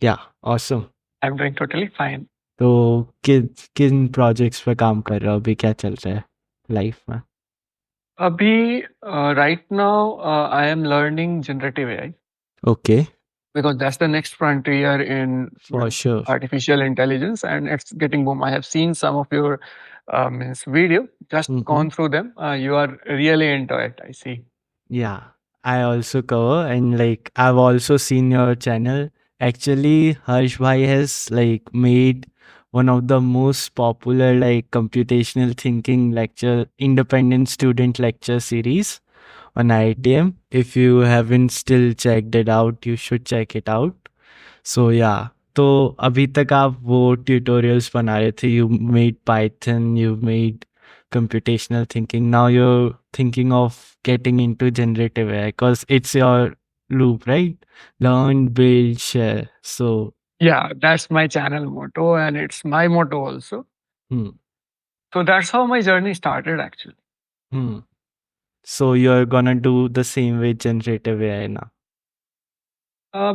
या awesome. I am doing totally fine. तो किन किन प्रोजेक्ट्स पे काम कर रहे हो अभी, क्या चल रहा है लाइफ में? अभी right now I am learning generative AI okay, because that's the next frontier in for sure. artificial intelligence, and it's getting boom. I have seen some of your means video, just hmm, gone through them. You are really into it, I see. yeah, I also cover, and like I've also seen your channel. Actually, Harsh Bhai has like made one of the most popular like computational thinking lecture, independent student lecture series on IITM. If you haven't still checked it out, you should check it out. So yeah, तो अभी तक आप वो tutorials बना रहे थे, you made Python, you made computational thinking. Now you're thinking of getting into generative AI because it's your loop, right? Learn, build, share. So, Yeah, that's my channel motto, and it's my motto also. hmm, So that's how my journey started actually. hmm. So you're gonna do the same with generative AI now.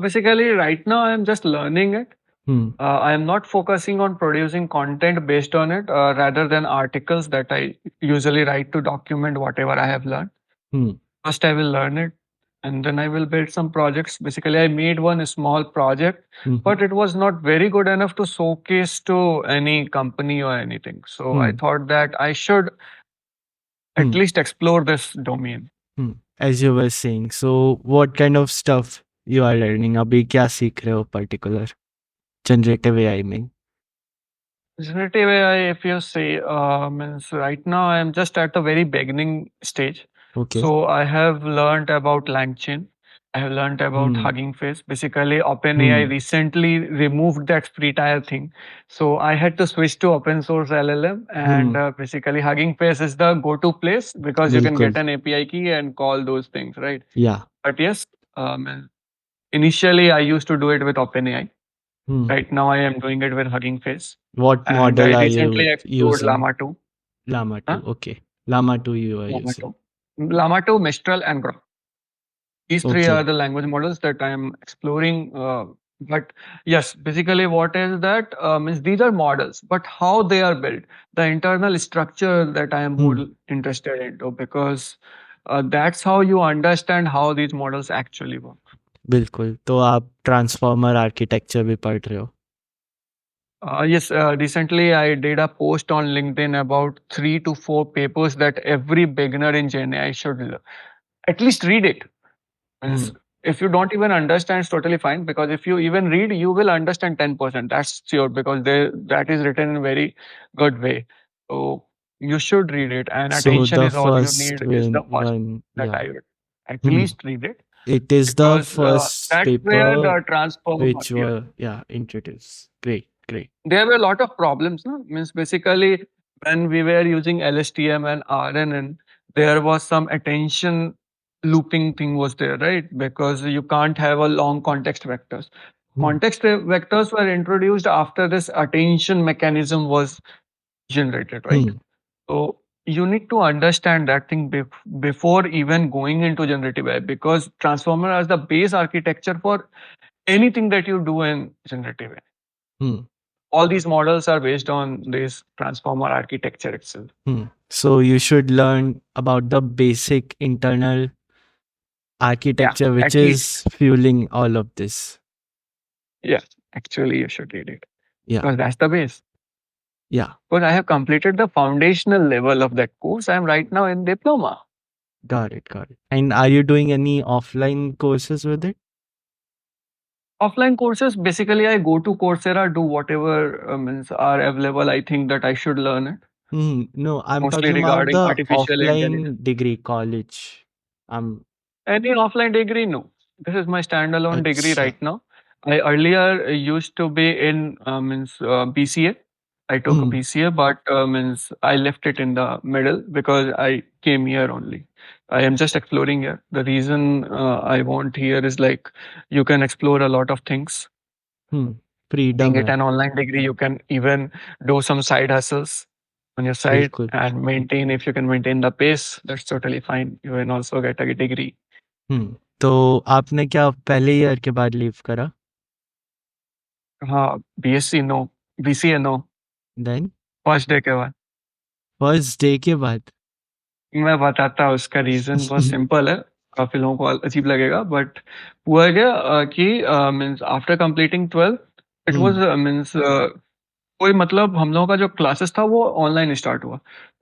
Basically, right now I'm just learning it. Hmm, I am not focusing on producing content based on it, rather than articles that I usually write to document whatever I have learned. hmm, First, I will learn it and then I will build some projects. Basically, I made one small project, hmm, but it was not very good enough to showcase to any company or anything. So I hmm, thought that I should at hmm, least explore this domain. hmm. As you were saying, so what kind of stuff you are learning? अभी क्या सीख रहे हो particular generative AI में? Generative AI, if you say, means right now I am just at the very beginning stage. Okay. So I have learned about LangChain. I have learned about Hmm. Hugging Face. Basically, OpenAI Hmm. recently removed that free tier thing. So I had to switch to open source LLM. And Hmm. basically, Hugging Face is the go-to place because you can बिल्कुल। get an API key and call those things, right? Yeah. But yes, initially I used to do it with OpenAI. Hmm. Right now I am doing it with Hugging Face. What And I model are recently you explored using? Llama 2. Llama Huh? 2. Okay. Llama 2 you are Llama using. 2. Llama 2, Mistral, and Grok. These three are Okay. the language models that I am exploring. But yes, basically, what is that? Means these are models, but how they are built, the internal structure that I am more Hmm. interested into, because that's how you understand how these models actually work. बिल्कुल। तो आप transformer architecture भी पढ़ रहे हो? Yes, recently I did a post on LinkedIn about 3 to 4 papers that every beginner in Gen AI should at least read it. Means Hmm. if you don't even understand, it's totally fine, because if you even read, you will understand 10%. That's sure, because that is written in very good way. So you should read it, and So attention the is all you first need is the first one, that yeah. I would at Hmm. least read it, It is the because first that's where paper the transform which appears. were, yeah, introduced. Great, great. There were a lot of problems, no? Means basically when we were using LSTM and RNN, there was some attention looping thing was there, right? Because you can't have a long context vectors. Hmm. Context vectors were introduced after this attention mechanism was generated, right? Hmm. So you need to understand that thing before even going into generative AI, because transformer is the base architecture for anything that you do in generative AI. Hmm. All these models are based on this transformer architecture itself. Hmm. So you should learn about the basic internal Yeah, architecture which at least. is fueling all of this. Yes, actually, you should read it Yeah, because that's the base. yeah, But I have completed the foundational level of that course. I'm right now in diploma. got it, got it. And are you doing any offline courses with it? Offline courses, basically, I go to Coursera, do whatever means are available. I think that I should learn it, No, I'm mostly talking about regarding the artificial intelligence. offline degree college. Um, Any offline degree? No. This is my standalone degree acha. right now. I earlier used to be in means BCA. I took a Hmm, BCA, but means I left it in the middle because I came here only. I am just exploring here. The reason I want here is like you can explore a lot of things. hmm. Being Freedom it है, an online degree, you can even do some side hustles on your side बिल्कुल. and maintain. If you can maintain the pace, that's totally fine. You can also get a degree. तो आपने क्या पहले year के बाद leave करा? हाँ, BSc no, BCA no, then first day के बाद। फर्स्ट डे के बाद? मैं बताता हूँ, उसका रीज़न बहुत सिंपल है, काफ़ी लोगों को अजीब लगेगा, बट हुआ क्या कि means after completing 12th it was hmm, means कोई मतलब हम लोगों का जो क्लासेस था वो ऑनलाइन स्टार्ट हुआ।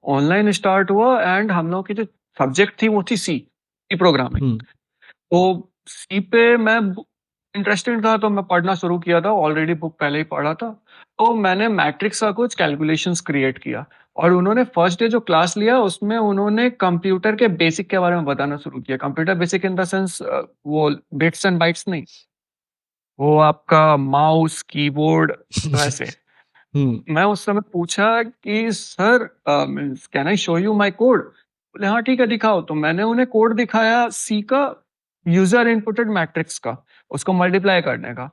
ऑनलाइन स्टार्ट हुआ एंड हम लोगों की जो सब्जेक्ट थी वो थी सी प्रोग्रामिंग। हुँ, तो सी पे मैं इंटरेस्टेड था तो मैं पढ़ना शुरू किया था, ऑलरेडी बुक पहले ही पढ़ा था। तो मैंने मैट्रिक्स का कुछ कैलकुलेशंस क्रिएट किया और उन्होंने फर्स्ट डे जो क्लास लिया उसमें उन्होंने कंप्यूटर के बेसिक के बारे में बताना शुरू किया। Computer basic in the sense वो बिट्स एंड बाइट्स नहीं, वो आपका माउस, कीबोर्ड वैसे। हुँ, मैं उस समय पूछा कि sir means can I show you my code? बोले हाँ ठीक है दिखाओ। तो मैंने उन्हें कोड दिखाया सी का, यूज़र इनपुटेड मैट्रिक्स का, उसको मल्टीप्लाई करने का।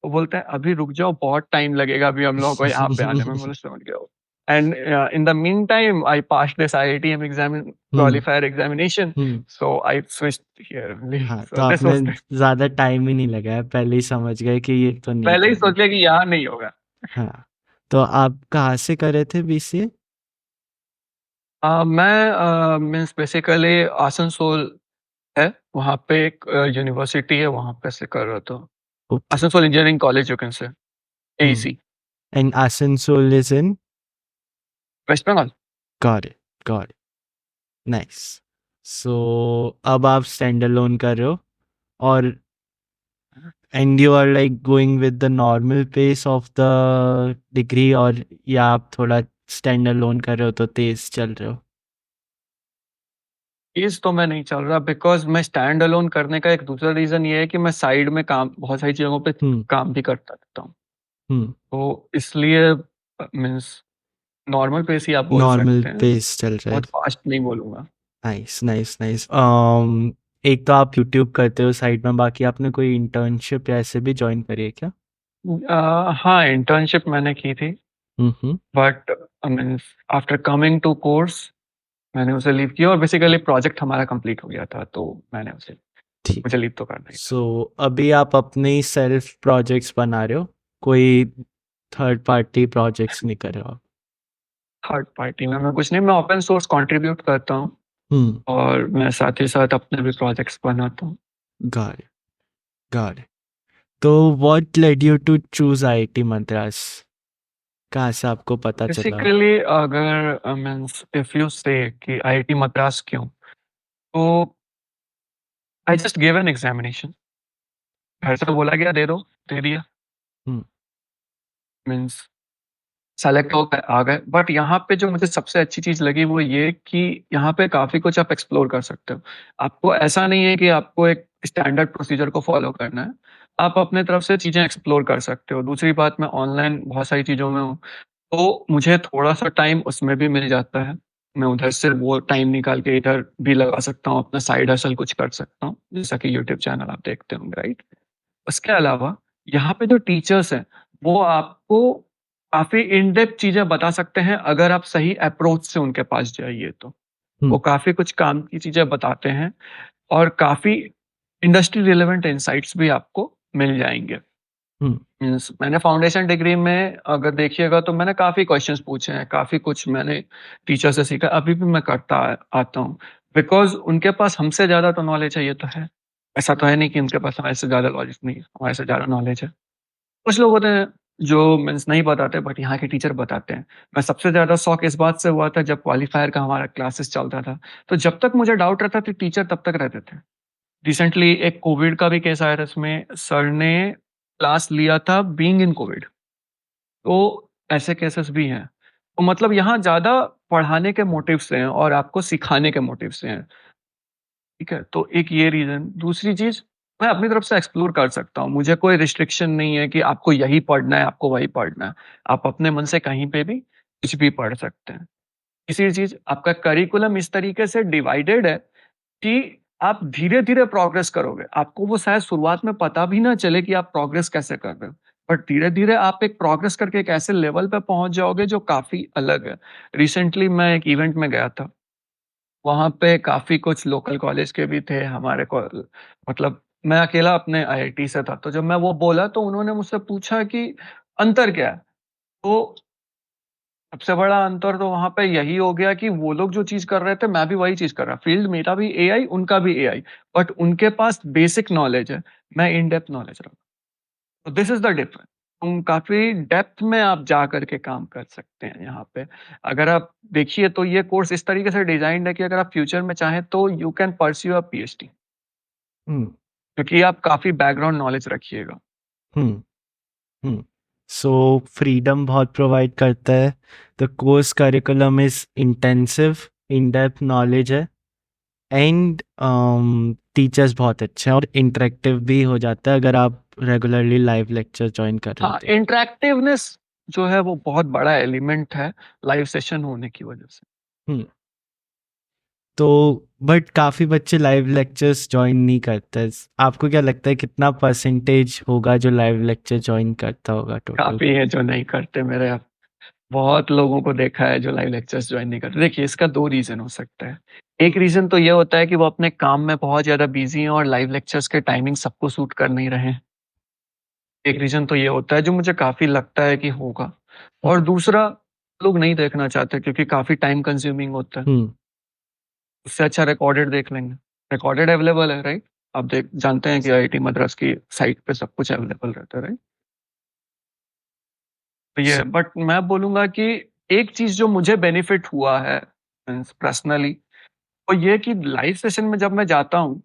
वो बोलते हैं अभी रुक जाओ बहुत टाइम लगेगा अभी हम लोगों को यहाँ पे आने में। मैं बोला समझ गया। And in the meantime I passed this IITM exam um, qualifier examination, um. So I switched here only. हाँ, तो सो दिस आपने वाज़ द ज़्यादा टाइम ही नहीं लगाया, पहले ही समझ गए कि ये तो नहीं पहले ही करना। सोच लिया कि यहाँ नहीं होगा। हाँ, तो आप कहाँ से कर रहे थे बीसीए? मैं मीन्स बेसिकली आसनसोल है, वहाँ पे एक यूनिवर्सिटी है, वहाँ पे से कर रहा था। Okay, Asansol engineering college you can say, um, AEC, and Asansol is in? West Bengal. Got it, got it, nice. So अब आप स्टैंड अलोन कर रहे हो और and you are like going with the normal pace of the degree, और या आप थोड़ा स्टैंड अलोन कर रहे हो तो तेज़ चल रहे हो? तेज़ तो मैं नहीं चल रहा बिकॉज़ मैं स्टैंड अलोन करने का एक दूसरा रीज़न ये है कि मैं साइड में काम बहुत सारी जगहों पे हुँ, काम भी करता रहता हूँ। हुँ, तो इसलिए मीन्स नॉर्मल पेस ही आप बोल नॉर्मल सकते हैं, पेस चल रहा है। बहुत फ़ास्ट नहीं बोलूँगा। Nice, nice, nice. एक तो आप यूट्यूब करते हो साइड में, बाकी आपने कोई इंटर्नशिप या ऐसे भी जॉइन करी है क्या? हाँ, इंटर्नशिप मैंने की थी um, um, but means after coming to course मैंने उसे लीव किया और बेसिकली प्रोजेक्ट हमारा कंप्लीट हो गया था, तो मैंने उसे ठीक। मुझे लीव तो करना ही था। सो अभी आप अपने ही सेल्फ प्रोजेक्ट्स बना रहे हो, कोई थर्ड पार्टी प्रोजेक्ट्स नहीं कर रहे हो आप? थर्ड पार्टी में मैं कुछ नहीं, मैं ओपन सोर्स कंट्रीब्यूट करता हूँ हुँ, और मैं साथ ही साथ अपने भी प्रोजेक्ट्स बनाता हूँ। Got it, got it. तो what led you to choose IIT Madras? कहाँ से आपको पता चला? बेसिकली अगर मीन्स इफ यू से कि आईआईटी मद्रास क्यों? तो I just give an examination, घर से तो बोला गया दे दो, दे दिया। हुँ, मीन्स सेलेक्ट हो गए आ गए, बट यहाँ पे जो मुझे सबसे अच्छी चीज़ लगी वो ये कि यहाँ पे काफ़ी कुछ आप एक्सप्लोर कर सकते हो। आपको ऐसा नहीं है कि आपको एक स्टैंडर्ड प्रोसीजर को फ़ॉलो करना है। आप अपने तरफ से चीज़ें एक्सप्लोर कर सकते हो। दूसरी बात मैं ऑनलाइन बहुत सारी चीज़ों में हूँ, तो मुझे थोड़ा-सा टाइम उसमें भी मिल जाता है। मैं उधर से वो टाइम निकाल के इधर भी लगा सकता हूँ, अपना साइड हसल कुछ कर सकता हूँ, जैसा कि यूट्यूब चैनल आप देखते होंगे, राइट? उसके अलावा यहाँ पे जो टीचर्स हैं, वो आपको काफ़ी इन डेप्थ चीज़ें बता सकते हैं अगर आप सही अप्रोच से उनके पास जाइए तो। वो हुँ, काफ़ी कुछ काम की चीज़ें बताते हैं और काफ़ी इंडस्ट्री रिलेवेंट इनसाइट्स भी आपको मिल जाएँगे। हुँ, मीन्स मैंने फाउंडेशन डिग्री में अगर देखिएगा तो मैंने काफ़ी क्वेश्चंस पूछे हैं, काफ़ी कुछ मैंने टीचर से सीखा, अभी भी मैं करता आता हूँ। बिकॉज़ उनके पास हमसे ज़्यादा तो नॉलेज है, ये तो है। ऐसा तो है नहीं कि उनके पास हमारे से ज़्यादा नॉलेज नहीं है, हमारे से ज़्यादा नॉलेज है। कुछ लोग होते हैं जो मीन्स नहीं बताते बट यहाँ के टीचर बताते हैं। मैं सबसे ज़्यादा शॉक इस बात से हुआ था जब क्वालीफायर का हमारा क्लासेस चलता था। तो जब तक मुझे डाउट रहता था टीचर तब तक रहते थे। रिसेंटली एक कोविड का भी केस आया था इसमें सर ने क्लास लिया था बीइंग इन कोविड। तो ऐसे केसेस भी हैं। तो मतलब यहाँ ज़्यादा पढ़ाने के मोटिव से हैं और आपको सिखाने के मोटिव से हैं। ठीक है? तो एक ये रीज़न, दूसरी चीज़ मैं अपनी तरफ से एक्सप्लोर कर सकता हूँ। मुझे कोई रिस्ट्रिक्शन नहीं है कि आपको यही पढ़ना है, आपको वही पढ़ना है। आप अपने मन से कहीं पे भी कुछ भी पढ़ सकते हैं। तीसरी चीज़ आपका करिकुलम इस तरीके से डिवाइडेड है कि आप धीरे-धीरे प्रोग्रेस करोगे। आपको वो शायद शुरुआत में पता भी ना चले कि आप प्रोग्रेस कैसे कर रहे हो। बट धीरे-धीरे आप एक प्रोग्रेस करके एक ऐसे लेवल पे पहुँच जाओगे जो काफ़ी अलग है। रिसेंटली मैं एक इवेंट में गया था। वहाँ पे काफ़ी कुछ लोकल कॉलेज के भी थे, हमारे मतलब मैं अकेला अपने आईआईटी से था, तो जब मैं वो बोला तो उन्होंने मुझसे पूछा कि अंतर क्या है? तो सबसे बड़ा अंतर तो वहाँ पे यही हो गया कि वो लोग जो चीज़ कर रहे थे, मैं भी वही चीज़ कर रहा। फ़ील्ड मेरा भी एआई, उनका भी एआई, बट उनके पास बेसिक नॉलेज है, मैं इन डेप्थ नॉलेज रखता हूँ। तो दिस इज़ द डिफरेंस। तुम काफ़ी डेप्थ में आप जा कर के काम कर सकते हैं यहाँ पे। अगर आप देखिए तो ये कोर्स इस तरीके से डिज़ाइन्ड है कि अगर आप फ्यूचर में चाहें तो you can pursue a PhD, um, क्योंकि आप काफ़ी बैकग्राउंड नॉलेज रखिएगा। हुँ, हुँ। सो फ्रीडम बहुत प्रोवाइड करता है। The course curriculum is intensive, in depth knowledge है एंड टीचर्स बहुत अच्छे हैं और इंटरेक्टिव भी हो जाता है अगर आप रेगुलरली लाइव लेक्चर जॉइन कर रहे हो हाँ, तो। इंटरैक्टिवनेस जो है वो बहुत बड़ा एलिमेंट है लाइव सेशन होने की वजह से। हुँ। तो बट काफ़ी बच्चे लाइव लेक्चर्स जॉइन नहीं करते। आपको क्या लगता है कितना परसेंटेज होगा जो लाइव लेक्चर जॉइन करता होगा टोटल? काफ़ी है जो नहीं करते मेरे, बहुत लोगों को देखा है जो लाइव लेक्चर्स जॉइन नहीं करते। देखिए, इसका 2 रीज़न हो सकता है। एक रीज़न तो ये होता है कि वो अपने काम में बहुत ज़्यादा बिज़ी हैं और लाइव लेक्चर्स के टाइमिंग सबको सूट कर नहीं रहे हैं। एक रीज़न तो ये होता है जो मुझे काफ़ी लगता है कि होगा, हुँ, और दूसरा, लोग नहीं देखना चाहते क्योंकि काफ़ी टाइम कंज्यूमिंग होता है। हुँ, उससे अच्छा रिकॉर्डेड देख लेंगे। रिकॉर्डेड अवेलेबल है, राइट? आप देख जानते हैं कि आईआईटी मद्रास की साइट पे सब कुछ अवेलेबल रहता है, राइट? तो ये स है, बट मैं बोलूँगा कि एक चीज़ जो मुझे बेनिफिट हुआ है मीन्स पर्सनली, वो ये कि लाइव सेशन में जब मैं जाता हूँ,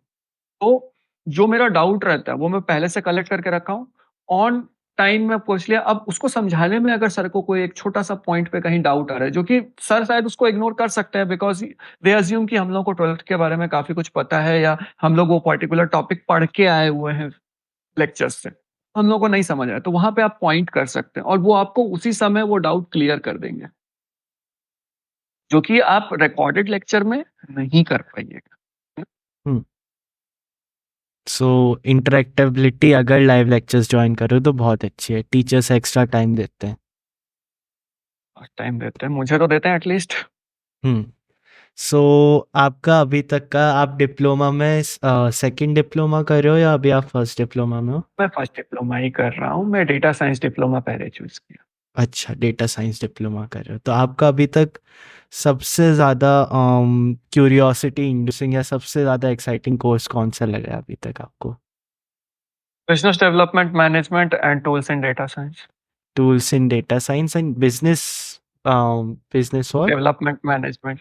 तो जो मेरा डाउट रहता है, वो मैं पहले से कलेक्ट करके रखा हूँ। ऑन टाइम मैं पूछ लिया, अब उसको समझाने में अगर सर को कोई एक छोटा-सा पॉइंट पे कहीं डाउट आ रहा है, जो कि सर शायद उसको इग्नोर कर सकते हैं बिकॉज़ दे अज़्यूम कि हम लोग को 12th के बारे में काफ़ी कुछ पता है या हम लोग वो पर्टिकुलर टॉपिक पढ़ के आए हुए हैं लेक्चर्स से। हम लोगों को नहीं समझ आया, तो वहाँ पे आप पॉइंट कर सकते हैं और वो आपको उसी समय वो डाउट क्लियर कर देंगे, जो कि आप रिकॉर्डेड लेक्चर में नहीं कर पाइएगा। हुँ। सो इंटरेक्टिबिलिटी अगर लाइव लेक्चर्स जॉइन कर रहे हो तो बहुत अच्छी है। टीचर्स एक्स्ट्रा टाइम देते हैं। और टाइम देते हैं, मुझे तो देते हैं एटलीस्ट। हुँ। सो आपका अभी तक का आप डिप्लोमा में सेकंड डिप्लोमा कर रहे हो या अभी आप फर्स्ट डिप्लोमा में हो? मैं फर्स्ट डिप्लोमा ही कर रहा हूँ, मैं डेटा साइंस डिप्लोमा पहले चूज़ किया। अच्छा, डेटा साइंस डिप्लोमा कर रहे हो। तो आपका अभी तक सबसे ज़्यादा क्यूरियोसिटी इंड्यूसिंग या सबसे ज़्यादा एक्साइटिंग कोर्स कौन-सा लगा है अभी तक आपको? Business development management and tools in data science. Tools in data science and business what? Development management,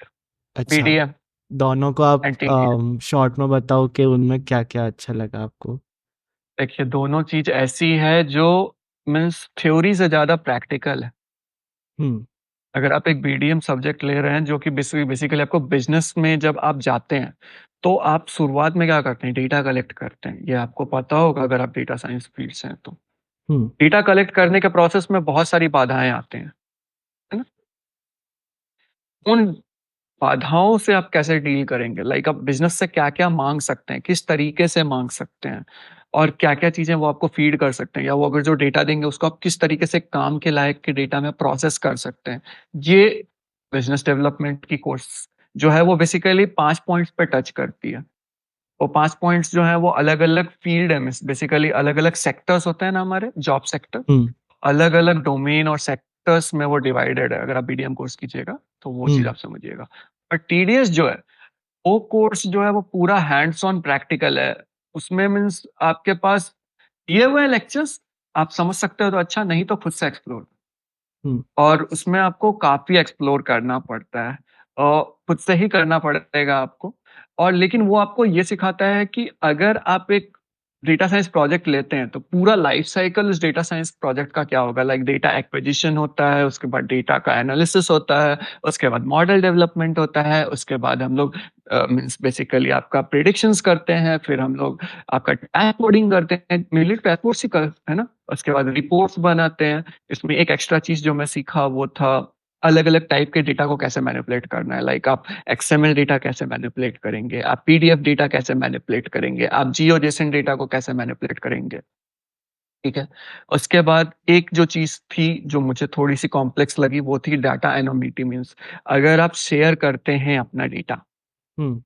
अच्छा, बीडीएम दोनों को आप एंड टीडीएम। शॉर्ट में बताओ कि उनमें क्या-क्या अच्छा लगा आपको? देखिए, दोनों चीज़ ऐसी है जो मीन्स थ्योरी से ज़्यादा प्रैक्टिकल है। हुँ, अगर आप एक बीडीएम सब्जेक्ट ले रहे हैं जो कि बेसिकली आपको बिज़नेस में जब आप जाते हैं, तो आप शुरुआत में क्या करते हैं, डेटा कलेक्ट करते हैं। ये आपको पता होगा अगर आप डेटा साइंस फील्ड से हैं तो। हुँ, डेटा कलेक्ट करने के प्रोसेस में बहुत सारी बाधाएँ आते हैं, है ना? उन बाधाओं से आप कैसे डील करेंगे? लाइक आप बिज़नेस से क्या-क्या माँग सकते हैं? किस तरीके से माँग सकते हैं? और क्या-क्या चीज़ें वो आपको फ़ीड कर सकते हैं? या वो अगर जो डेटा देंगे उसको आप किस तरीके से काम के लायक के डेटा में प्रोसेस कर सकते हैं? ये बिज़नेस डेवलपमेंट की कोर्स जो है वो बेसिकली 5 पॉइंट्स पे टच करती है। वो 5 पॉइंट्स जो हैं वो अलग-अलग फ़ील्ड है, मीन्स बेसिकली अलग-अलग सेक्टर्स होते हैं ना हमारे जॉब सेक्टर, हुँ, अलग-अलग डोमेन और सेक्टर्स में वो डिवाइडेड है। अगर आप बीडीएम कोर्स कीजिएगा, तो वो चीज़ हुँ, आप समझिएगा। और टीडीएस जो है, वो कोर्स जो है वो पूरा हैंड्स ऑन प्रैक्टिकल है। उसमें मीन्स आपके पास दिए हुए हैं लेक्चर्स, आप समझ सकते हो तो अच्छा, नहीं तो खुद से एक्सप्लोर। हुँ, और उसमें आपको काफ़ी एक्सप्लोर करना पड़ता है। खुद से ही करना पड़ेगा आपको, और लेकिन वो आपको ये सिखाता है कि अगर आप एक डेटा साइंस प्रोजेक्ट लेते हैं, तो पूरा लाइफ साइकिल उस डेटा साइंस प्रोजेक्ट का क्या होगा, लाइक डेटा एक्विजिशन होता है, उसके बाद डेटा का एनालिसिस होता है, उसके बाद मॉडल डेवलपमेंट होता है, उसके बाद हम लोग मीन्स बेसिकली आपका प्रेडिक्शंस करते हैं, फिर हम लोग आपका डैशबोर्डिंग करते हैं, मेनली डैशबोर्ड्स ही कर है ना? उसके बाद रिपोर्ट्स बनाते हैं। इसमें एक एक्स्ट्रा चीज़ जो मैं सीखा वो था अलग-अलग टाइप के डेटा को कैसे मैनिपुलेट करना है। लाइक आप एक्सएमएल डेटा कैसे मैनिपुलेट करेंगे, आप पीडीएफ डेटा कैसे मैनिपुलेट करेंगे, आप जियोजेसन डेटा को कैसे मैनिपुलेट करेंगे, ठीक है? उसके बाद एक जो चीज़ थी जो मुझे थोड़ी-सी कॉम्प्लेक्स लगी वो थी डाटा एनोमिटी, मीन्स अगर आप शेयर करते हैं अपना डेटा, हुँ,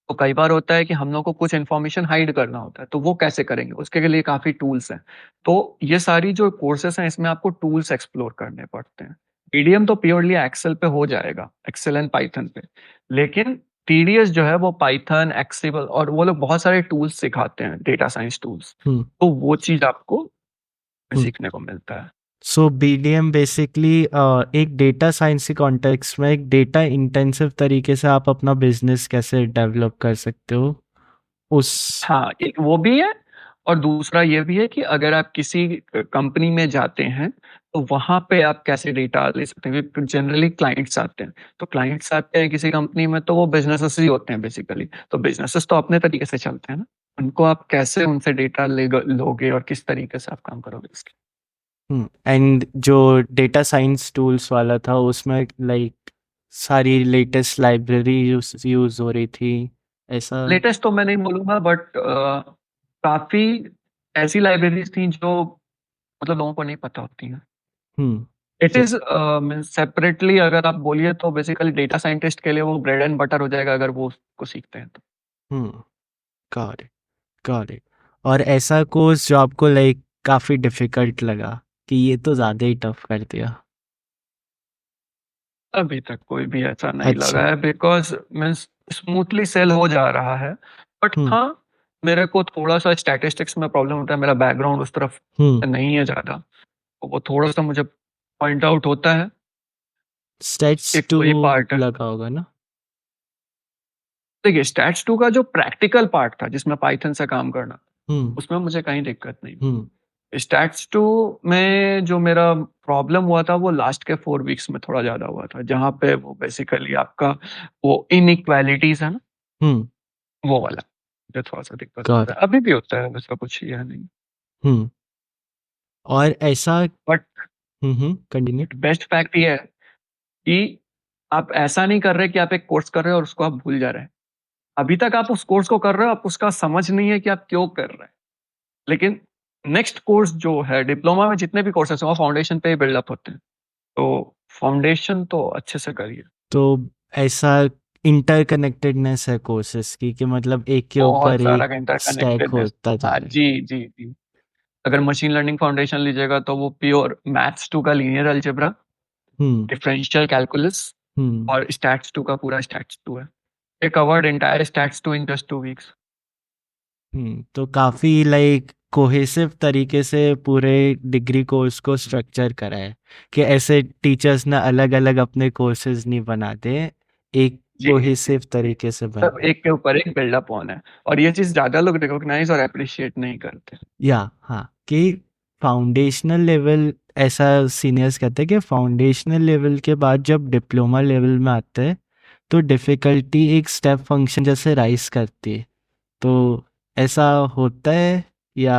तो कई बार होता है कि हम लोग को कुछ इन्फॉर्मेशन हाइड करना होता है, तो वो कैसे करेंगे? उसके लिए काफ़ी टूल्स हैं। तो ये सारी जो कोर्सेज़ हैं, इसमें आपको टूल्स एक्सप्लोर करने पड़ते हैं। टीडीएम तो प्योरली एक्सेल पे हो जाएगा, एक्सेल एंड पाइथन पे। लेकिन टीडीएस जो है वो पाइथन, एक्सेबल और वो लोग बहुत सारे टूल्स सिखाते हैं, डेटा साइंस टूल्स। हुँ, तो वो चीज़ आपको हुँ। सीखने को मिलता है। सो बीडीएम बेसिकली एक डेटा साइंस के कॉन्टेक्स्ट में एक डेटा इंटेंसिव तरीके से आप अपना बिज़नेस कैसे डेवलप कर सकते हो, उस हाँ, एक वो भी है और दूसरा ये भी है कि अगर आप किसी कंपनी में जाते हैं, तो वहाँ पे आप कैसे डेटा ले सकते हैं, क्योंकि जनरली क्लाइंट्स आते हैं। तो क्लाइंट्स आते हैं किसी कंपनी में तो वो बिज़नेसेस ही होते हैं बेसिकली। तो बिज़नेसेस तो अपने तरीके से चलते हैं ना, उनको आप कैसे उनसे डेटा लोगे और किस तरीके से आप काम करोगे इसके। एंड जो डेटा साइंस टूल्स वाला था उसमें लाइक सारी लेटेस्ट लाइब्रेरी यूज़ हो रही थी, ऐसा? लेटेस्ट तो मैं नहीं बोलूँगा बट काफ़ी ऐसी लाइब्रेरीज़ थी जो मतलब लोगों को नहीं पता होती हैं। Um, it so is means separately अगर आप बोलिए तो बेसिकली डेटा साइंटिस्ट के लिए वो ब्रेड एंड बटर हो जाएगा अगर वो उसको सीखते हैं तो। हुँ, गॉट इट, गॉट इट। और ऐसा कोर्स जो आपको लाइक काफ़ी डिफ़िकल्ट लगा कि ये तो ज़्यादा ही टफ कर दिया? अभी तक कोई भी ऐसा नहीं अच्छा। लगा है बिकॉज़ मीन्स स्मूथली सेल हो जा रहा है। बट हुँ, हाँ, मेरे को थोड़ा-सा स्टैटिस्टिक्स में प्रॉब्लम होता है, मेरा बैकग्राउंड उस तरफ हुँ। नहीं है ज़्यादा, तो वो थोड़ा-सा मुझे पॉइंट आउट होता है। स्टेट्स एक 2 तो ये पार्ट है। लगा होगा ना? देखिए स्टैट्स 2 का जो प्रैक्टिकल पार्ट था जिसमें पाइथन से काम करना, हुँ, उसमें मुझे कहीं दिक्कत नहीं हुई। हुँ, स्टैट्स 2 में जो मेरा प्रॉब्लम हुआ था वो लास्ट के 4 वीक्स में थोड़ा ज़्यादा हुआ था, जहाँ पे वो बेसिकली आपका वो इनइक्वालिटीज़ है ना, हुँ, वो वाला मुझे थोड़ा-सा दिक्कत गॉट होता है। इट। अभी भी होता है वैसा कुछ ये है नहीं। हुँ, और ऐसा बट कंटिन्यू। बेस्ट फैक्ट ये है कि आप ऐसा नहीं कर रहे कि आप एक कोर्स कर रहे हो और उसको आप भूल जा रहे हैं। अभी तक आप उस कोर्स को कर रहे हो, आप उसका समझ नहीं है कि आप क्यों कर रहे हैं। लेकिन नेक्स्ट कोर्स जो है डिप्लोमा में जितने भी कोर्सेज़ हैं वो फाउंडेशन पे ही बिल्डअप होते हैं। तो फाउंडेशन तो अच्छे से करिए। तो ऐसा इंटरकनेक्टेडनेस है कोर्सेज़ की कि मतलब एक के बहुत ऊपर सारा एक स्टैक इंटरकनेक्टेडनेस होता जा हाँ, रहा है। जी, जी, जी। अगर मशीन लर्निंग फाउंडेशन लीजिएगा तो वो प्योर मैथ्स 2 का लीनियर अलजेब्रा, हुँ, डिफरेंशियल कैलकुलस हुँ, और स्टैट्स 2 का पूरा स्टैट्स 2 है। They covered entire stats 2 in just 2 weeks. तो काफ़ी लाइक कोहेसिव तरीके से पूरे डिग्री कोर्स को स्ट्रक्चर करा है कि ऐसे टीचर्स ना अलग-अलग अपने कोर्सेज़ नहीं बनाते, एक जी, जी, कोहेसिव जी। तरीके से सब बनाते हैं। एक के ऊपर एक बिल्डअप ऑन है और ये चीज़ ज़्यादा लोग रिकॉग्नाइज़ और एप्रिशिएट नहीं करते। या हाँ, कि फाउंडेशनल लेवल ऐसा सीनियर्स कहते हैं कि फाउंडेशनल लेवल के बाद जब डिप्लोमा लेवल में आते हैं तो डिफ़िकल्टी एक स्टेप फंक्शन जैसे राइज़ करती है। तो ऐसा होता है या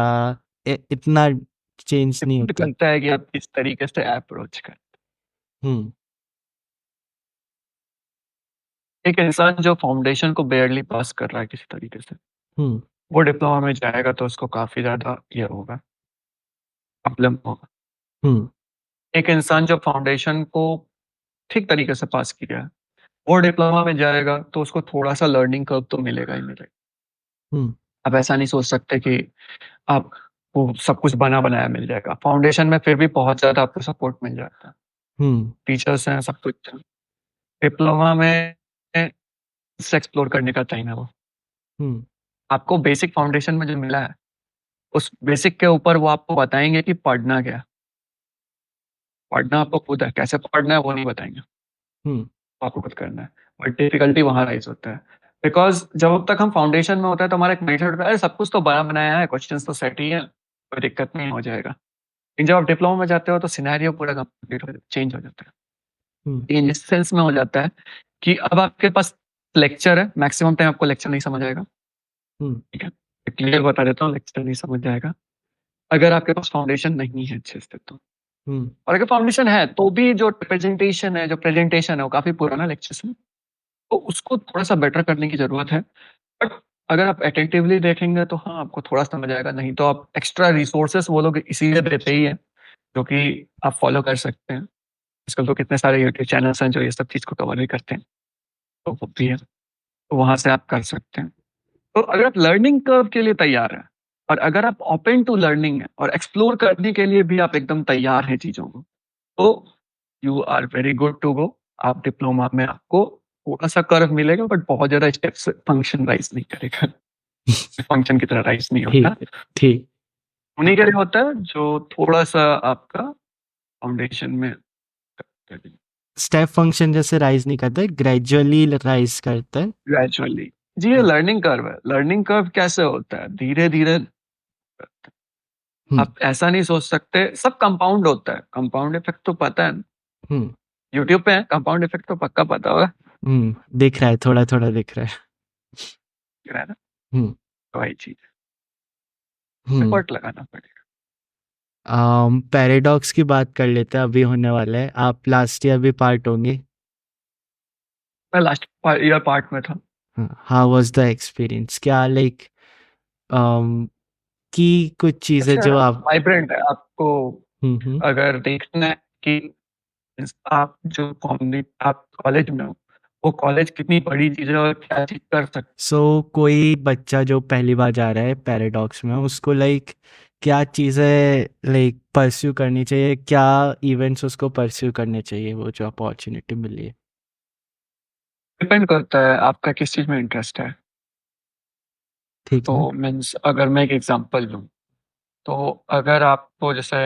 इतना चेंज नहीं डिपेंड होता? करता है कि आप किस तरीके से अप्रोच करें। हुँ, एक इंसान जो फाउंडेशन को बारेली पास कर रहा है किसी तरीके से, हुँ, वो डिप्लोमा में जाएगा तो उसको काफ़ी ज़्यादा ये होगा, प्रॉब्लम होगा। हुँ, एक इंसान जो फाउंडेशन को ठीक तरीके से पास किया है, वो डिप्लोमा में जाएगा तो उसको थोड़ा-सा लर्निंग कर्व तो मिलेगा ही मिलेगा। हुँ, आप ऐसा नहीं सोच सकते कि आपको सब कुछ बना-बनाया मिल जाएगा। फाउंडेशन में फिर भी बहुत ज़्यादा आपको सपोर्ट मिल जाता है। हुँ, टीचर्स हैं, सब कुछ है। डिप्लोमा में से एक्सप्लोर करने का टाइम है वो। हुँ, आपको बेसिक फाउंडेशन में जो मिला है, उस बेसिक के ऊपर वो आपको बताएँगे कि पढ़ना क्या है। पढ़ना आपको खुद है, कैसे पढ़ना है वो नहीं बताएँगे, हुँ, वो आपको खुद करना है। और डिफिकल्टी वहाँ राइज़ होता है। बिकॉज़ जब तक हम फाउंडेशन में होते हैं तो हमारा एक माइंडसेट होता है, अरे सब कुछ तो बना-बनाया है, क्वेश्चन्स तो सेट ही है, कोई दिक्कत नहीं हो जाएगा। लेकिन जब आप डिप्लोमा में जाते हो तो सिनेरियो पूरा कंप्लीट हो चेंज हो जाता है। हुँ, चेंज इस सेंस में हो जाता है कि अब आपके पास लेक्चर है, मैक्सिमम टाइम आपको लेक्चर नहीं समझ आएगा, हुँ, ठीक है? क्लियर बता देता हूँ लेक्चर नहीं समझ आएगा, अगर आपके पास फाउंडेशन नहीं है अच्छे से तो। हुँ, और अगर फाउंडेशन है तो भी जो प्रेजेंटेशन है, जो प्रेजेंटेशन है वो काफ़ी पुराना लेक्चर्स में, तो उसको थोड़ा-सा बेटर करने की ज़रूरत है। बट अगर आप अटेंटिवली देखेंगे तो हाँ, आपको थोड़ा समझ आएगा, नहीं तो आप एक्स्ट्रा रिसोर्सेज़ वो लोग इसीलिए देते ही हैं, जो कि आप फॉलो कर सकते हैं। आजकल तो कितने सारे यूट्यूब चैनल्स हैं जो ये सब चीज़ को कवर भी करते हैं, तो वो भी है। वहाँ से आप कर सकते हैं। तो अगर आप लर्निंग कर्व के लिए तैयार हैं और अगर आप ओपन टू लर्निंग हैं और एक्सप्लोर करने के लिए भी आप एकदम तैयार हैं चीज़ों को, तो you are very good to go. आप डिप्लोमा में आपको थोड़ा-सा कर्व मिलेगा बट बहुत ज़्यादा स्टेप्स फंक्शन राइज़ नहीं करेगा। फंक्शन की तरह राइज़ नहीं होता। ठीक है, ठीक। उन्हीं के लिए होता है जो थोड़ा-सा आपका फाउंडेशन में स्टेप फंक्शन जैसे राइज़ नहीं करता है, ग्रेजुअली राइज़ करता है। ग्रेजुअली। जी, ये हुँ, लर्निंग कर्व है। लर्निंग कर्व कैसे होता है? धीरे-धीरे हुँ, आप ऐसा नहीं सोच सकते, सब कंपाउंड होता है। कंपाउंड इफेक्ट तो पता है ना? हुँ, यूट्यूब पे है, कंपाउंड इफेक्ट तो पक्का पता होगा। दिख रहा है, थोड़ा-थोड़ा दिख रहा है। दिख रहा है ना? हुँ, तो वही चीज़ है, हुँ। एफर्ट लगाना पड़ेगा। पैराडॉक्स की बात कर लेते हैं, अभी होने वाला है। आप लास्ट ईयर भी पार्ट होंगे। मैं लास्ट ईयर पार्ट में था। हाँ, हाउ वाज़ द एक्सपीरियंस? क्या लाइक अम, की कुछ चीज़ें अच्छा जो आप वाइब्रेंट है, आपको हुँ, हुँ। अगर देखना है कि आप जो आप कॉलेज में हो, वो कॉलेज कितनी बड़ी चीज़ है और क्या चीज़ कर सकते सो कोई बच्चा जो पहली बार जा रहा है पैराडॉक्स में, उसको लाइक क्या चीज़ें लाइक परस्यू करनी चाहिए? क्या इवेंट्स उसको परस्यू करने चाहिए, वो जो अपॉर्च्युनिटी मिली है? डिपेंड करता है आपका किस चीज़ में इंटरेस्ट है। ठीक तो है। मीन्स अगर मैं एक एग्ज़ाम्पल दूँ, तो अगर आपको जैसे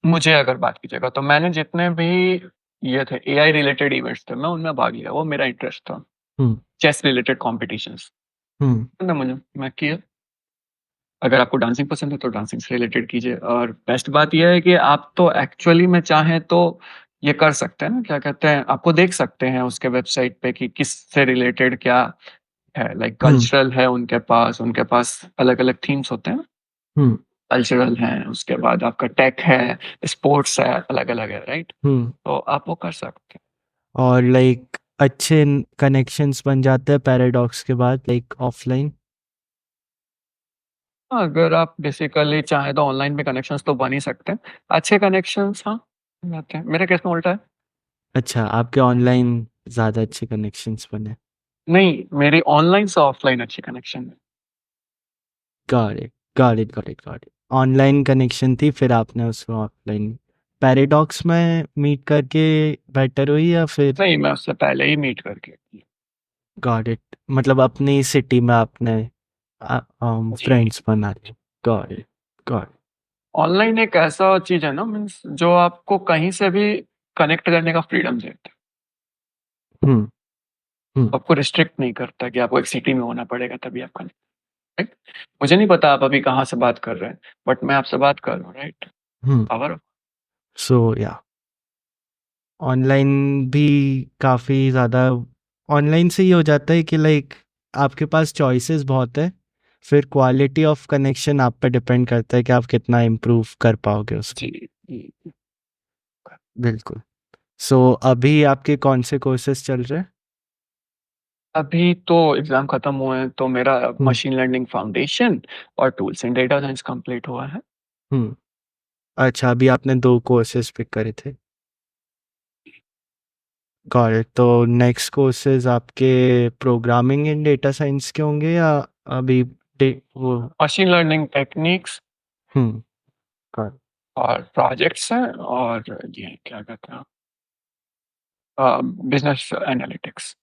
मुझे अगर बात कीजिएगा तो मैंने जितने भी ये थे एआई रिलेटेड इवेंट्स थे, मैं उनमें भाग लिया, वो मेरा इंटरेस्ट था। हुँ, चेस रिलेटेड कॉम्पिटिशन्स, हुँ, ना मुझे मैं किया। अगर आपको डांसिंग पसंद है तो डांसिंग से रिलेटेड कीजिए और बेस्ट बात ये है कि आप तो एक्चुअली में चाहें तो ये कर सकते हैं ना, क्या कहते हैं, आपको देख सकते हैं उसके वेबसाइट पे कि किससे रिलेटेड क्या है, लाइक हुँ, कल्चरल है उनके पास अलग-अलग थीम्स होते हैं। हुँ, कल्चरल है, उसके बाद आपका टेक है, स्पोर्ट्स है, अलग-अलग है, राइट? हुँ। तो आप वो कर सकते हैं। और लाइक अच्छे कनेक्शंस बन जाते हैं पैराडॉक्स के बाद लाइक ऑफ़लाइन? हाँ, अगर आप बेसिकली चाहें तो ऑनलाइन में कनेक्शंस तो बन ही सकते हैं। अच्छे कनेक्शंस हाँ, बन जाते हैं। मेरे केस में उल्टा है। अच्छा, आपके ऑनलाइन ज़्यादा अच्छे कनेक्शंस बने। नहीं, मेरी ऑनलाइन से ऑफलाइन अच्छी कनेक्शन है। Got it, got it, got it, got it. Online connection थी, फिर आपने उसको ऑफ़लाइन पैराडॉक्स में मीट करके बेटर हुई या फिर नहीं, मैं उससे पहले ही मीट करके गॉट इट, मतलब अपनी सिटी में आपने जी। फ्रेंड्स बना लिए। Got it, got it. Online एक ऐसा चीज़ है ना, मीन्स जो आपको कहीं से भी कनेक्ट करने का फ्रीडम देता है। हुँ, हुँ, आपको रिस्ट्रिक्ट नहीं करता कि आपको एक सिटी में होना पड़ेगा तभी आप कनेक्ट, राइट? मुझे नहीं पता आप अभी कहाँ से बात कर रहे हैं, बट मैं आपसे बात कर रहा हूँ, राइट? हुँ। पावर ऑफ सो या ऑनलाइन भी काफ़ी ज़्यादा ऑनलाइन से ये हो जाता है कि लाइक आपके पास चॉइसेस बहुत है, फिर क्वालिटी ऑफ कनेक्शन आप पे डिपेंड करता है कि आप कितना इम्प्रूव कर पाओगे उसको। जी, जी। बिल्कुल। सो अभी आपके कौन से कोर्सेज़ चल रहे हैं? अभी तो एग्ज़ाम खत्म हुए हैं, तो मेरा हुँ, मशीन लर्निंग फाउंडेशन और tools in data science complete हुआ है। हुँ। अच्छा, अभी आपने 2 कोर्सेज़ पिक करे थे। Got it. तो नेक्स्ट कोर्सेज़ आपके प्रोग्रामिंग इन डेटा साइंस के होंगे या अभी डे वो मशीन लर्निंग टेक्निक्स हुँ, गॉट और प्रोजेक्ट्स हैं और ये क्या कहते हैं business analytics,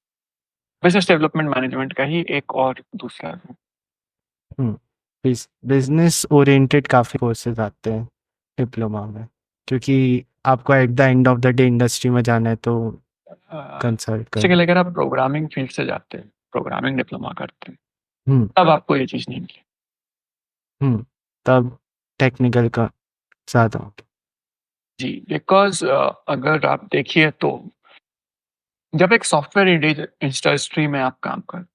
business development management का ही एक और दूसरा है। हुँ। बिज़नेस ओरिएंटेड काफ़ी कोर्सेज़ आते हैं डिप्लोमा में, क्योंकि आपको eight the end of the day industry में जाना है तो कंसल्ट जैसे कि करना। अगर आप प्रोग्रामिंग फील्ड से जाते हैं, प्रोग्रामिंग डिप्लोमा करते हैं, हुँ, तब आपको ये चीज़ नहीं मिलेगी। हुँ। तब टेक्निकल का ज़्यादा होगा। जी, बिकॉज़ अगर आप देखिए तो जब एक सॉफ्टवेयर इंडस्ट्री में आप काम करते हैं,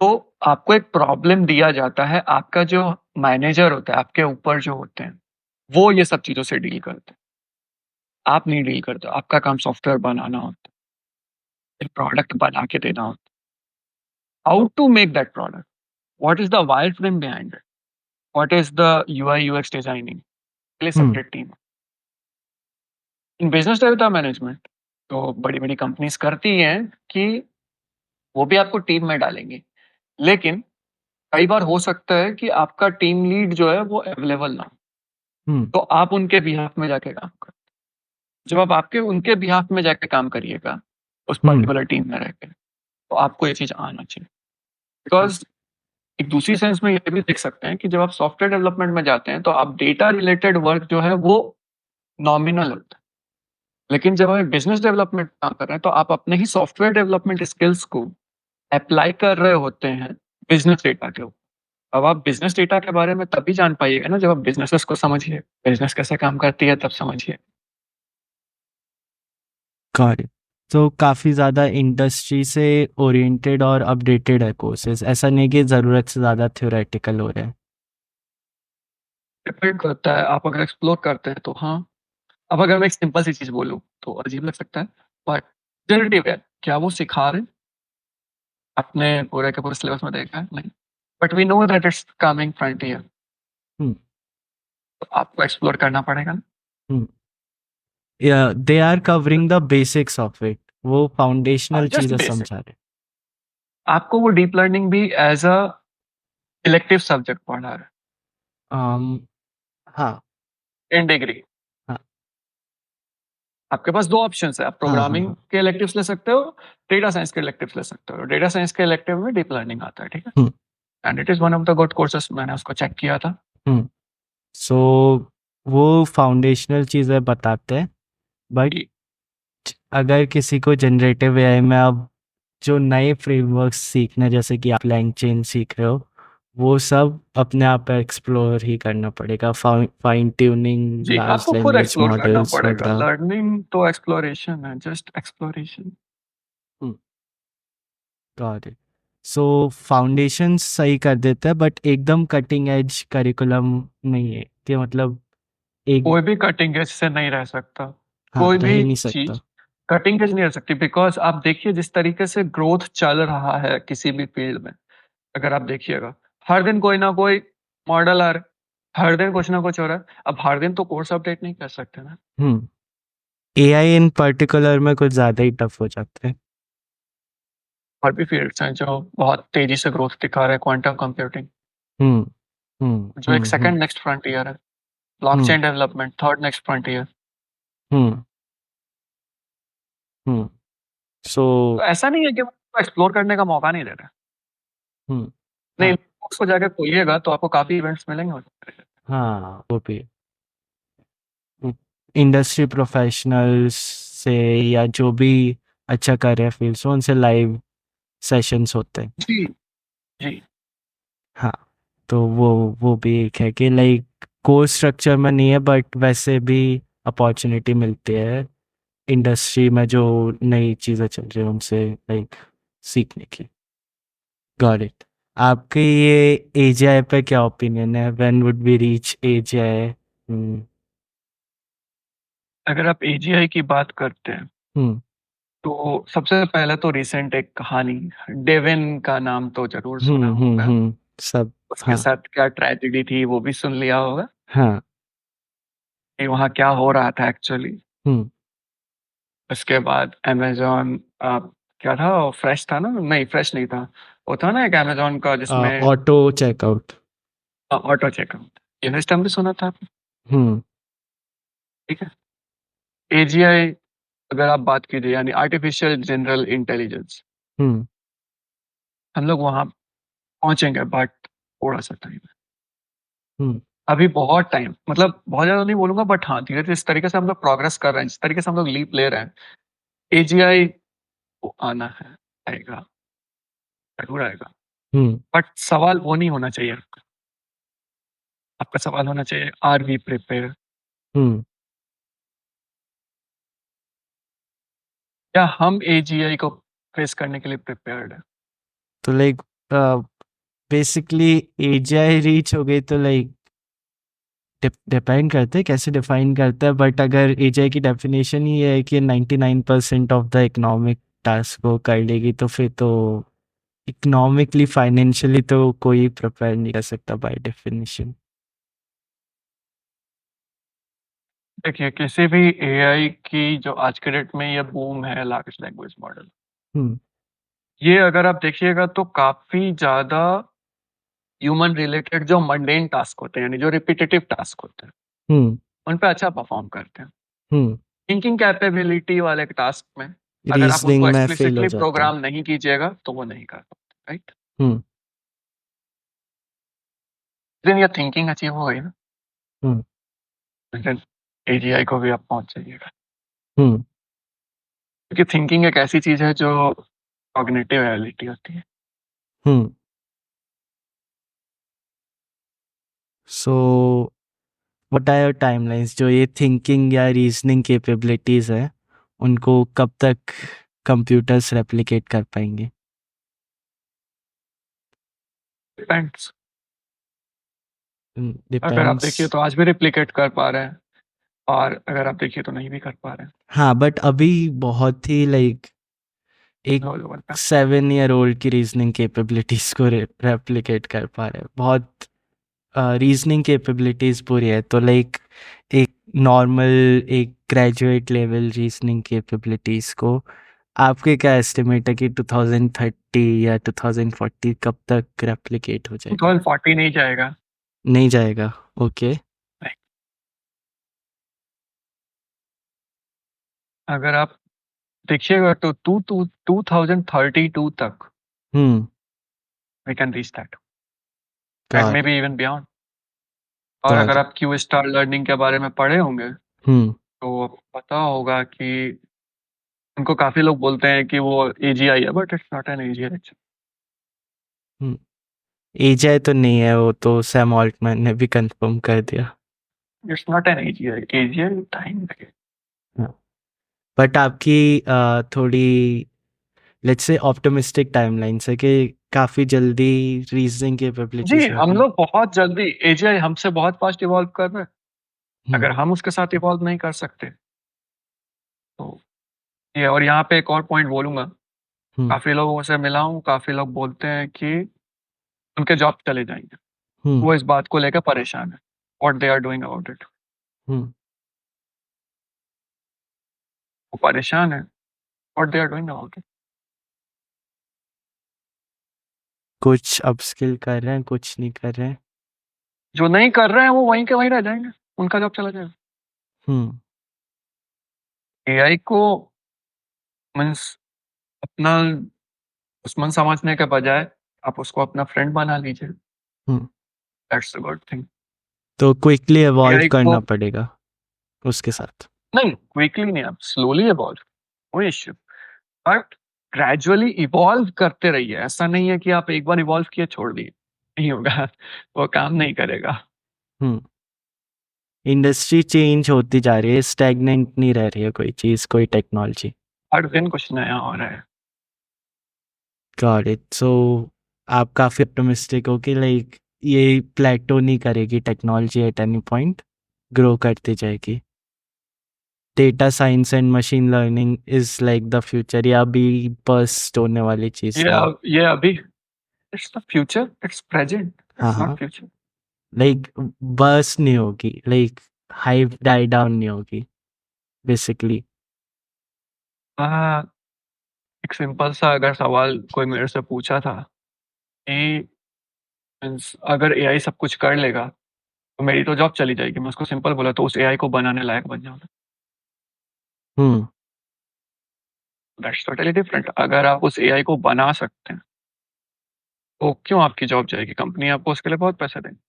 तो आपको एक प्रॉब्लम दिया जाता है, आपका जो मैनेजर होता है, आपके ऊपर जो होते हैं, वो ये सब चीज़ों से डील करते हैं। आप नहीं डील करते, आपका काम सॉफ्टवेयर बनाना होता है, एक प्रोडक्ट बना के देना होता है। How to make that product? What is the wireframe behind it? What is the UI UX designing? के लिए um, separate team. In business data management तो बड़ी-बड़ी कंपनीज़ करती हैं कि वो भी आपको टीम में डालेंगे। लेकिन कई बार हो सकता है कि आपका टीम लीड जो है वो अवेलेबल ना हो, हुँ, तो आप उनके बिहाफ में जाके काम करो। जब आप आपके उनके बिहाफ में जाके काम करिएगा, उस हुँ, पर्टिकुलर टीम में रह के, तो आपको ये चीज़ आना चाहिए। बिकॉज़ एक दूसरी सेंस में ये भी देख सकते हैं कि जब आप सॉफ्टवेयर डेवलपमेंट में जाते हैं, तो आप डेटा रिलेटेड वर्क जो है वो नॉमिनल होता है। लेकिन जब आप बिज़नेस डेवलपमेंट काम कर रहे हैं, तो आप अपने ही सॉफ्टवेयर डेवलपमेंट स्किल्स को अप्लाई कर रहे होते हैं बिज़नेस डेटा के ऊपर। अब आप बिज़नेस डेटा के बारे में तभी जान पाइएगा ना जब आप बिज़नेसेस को समझिए, बिज़नेस कैसे काम करती है तब समझिए। Got it. तो काफ़ी ज़्यादा इंडस्ट्री से ओरिएंटेड और अपडेटेड है कोर्सेज़, ऐसा नहीं कि ज़रूरत से ज़्यादा थ्योरेटिकल हो रहे हैं। डिपेंड करता है, आप अगर एक्सप्लोर करते हैं तो हाँ। अब अगर मैं एक सिंपल सी चीज़ बोलूँ, तो अजीब लग सकता है, बट जनरेटिव है, क्या वो सिखा रहे हैं? आपने पूरे के पूरे सिलेबस में देखा है? नहीं। But we know that it's coming frontier, um, तो आपको एक्सप्लोर करना पड़ेगा ना। Um. They are covering the basics of it, वो फाउंडेशनल जस्ट चीज़ें बेसिक। समझा रहे हैं। आपको वो डीप लर्निंग भी एज़ अ इलेक्टिव सब्जेक्ट पढ़ा रहा अम, हाँ, है, इन डिग्री। हाँ, आपके पास 2 ऑप्शंस है, आप हाँ, हाँ, प्रोग्रामिंग हाँ। के इलेक्टिव्स ले सकते हो, डेटा साइंस के इलेक्टिव्स ले सकते हो। डेटा साइंस के इलेक्टिव में डीप लर्निंग आता है, ठीक है? Um, and it is one of the good courses, मैंने उसको चेक किया था। हुँ। सो वो फाउंडेशनल चीज़ें बताते हैं, बट जी, अगर किसी को जनरेटिव एआई में अब जो नए फ्रेमवर्क्स सीखना है, जैसे कि आप लैंगचेन सीख रहे हो, वो सब अपने आप एक्सप्लोर ही करना पड़ेगा, फाइन ट्यूनिंग जी, लार्ज आपको खुद लैंग्वेज एक्सप्लोर करना मॉडल्स पड़ेगा। वगैरह। लर्निंग तो एक्सप्लोरेशन है, just exploration. Hmm, got it. So foundations सही कर देता है, बट एकदम कटिंग एज करिकुलम नहीं है कि मतलब एक कोई भी कटिंग एज से नहीं रह सकता। हाँ, कोई रह भी ही नहीं सकता। चीज़ कटिंग एज नहीं रह सकती, बिकॉज़ आप देखिए जिस तरीके से ग्रोथ चल रहा है किसी भी फील्ड में, अगर आप देखिएगा, हर दिन कोई ना कोई मॉडल आ रहा है, हर दिन कुछ ना कुछ हो रहा है। अब हर दिन तो कोर्स अपडेट नहीं कर सकते ना। हुँ, एआई इन पर्टिकुलर में कुछ ज़्यादा ही टफ हो जाता है। और भी फील्ड्स हैं जो बहुत तेज़ी से ग्रोथ दिखा रहे हैं, क्वांटम कंप्यूटिंग, हुँ, हुँ, जो एक um, um, second next frontier है, um, blockchain development, third next frontier. Um, um. So तो ऐसा नहीं है कि वो आपको एक्सप्लोर करने का मौका नहीं दे रहे हैं। हुँ, नहीं, हाँ, उसको जाके खोलिएगा तो आपको काफ़ी इवेंट्स मिलेंगे उसमें। हाँ, वो भी है। इंडस्ट्री प्रोफेशनल्स से या जो भी अच्छा कर रहे हैं फील्ड से, उनसे लाइव सेशंस होते हैं। जी, जी। हाँ, तो वो भी एक है कि लाइक कोर्स स्ट्रक्चर में नहीं है, बट वैसे भी अपॉर्चुनिटी मिलती है इंडस्ट्री में जो नई चीज़ें चल रही हैं उनसे लाइक सीखने की। Got it. आपके ये एजीआई पे क्या ओपिनियन है? When would we reach AGI? Um, अगर आप एजीआई की बात करते हैं, हुँ, तो सबसे पहले तो रिसेंट एक कहानी, डेविन का नाम तो ज़रूर सुना हुँ, हुँ, होगा। हुँ, सब उसके हाँ, साथ क्या ट्रेजेडी थी वो भी सुन लिया होगा, हाँ, कि वहाँ क्या हो रहा था एक्चुअली। हुँ। उसके बाद अमेज़न क्या था वो फ्रेश था ना? नहीं, फ्रेश नहीं था। वो था ना एक अमेज़न का जिसमें ऑटो चेकआउट। Auto checkout. ये ना, इस टाइम भी सुना था आपने? हुँ, ठीक है। एजीआई अगर आप बात कीजिए, यानी आर्टिफिशियल जनरल इंटेलिजेंस, हुँ, हम लोग वहाँ पहुँचेंगे, बट थोड़ा-सा टाइम है। हुँ, अभी बहुत टाइम, मतलब बहुत ज़्यादा नहीं बोलूँगा, बट हाँ, धीरे-धीरे इस तरीके से हम लोग प्रोग्रेस कर रहे हैं, जिस तरीके से हम लोग लीप ले रहे हैं, एजीआई वो आना है, आएगा, ज़रूर आएगा। हुँ, बट सवाल वो नहीं होना चाहिए आपका। आपका सवाल होना चाहिए, आर वी प्रिपेयर्ड? हुँ। क्या हम एजीआई को फेस करने के लिए प्रिपेयर्ड हैं? तो लाइक अ, बेसिकली एजीआई रीच हो गई तो लाइक डिपेंड करता है कैसे डिफाइन करता है, बट अगर एजीआई की डेफिनेशन ही है कि 99% ऑफ द इकोनॉमिक टास्क को कर लेगी, तो फिर तो इकोनॉमिकली फाइनेंशियली तो कोई प्रिपेयर नहीं कर सकता बाय डेफिनेशन। देखिए, किसी भी एआई की जो आज के डेट में ये बूम है, लार्ज लैंग्वेज मॉडल, हुँ, ये अगर आप देखिएगा तो काफ़ी ज़्यादा ह्यूमन रिलेटेड जो मंडेन टास्क होते हैं, यानी जो रिपिटिटिव टास्क होते हैं, हुँ, उन पे अच्छा परफ़ॉर्म करते हैं। हुँ। थिंकिंग कैपेबिलिटी वाले टास्क में अगर आप रीज़निंग उनको में फ़ेल हो एक्सप्लिसिटली जाते हैं। प्रोग्राम नहीं कीजिएगा, तो वो नहीं कर पाते, राइट? हुँ, देन ये थिंकिंग अचीव हो गई ना, हुँ, देन एजीआई को भी आप पहुँच जाइएगा। हुँ, क्योंकि थिंकिंग एक ऐसी चीज़ है जो कॉग्निटिव एबिलिटी होती है। Um. So what are your timelines जो ये थिंकिंग या रीज़निंग कैपेबिलिटीज़ है, उनको कब तक कंप्यूटर्स रेप्लिकेट कर पाएँगे? डिपेंड्स। अगर आप डिपेंड्स। देखिए तो आज भी रेप्लिकेट कर पा रहे हैं और अगर आप देखिए तो नहीं भी कर पा रहे हैं, हाँ, बट अभी बहुत ही लाइक एक लो लेवल पे। 7 ईयर ओल्ड की रीज़निंग कैपेबिलिटीज़ को रेप्लिकेट कर पा रहे हैं। बहुत रीज़निंग कैपेबिलिटीज़ पूरी है, तो लाइक एक नॉर्मल एक ग्रेजुएट लेवल रीज़निंग कैपेबिलिटीज़ को आपके क्या एस्टिमेट है कि 2030 या 2040 कब तक रेप्लिकेट हो जाएगा? 2040 नहीं जाएगा। नहीं जाएगा, ओके। नहीं, अगर आप देखिएगा तो 2032 तक um, we can reach that and got may it, be even beyond. और गॉट अगर इट। आप क्यू स्टार लर्निंग के बारे में पढ़े होंगे, हुँ, तो आपको पता होगा कि उनको काफ़ी लोग बोलते हैं कि वो एजीआई है, but it's not an AGI actually. Hmm. AI तो नहीं है, वो तो सैम ऑल्टमैन ने भी कंफर्म कर दिया। It's not an AGI, AGI time लगेगा। हाँ, बट आपकी थोड़ी लेट्स से ऑप्टिमिस्टिक टाइमलाइन्स है कि काफ़ी जल्दी रीजनिंग जी, कैपेबिलिटीज़ हम होगी। लोग बहुत जल्दी एजीआई हमसे बहुत फ़ास्ट इवॉल्व कर रहे हैं। हुँ, अगर हम उसके साथ इवॉल्व नहीं कर सकते, तो ये और यहाँ पे एक और पॉइंट बोलूँगा, हुँ, काफ़ी लोगों से मिला हूँ, काफ़ी लोग बोलते हैं कि उनके जॉब चले जाएँगे। हुँ, वो इस बात को लेकर परेशान हैं, what they are doing about it. Um. वो परेशान हैं, what they are doing about it. कुछ अपस्किल कर रहे हैं, कुछ नहीं कर रहे हैं। जो नहीं कर रहे हैं, वो वहीं के वहीं रह जाएँगे, उनका जॉब चला जाएगा। हुँ, एआई को मीन्स अपना दुश्मन समझने के बजाय आप उसको अपना फ्रेंड बना लीजिए, um. That's the good thing. तो क्विकली इवॉल्व एआई को करना पड़ेगा उसके साथ। नहीं, क्विकली नहीं, आप slowly evolve, no issue, but gradually evolve करते रहिए। ऐसा नहीं है कि आप एक बार इवॉल्व किए छोड़ दिए, नहीं होगा, वो काम नहीं करेगा। हुँ। इंडस्ट्री चेंज होती जा रही है, स्टैग्नेंट नहीं रह रही है कोई चीज़, कोई टेक्नोलॉजी। हर दिन कुछ नया हो रहा है। Got it. सो आप काफ़ी ऑप्टिमिस्टिक हो कि लाइक ये प्लेटो नहीं करेगी technology at any point, grow करती जाएगी। Data science and machine learning is like the future, या अभी बर्स्ट होने वाली चीज़ नहीं है। ये अभी it's the future, it's present, हाँ, इट्स नॉट हाँ। फ्यूचर। लाइक बर्स्ट नहीं होगी, लाइक हाइप डाई डाउन नहीं होगी बेसिकली। हाँ, एक सिंपल सा अगर सवाल कोई मेरे से पूछा था कि मीन्स अगर एआई सब कुछ कर लेगा, तो मेरी तो जॉब चली जाएगी। मैं उसको सिंपल बोला तो उस एआई को बनाने लायक बन जाओ। हुँ, दैट्स टोटली डिफरेंट। अगर आप उस एआई को बना सकते हैं, तो क्यों आपकी जॉब जाएगी? कंपनी आपको उसके लिए बहुत पैसे देंगी।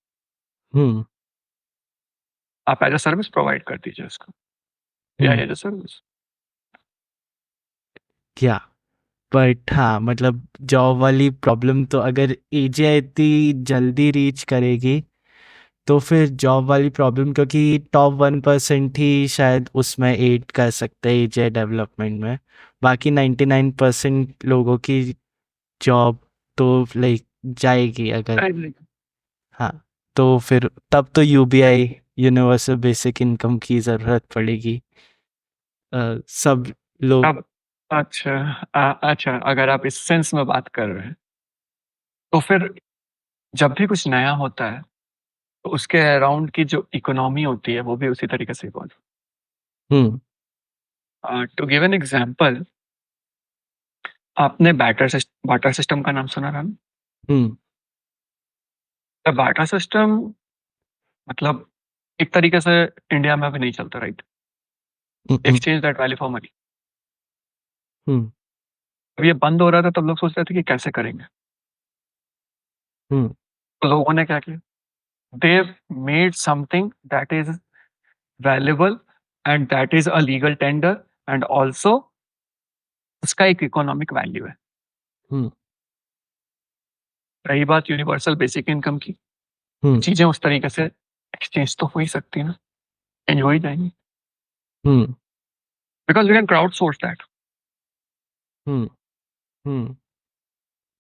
हुँ, आप एज़ अ सर्विस प्रोवाइड कर दीजिए उसको। AI hmm. As a service. क्या बट हाँ, मतलब जॉब वाली प्रॉब्लम तो अगर एजीआई इतनी जल्दी रीच करेगी, तो फिर जॉब वाली प्रॉब्लम, क्योंकि टॉप 1% ही शायद उसमें एड कर सकते हैं एजीआई डेवलपमेंट में। बाकी 99% लोगों की जॉब तो लाइक जाएगी अगर। हाँ, तो फिर तब तो यूबीआई यूनिवर्सल बेसिक इनकम की ज़रूरत पड़ेगी। सब लोग। अब अच्छा अच्छा, अगर आप इस सेंस में बात कर रहे हैं, तो फिर जब भी कुछ नया होता है, तो उसके अराउंड की जो इकोनॉमी होती है, वो भी उसी तरीके से इवॉल्व। हुँ, टू गिव एन एग्ज़ाम्पल, आपने बाटर सिस्टम का नाम सुना था ना? हम्म तो बाटर सिस्टम मतलब एक तरीके से इंडिया में अभी नहीं चलता, right? Hmm exchange that value for money. Hmm जब ये बंद हो रहा था तब लोग सोच रहे थे कि कैसे करेंगे। हम्म तो लोगों ने क्या किया? They made something that is valuable and that is a legal tender and also उसका एक इकोनॉमिक वैल्यू है। हम्म रही बात यूनिवर्सल बेसिक इनकम की, हम्म चीजें उस तरीके से एक्सचेंज तो हो ही सकती है ना, चेंज हो ही जाएंगी, hmm because we can crowdsource that. Hmm hmm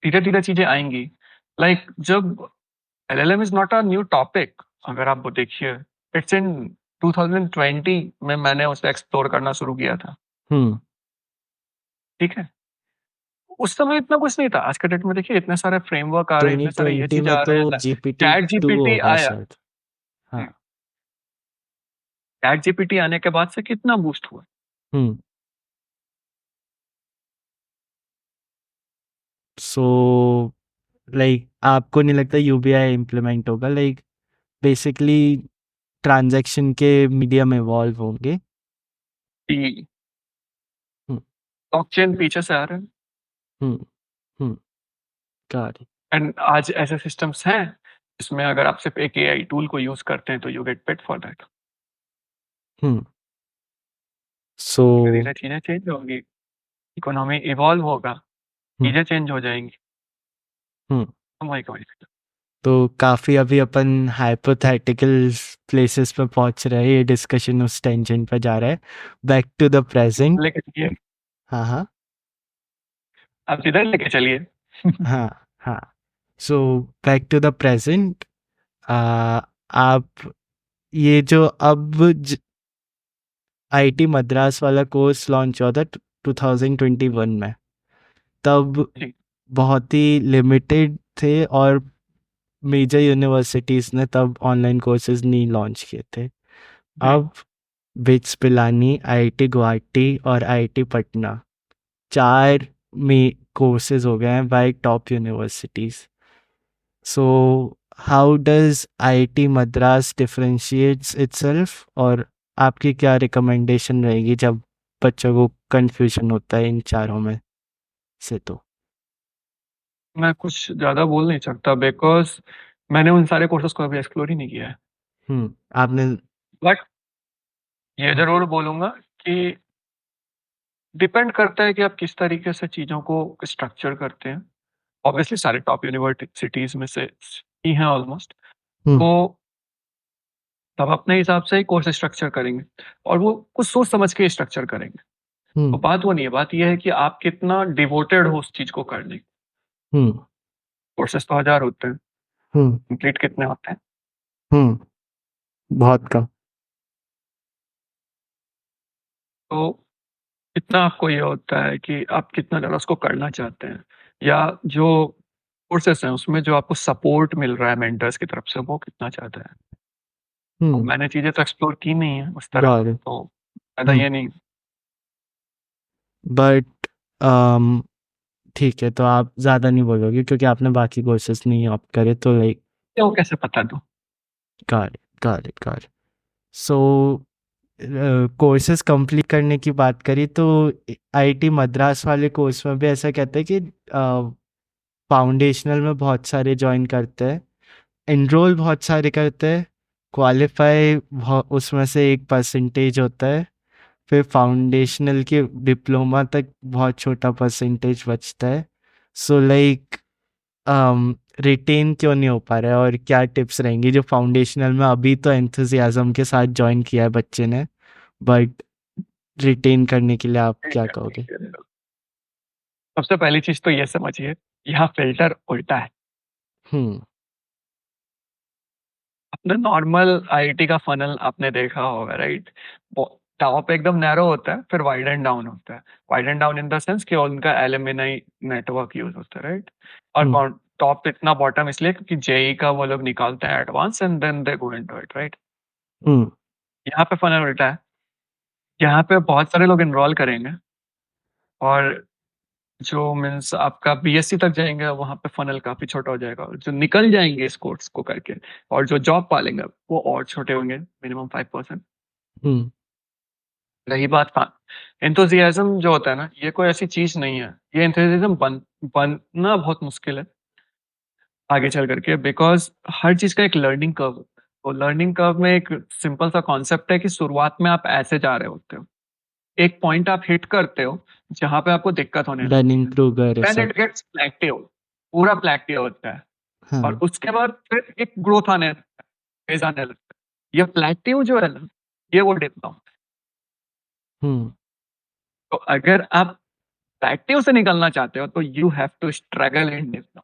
धीरे धीरे चीजें आएंगी। लाइक जब LLM is not a new topic, अगर आप वो देखिए, इट्स इन 2020 में मैंने उसे एक्सप्लोर करना शुरू किया था। हम्म ठीक है, उस समय इतना कुछ नहीं था। आज के डेट में देखिए इतने सारे फ्रेमवर्क आ रहे हैं, इतने सारे ये 2020 चीजें में आ तो रहे हैं। जीपीटी चैट 2 जीपीटी होगा आया। शायद। हाँ। चैट जीपीटी आने के बाद से कितना बूस्ट हुआ। हम्म सो लाइक आपको नहीं लगता यूबीआई इम्प्लीमेंट होगा? लाइक बेसिकली ट्रांजैक्शन के मीडियम इवॉल्व होंगे। कि हम्म ब्लॉकचेन पीछे से आ रहे हैं हम्म हम्म got it। एंड आज ऐसे सिस्टम्स हैं जिसमें अगर आप सिर्फ एक एआई टूल को यूज करते हैं तो you get paid for that. Hmm so धीरे धीरे चीजें चेंज होगी, इकोनॉमी इवॉल्व होगा, हम्म चीजें चेंज हो जाएंगी। हम्म हम वही कमाई तो काफी अभी अपन हाइपोथेटिकल प्लेसेस पे पहुंच रहे हैं, ये डिस्कशन उस टेंशन पे जा रहा है। Back to the present. लेके चलिए, हाँ हाँ आप इधर लेके चलिए। हाँ हाँ so back to the present. आप ये जो अब आईटी मद्रास वाला कोर्स लॉन्च हुआ था 2021 में, तब जी, बहुत ही लिमिटेड थे और मेजर यूनिवर्सिटीज़ ने तब ऑनलाइन कोर्सेज नहीं लॉन्च किए थे। जी। अब बिट्स पिलानी, आईआईटी गुवाहाटी और आईआईटी पटना, 4 में कोर्सेज हो गए हैं bye top universities. So how does IIT Madras differentiates itself, और आपकी क्या रिकमेंडेशन रहेगी जब बच्चों को कंफ्यूजन होता है इन चारों में से? तो मैं कुछ ज्यादा बोल नहीं सकता बिकॉज मैंने उन सारे कोर्सेज को अभी एक्सप्लोर ही नहीं किया है। आपने बट ये जरूर बोलूंगा कि डिपेंड करता है कि आप किस तरीके से चीजों को स्ट्रक्चर करते हैं। ऑब्वियसली सारे टॉप यूनिवर्सिटीज में से ही हैं ऑलमोस्ट, हम्म तो तब अपने हिसाब से ही कोर्स स्ट्रक्चर करेंगे और वो कुछ सोच समझ के स्ट्रक्चर करेंगे। तो हम्म बात वो नहीं है, बात ये है कि आप कितना डिवोटेड हो उस चीज को करने। हम्म कोर्सेज तो 1000 होते हैं, हम्म कंप्लीट कितने होते हैं? हम्म बहुत कम। तो कितना आपको ये होता है कि आप कितना ज़्यादा उसको करना चाहते हैं, या जो कोर्सेस हैं उसमें जो आपको सपोर्ट मिल रहा है मेंटर्स की तरफ से वो कितना चाहते हैं। तो हम्म मैंने चीज़ें तो एक्सप्लोर की नहीं है उस तरह, गॉट इट। तो ज़्यादा हम्म ये नहीं। बट ठीक है, तो आप ज़्यादा नहीं बोलोगे क्योंकि आपने बाकी कोर्सेज नहीं ऑप्ट करे, तो लाइक वो कैसे पता दूँ? Got it. So courses complete करने की बात करी तो आईआईटी मद्रास वाले कोर्स में भी ऐसा कहते हैं कि फाउंडेशनल में बहुत सारे ज्वाइन करते हैं, एनरोल बहुत सारे करते हैं, क्वालिफाई उसमें से 1% होता है, फिर फाउंडेशनल के डिप्लोमा तक बहुत छोटा परसेंटेज बचता है। सो लाइक रिटेन क्यों नहीं हो पा रहा है, और क्या टिप्स रहेंगी जो फाउंडेशनल में अभी तो एंथुजियाज्म के साथ ज्वाइन किया है बच्चे ने, बट रिटेन करने के लिए आप ठीक क्या है, कहोगे? ठीक है। सबसे पहली चीज़ तो ये समझिए, यहाँ फिल्टर उल्टा है। हम्म अपने नॉर्मल आईआईटी का फनल आपने देखा होगा, राइट? टॉप एकदम नैरो होता है, फिर वाइड एंड डाउन होता है। Wide and down in the sense कि उनका एलुमनाई नेटवर्क यूज होता है, राइट? हम्म और टॉप इतना बॉटम इसलिए क्योंकि जेई का वो लोग निकालते हैं advance and then they go into it, right? Hmm यहाँ पे फनल उल्टा है। यहाँ पे बहुत सारे लोग इनरोल करेंगे और जो मीन्स आपका बीएससी तक जाएंगे वहां पे फनल काफी छोटा हो जाएगा, और जो निकल जाएंगे इस कोर्स को करके और जो जॉब पालेंगे वो और छोटे होंगे, मिनिमम 5%। हम्म रही बात एंथुजियाज्म जो होता है ना, ये कोई ऐसी चीज नहीं है, ये एंथुजियाज्म बनना बहुत मुश्किल है आगे चल करके, बिकॉज हर चीज का एक लर्निंग कर्व होता है। वो लर्निंग कर्व में एक सिंपल सा कॉन्सेप्ट है कि शुरुआत में आप ऐसे जा रहे होते हो, एक पॉइंट आप हिट करते हो जहां पे आपको दिक्कत होने लगती डनिंग है, क्रूगर देन सब। इट गेट्स प्लेटियो, पूरा प्लेटियो होता है। और हाँ। उसके बाद फिर एक ग्रोथ आने लगता है, फेज आने लगता है। ये प्लेटियो जो है ना, ये वो डिप्लोमा। हम्म तो अगर आप प्लेटियो से निकलना चाहते हो तो you have to struggle in diploma,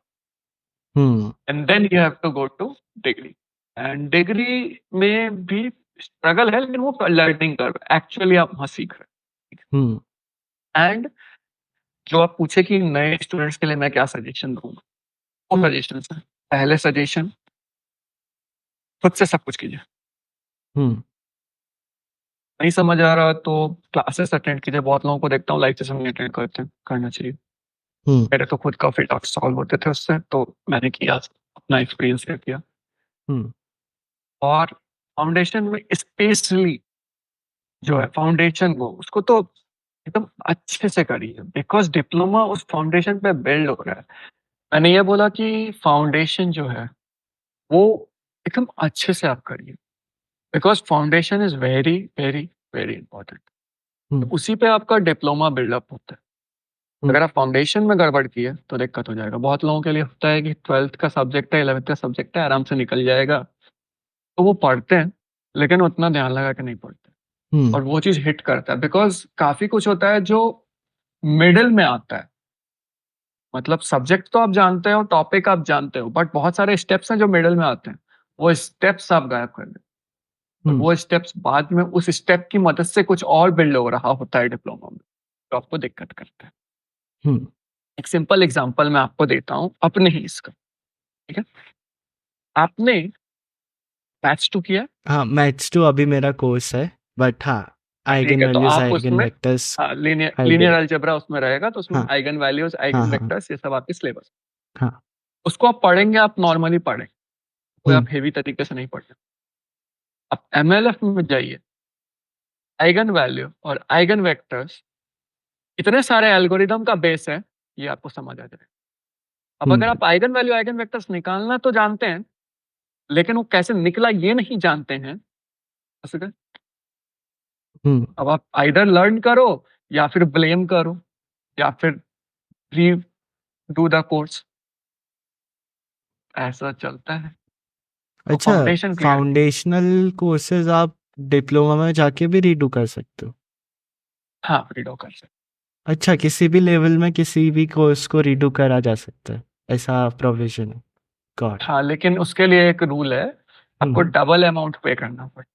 hmm and then you have to go to degree. And degree में भी स्ट्रगल है, लेकिन वो लर्निंग कर्व एक्चुअली आप वहां सीख रहे हम्म हैं। एंड जो आप पूछे कि नए स्टूडेंट्स के लिए मैं क्या सजेशन दूंगा, वो सजेशन है। पहले सजेशन, खुद से सब कुछ कीजिए। हम्म नहीं समझ आ रहा तो क्लासेस अटेंड कीजिए। बहुत लोगों को देखता हूँ लाइव सेशन अटेंड करते हैं, करना चाहिए। हम्म मेरे तो खुद काफी डाउट सॉल्व होते थे उससे, तो मैंने किया, अपना एक्सपीरियंस शेयर किया। हम्म और फाउंडेशन में स्पेशली जो है फाउंडेशन, वो उसको तो एकदम अच्छे से करिए, बिकॉज डिप्लोमा उस फाउंडेशन पे बिल्ड हो रहा है। मैंने ये बोला कि फाउंडेशन जो है वो एकदम अच्छे से आप करिए, because foundation is very very very important. Hmm उसी पे आपका डिप्लोमा बिल्डअप होता है। हम्म अगर आप फाउंडेशन में गड़बड़ किए तो दिक्कत हो जाएगा। बहुत लोगों के लिए होता है कि 12th का सब्जेक्ट है, 11th का सब्जेक्ट है, आराम से निकल जाएगा, तो वो पढ़ते हैं लेकिन उतना ध्यान लगा के नहीं पढ़ते, हम्म और वो चीज हिट करता है। बिकॉज काफी कुछ होता है जो मिडिल में आता है, मतलब सब्जेक्ट तो आप जानते हो, टॉपिक आप जानते हो, बट बहुत सारे स्टेप्स हैं जो मिडिल में आते हैं, वो स्टेप्स आप गायब कर देते हो। और हम्म वो स्टेप्स बाद में उस स्टेप की मदद से कुछ और बिल्ड हो रहा होता है डिप्लोमा में, तो आपको दिक्कत करता है। हम्म एक सिंपल एग्जांपल मैं आपको देता हूँ अपने ही इसका, ठीक है। आपने मैथ्स टू किया? हाँ, मैथ्स टू अभी मेरा कोर्स है, बट हाँ, ठीक आइगन है, तो वैल्यूज आप आइगन उसमें vectors linear idea. Linear algebra उसमें रहेगा, तो उसमें हाँ आइगन वैल्यूज, हाँ आइगन हाँ वेक्टर्स, ये सब आपके सिलेबस। हाँ। उसको आप पढ़ेंगे, आप नॉर्मली पढ़ें, कोई हम्म आप हेवी तरीके से नहीं पढ़े। आप एमएलएफ में जाइए, आइगन वैल्यू और आइगन वेक्टर्स, इतने सारे एल्गोरिदम का बेस है, ये आपको समझ आ जाएगा। अब अगर हम्म आप आइगन वैल्यू आइगन वेक्टर्स निकालना तो जानते हैं, लेकिन वो कैसे निकला ये नहीं जानते हैं, असगर, हम्म अब आप आइदर लर्न करो या फिर ब्लेम करो या फिर री डू द कोर्स, ऐसा चलता है। तो अच्छा, फाउंडेशन क्लियर की। फाउंडेशनल कोर्सेज आप डिप्लोमा में जाके भी रीडू कर सकते हो? हाँ, रीडो कर सकते। अच्छा, किसी भी लेवल में किसी भी कोर्स को रीडू करा जा सकता है, ऐसा प्रोविजन है? गॉड। हाँ, लेकिन उसके लिए एक रूल है, आपको हम्म डबल अमाउंट पे करना पड़ेगा।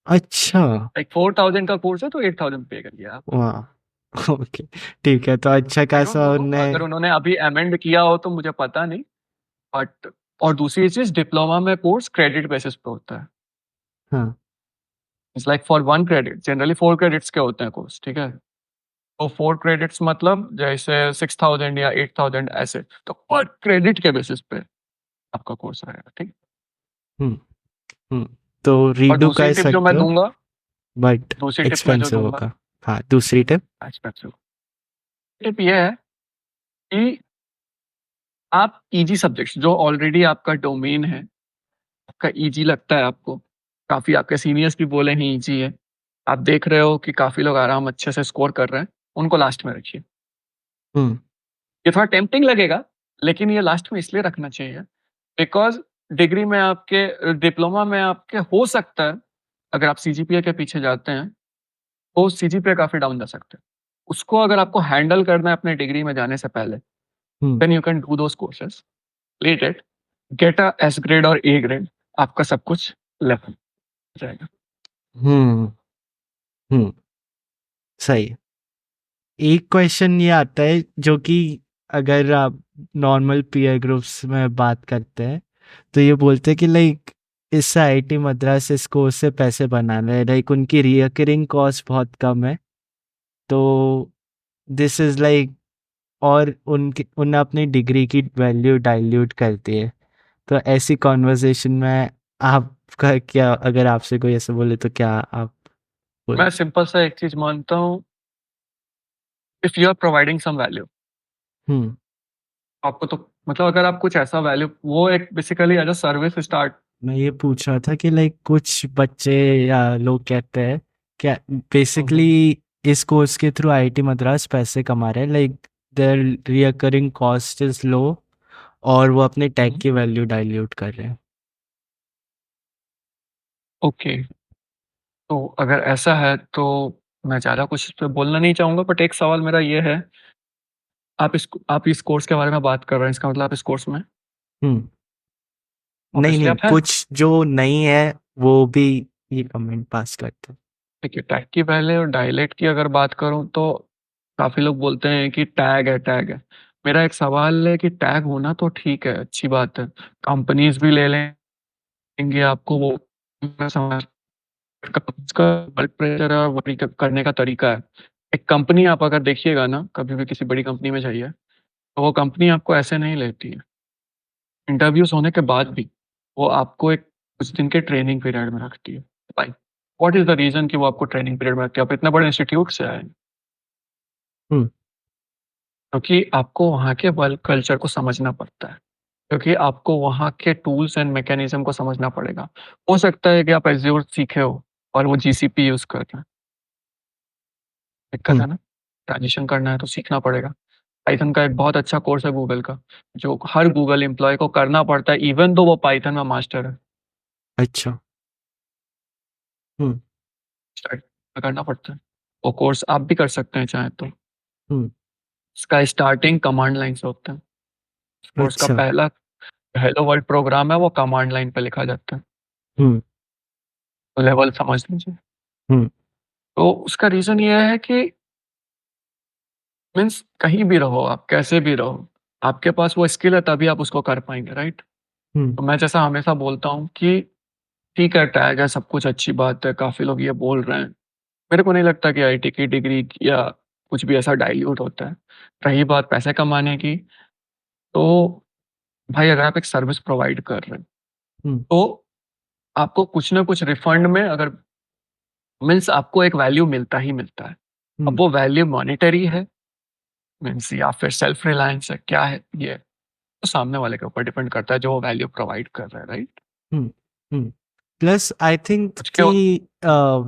अच्छा। लाइक 4000 का कोर्स है तो 8000 पे करिए आप। वाह। ओके, ठीक है, तो अच्छा आई डोंट खासा नो उनने। अगर उन्होंने अभी अमेंड किया हो तो मुझे पता नहीं, बट और दूसरी चीज, डिप्लोमा में कोर्स क्रेडिट बेसिस पे होता है। हाँ। It's like for 1 credit, generally 4 credits के होते हैं कोर्स, ठीक है। तो 4 क्रेडिट्स मतलब जैसे 6000 या 8000 ऐसे, तो पर क्रेडिट के बेसिस पे आपका कोर्स रहेगा, ठीक। हम्म हम्म तो और रीडू दूसरी कर टिप जो सकते मैं हो, दूंगा, बट दूसरी टिप मैं जो एक्सपेंसिव दूंगा, होगा। हाँ, दूसरी टिप। एक्सपेंसिव टिप ये है कि आप इजी सब्जेक्ट्स जो ऑलरेडी आपका डोमेन है, आपका इजी लगता है आपको, काफी आपके सीनियर्स भी बोले हैं इजी है, आप देख रहे हो कि काफी लोग आराम अच्छे से स्कोर कर रहे हैं, उनको लास्ट में रखिए। हम्म ये थोड़ा टेम्पटिंग लगेगा, लेकिन ये लास्ट में इसलिए रखना चाहिए बिकॉज डिग्री में आपके, डिप्लोमा में आपके हो सकता है अगर आप सीजीपीए के पीछे जाते हैं तो सीजीपीए काफी डाउन जा सकते हैं। उसको अगर आपको हैंडल करना है अपने डिग्री में जाने से पहले, hmm then you can do those courses, let it, get a S grade और ए ग्रेड, आपका सब कुछ लेवल हो जाएगा। हम्म हम्म सही है। एक क्वेश्चन ये आता है जो कि अगर आप नॉर्मल पीयर ग्रुप्स में बात करते हैं तो ये बोलते हैं कि लाइक इस आईआईटी मद्रास इस कोर्स से पैसे बनाना है, लाइक उनकी रिकरिंग कॉस्ट बहुत कम है, तो दिस इज लाइक और उन्हें अपनी डिग्री की वैल्यू डाइल्यूट करती है। तो ऐसी कॉन्वर्सेशन में आपका क्या, अगर आपसे कोई ऐसे बोले तो क्या आप बोल? मैं सिंपल सा एक चीज मानता हूँ, if you are providing some value, hmm आपको तो मतलब अगर आप कुछ ऐसा वैल्यू, वो एक basically as a service start. मैं ये पूछ रहा था कि लाइक कुछ बच्चे या लोग कहते हैं क्या बेसिकली इस कोर्स के थ्रू आईआईटी मद्रास पैसे कमा रहे हैं, like their recurring cost is low और वो अपने टैग की वैल्यू डाइल्यूट कर रहे हैं। ओके, तो अगर ऐसा है तो मैं ज़्यादा कुछ इस पे बोलना नहीं चाहूँगा, बट एक सवाल मेरा ये है, आप इस कोर्स के बारे में बात कर रहे हैं, इसका मतलब आप इस कोर्स में हम्म नहीं ऑब्वियसली नहीं, आप हैं। कुछ जो नहीं है वो भी ये कमेंट पास करते हैं। देखिए, टैग की पहले और डायलेक्ट की अगर बात करूँ तो काफ़ी लोग बोलते हैं कि टैग है, टैग है। मेरा एक सवाल है कि टैग होना तो ठीक है, अच्छी बात है, कंपनीज़ भी ले लेंगे आपको, वो मैं समझ, उसका ब्लड प्रेशर है और वही करने का तरीका है। एक कंपनी आप अगर देखिएगा ना, कभी भी किसी बड़ी कंपनी में जाइए, तो वो कंपनी आपको ऐसे नहीं लेती है। इंटरव्यूज़ होने के बाद भी वो आपको एक कुछ दिन के ट्रेनिंग पीरियड में रखती है। भाई, व्हाट इज़ द रीज़न कि वो आपको ट्रेनिंग पीरियड में रखती है? आप इतने बड़े इंस्टीट्यूट से आए हैं, हम्म क्योंकि आपको वहाँ के वर्क कल्चर को समझना पड़ता है, क्योंकि आपको वहाँ के टूल्स एंड मैकेनिज़्म को समझना पड़ेगा। हो सकता है कि आप एज़्योर सीखे हो और वो जीसीपी यूज़ कर रहे हैं, दिक्कत हम्म है ना? ट्रांज़िशन करना है तो सीखना पड़ेगा। पाइथन का एक बहुत अच्छा कोर्स है गूगल का, जो हर गूगल एम्प्लॉयी को करना पड़ता है, इवन दो वो पाइथन में मास्टर है। अच्छा। हम्म स्टार्ट करना पड़ता है। वो कोर्स आप भी कर सकते हैं चाहें तो। हम्म इसका स्टार्टिंग कमांड लाइन से होता है। कोर्स का अच्छा। पहला हेलो वर्ल्ड प्रोग्राम है, वो कमांड लाइन पे लिखा जाता है। हम्म तो लेवल समझ लीजिए। हम्म तो उसका रीज़न ये है कि मीन्स कहीं भी रहो आप, कैसे भी रहो, आपके पास वो स्किल है तभी आप उसको कर पाएँगे, राइट? हम्म तो मैं जैसा हमेशा बोलता हूँ कि ठीक है, टैग है, सब कुछ अच्छी बात है, काफ़ी लोग ये बोल रहे हैं। मेरे को नहीं लगता कि आईटी की डिग्री या कुछ भी ऐसा डाइल्यूट होता है। रही बात पैसे कमाने की, तो भाई अगर आप एक सर्विस प्रोवाइड कर रहे हैं, हम्म तो आपको कुछ ना कुछ रिफंड में अगर मीन्स आपको एक वैल्यू मिलता ही मिलता है। अब हम्म वो वैल्यू मॉनेटरी है मीन्स या फिर सेल्फ रिलायंस है, क्या है ये? तो सामने वाले के ऊपर डिपेंड करता है जो वो वैल्यू प्रोवाइड कर रहा है, right? Hmm hmm plus I think उसके कि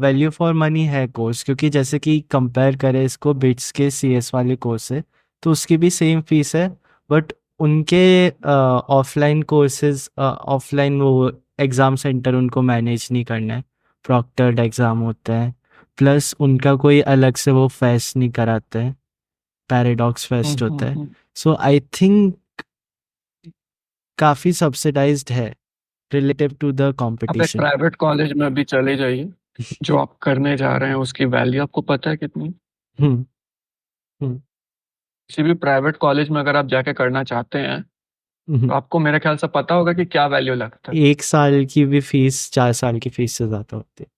वैल्यू फॉर मनी है कोर्स, क्योंकि जैसे कि कंपेयर करें इसको बिट्स के सीएस वाले कोर्स से, तो उसकी भी सेम फीस है। बट उनके ऑफलाइन कोर्सेज, ऑफलाइन वो एग्ज़ाम सेंटर उनको मैनेज नहीं करना है, प्रॉक्टर्ड एग्ज़ाम होते हैं। प्लस उनका कोई अलग से वो फेस्ट नहीं कराते हैं, पैराडॉक्स फेस्ट होता है। हम्म। सो आई थिंक काफ़ी सब्सिडाइज्ड है रिलेटिव टू द आप एक कंपटीशन। प्राइवेट कॉलेज में भी चले जाइए, जो आप करने जा रहे हैं उसकी वैल्यू आपको पता है कितनी? हम्म हम्म किसी भी प्राइवेट कॉलेज में अगर आप जाके करना चाहते हैं, हम्म। तो आपको मेरे ख्याल से पता होगा कि क्या वैल्यू लगता है। एक साल की भी फीस 4 साल की फीस से ज़्यादा होती है।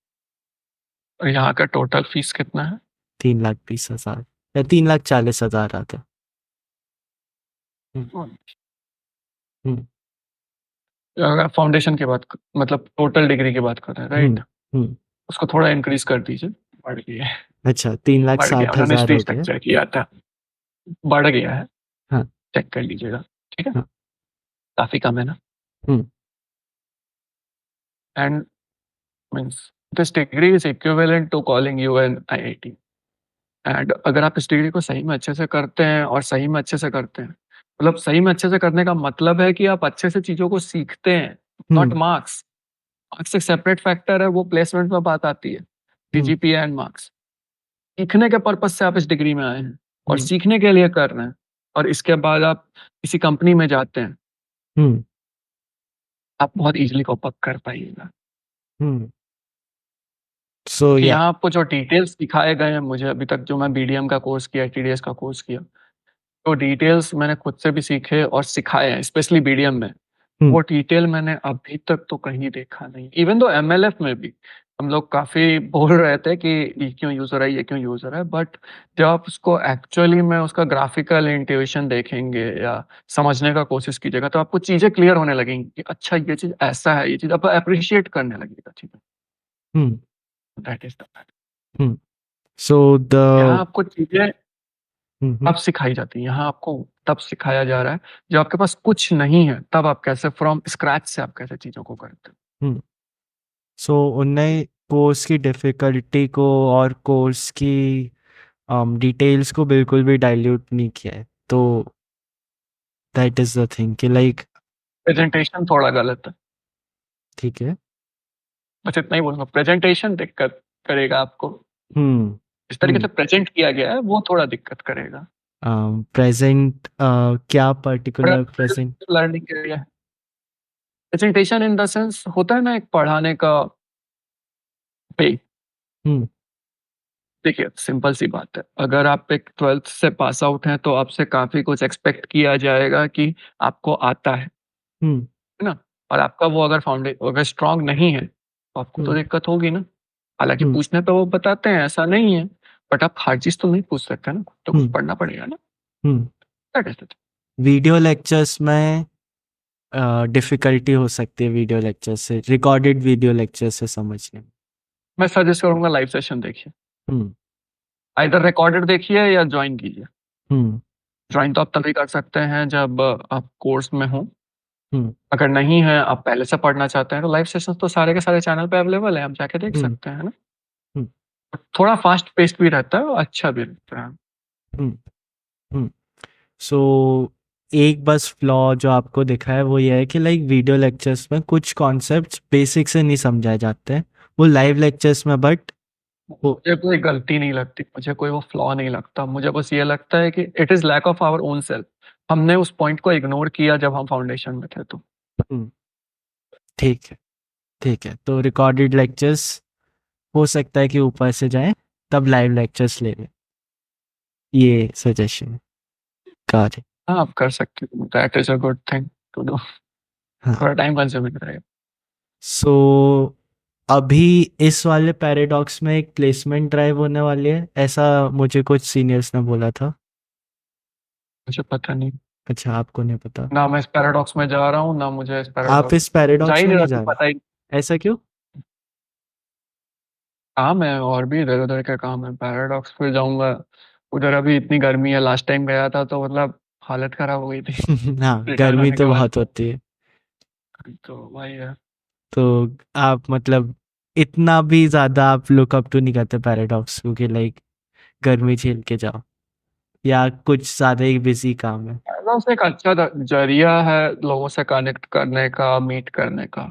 और यहाँ का टोटल फीस कितना है? 3,20,000 या 3,40,000 आता है। हम्म हम्म अगर आप फाउंडेशन की बात मतलब टोटल डिग्री की बात कर रहे हैं, राइट? हम्म हम्म। उसको थोड़ा इंक्रीज कर दीजिए, बढ़ गया है। अच्छा, तीन लाख बढ़ गया, साठ उन्होंने हजार हो गया। स्ट्रक्चर किया था, बढ़ गया है, हाँ चेक कर लीजिएगा, ठीक है? हाँ। काफी कम है ना? Hmm and means this degree is equivalent to calling you an IIT. And अगर आप इस डिग्री को सही में अच्छे से करते हैं और सही में अच्छे से करते हैं, मतलब सही में अच्छे से करने का मतलब है कि आप अच्छे से चीज़ों को सीखते हैं, नॉट हम्म मार्क्स। मार्क्स एक सेपरेट फैक्टर है, वो प्लेसमेंट में बात आती है, हम्म सीजीपीए एंड मार्क्स। सीखने के पर्पज से आप इस डिग्री में आए हैं और हम्म सीखने के लिए कर रहे हैं, और इसके बाद आप किसी कंपनी में जाते हैं, हम्म आप बहुत ईजिली कॉप अप कर पाइएगा। हम्म। सो कि या। यहाँ आपको जो डिटेल्स दिखाए गए हैं, मुझे अभी तक जो मैं बीडीएम का कोर्स किया, टीडीएस का कोर्स किया, तो डिटेल्स मैंने खुद से भी सीखे और सिखाए हैं, स्पेशली बीडीएम में। हम्म वो डिटेल मैंने अभी तक तो कहीं देखा नहीं, इवन दो एमएलएफ में भी। हम लोग काफ़ी बोल रहे थे कि ये क्यों यूज़ हो रहा है, ये क्यों यूज़ हो रहा है, बट जब आप उसको एक्चुअली में उसका ग्राफ़िकल इंट्यूशन देखेंगे या समझने का कोशिश कीजिएगा, तो आपको चीज़ें क्लियर होने लगेंगी कि अच्छा ये चीज़ ऐसा है, ये चीज़ आप एप्रिशिएट करने लगेगा चीज़ें। हुँ, दैट इज़ द मैटर। हुँ। सो यहाँ द आपको चीज़ें हुँ, हुँ, तब सिखाई जाती हैं, यहाँ आपको तब सिखाया जा रहा है, जब आपके पास कुछ नहीं है, तब आप कैसे फ्रॉम स्क्रैच से आप कैसे चीज़ों को करते हो। हुँ। सो उनने कोर्स की डिफ़िकल्टी को और कोर्स की डिटेल्स को बिल्कुल भी डाइल्यूट नहीं किया है। तो दैट इज़ द थिंग कि लाइक प्रेज़ेंटेशन थोड़ा गलत है, ठीक है। बस इतना ही बोलूँगा, प्रेज़ेंटेशन दिक्कत करेगा आपको। हुँ, जिस तरीके हुँ। से प्रेज़ेंट किया गया है, वो थोड़ा दिक्कत करेगा। प्रेज़ेंट क्या अगर पर्टिकुलर प्रेज़ेंट लर्निंग के लिए प्रेज़ेंटेशन इन द सेंस होता है ना एक पढ़ाने का वे। हुँ, देखिए, सिंपल सी बात है, अगर आप एक 12th से पास आउट हैं, तो आपसे काफ़ी कुछ एक्सपेक्ट किया जाएगा कि आपको आता हुँ, है ना? और आपका वो अगर स्ट्रॉन्ग नहीं है, तो आपको तो हुँ, दिक्कत होगी ना। हालाँकि हुँ, पूछने पे वो बताते हैं, ऐसा नहीं है, बट आप हर चीज़ तो नहीं पूछ सकते ना, तो कुछ हुँ, पढ़ना पड़ेगा ना। Um. That is the thing. Video lectures में डिफ़िकल्टी हो सकती है वीडियो लेक्चर से, रिकॉर्डेड वीडियो लेक्चर से समझने में। मैं सजेस्ट करूँगा लाइव सेशन देखिए। हुँ, आइदर रिकॉर्डेड देखिए या जॉइन कीजिए। हुँ, जॉइन तो आप तभी कर सकते हैं जब आप कोर्स में हों। हुँ, अगर नहीं है, आप पहले से पढ़ना चाहते हैं, तो लाइव सेशंस तो सारे के सारे चैनल पे अवेलेबल है, आप जाके देख हुँ, सकते हैं, है ना? हुँ, थोड़ा फास्ट पेस्ड भी रहता है और अच्छा भी रहता है। हुँ, हुँ। सो एक बस फ्लॉ जो आपको दिखा है वो ये है कि लाइक वीडियो लेक्चर्स में कुछ कॉन्सेप्ट्स बेसिक से नहीं समझाए जाते हैं। वो लाइव लेक्चर्स में बट वो मुझे कोई गलती नहीं लगती, मुझे कोई वो फ्लॉ नहीं लगता, मुझे बस ये लगता है कि it is lack of our own self. हमने उस पॉइंट को इग्नोर किया जब हम फाउंडेशन में थे तो। हुँ, ठीक है, ठीक है। तो रिकॉर्डेड लेक्चर्स हो सकता है कि ऊपर से जाएँ, तब लाइव लेक्चर्स ले लें। ये सजेशन है। Got it. हाँ, आप कर सकते हो, that is a good thing to do. हाँ, थोड़ा टाइम कंज्यूमिंग रहेगा। सो अभी इस वाले पैराडॉक्स में एक प्लेसमेंट ड्राइव होने वाली है, ऐसा मुझे कुछ सीनियर्स ने बोला था। मुझे पता नहीं, अच्छा, आपको नहीं पता। ना मैं इस पैराडॉक्स में जा रहा हूँ, ना मुझे इस आप पैराडॉक्स इस जा पैराडॉक्स ही में नहीं नहीं रहा जा तो रहे? पता ही ऐसा क्यों? काम है और भी इधर-उधर के काम है। पैराडॉक्स फिर जाऊँगा, उधर अभी इतनी गर्मी है, लास्ट टाइम गया था तो मतलब हालत खराब हो गई थी हाँ, रिटर्न गर्मी होने के तो बाद। बहुत होती है। तो वही है। तो आप मतलब इतना भी ज़्यादा आप लुक अप टू नहीं करते पैराडॉक्स को कि लाइक गर्मी झेल के जाओ या कुछ ज़्यादा ही बिज़ी काम है? पैराडॉक्स एक अच्छा ज़रिया है लोगों से कनेक्ट करने का, मीट करने का।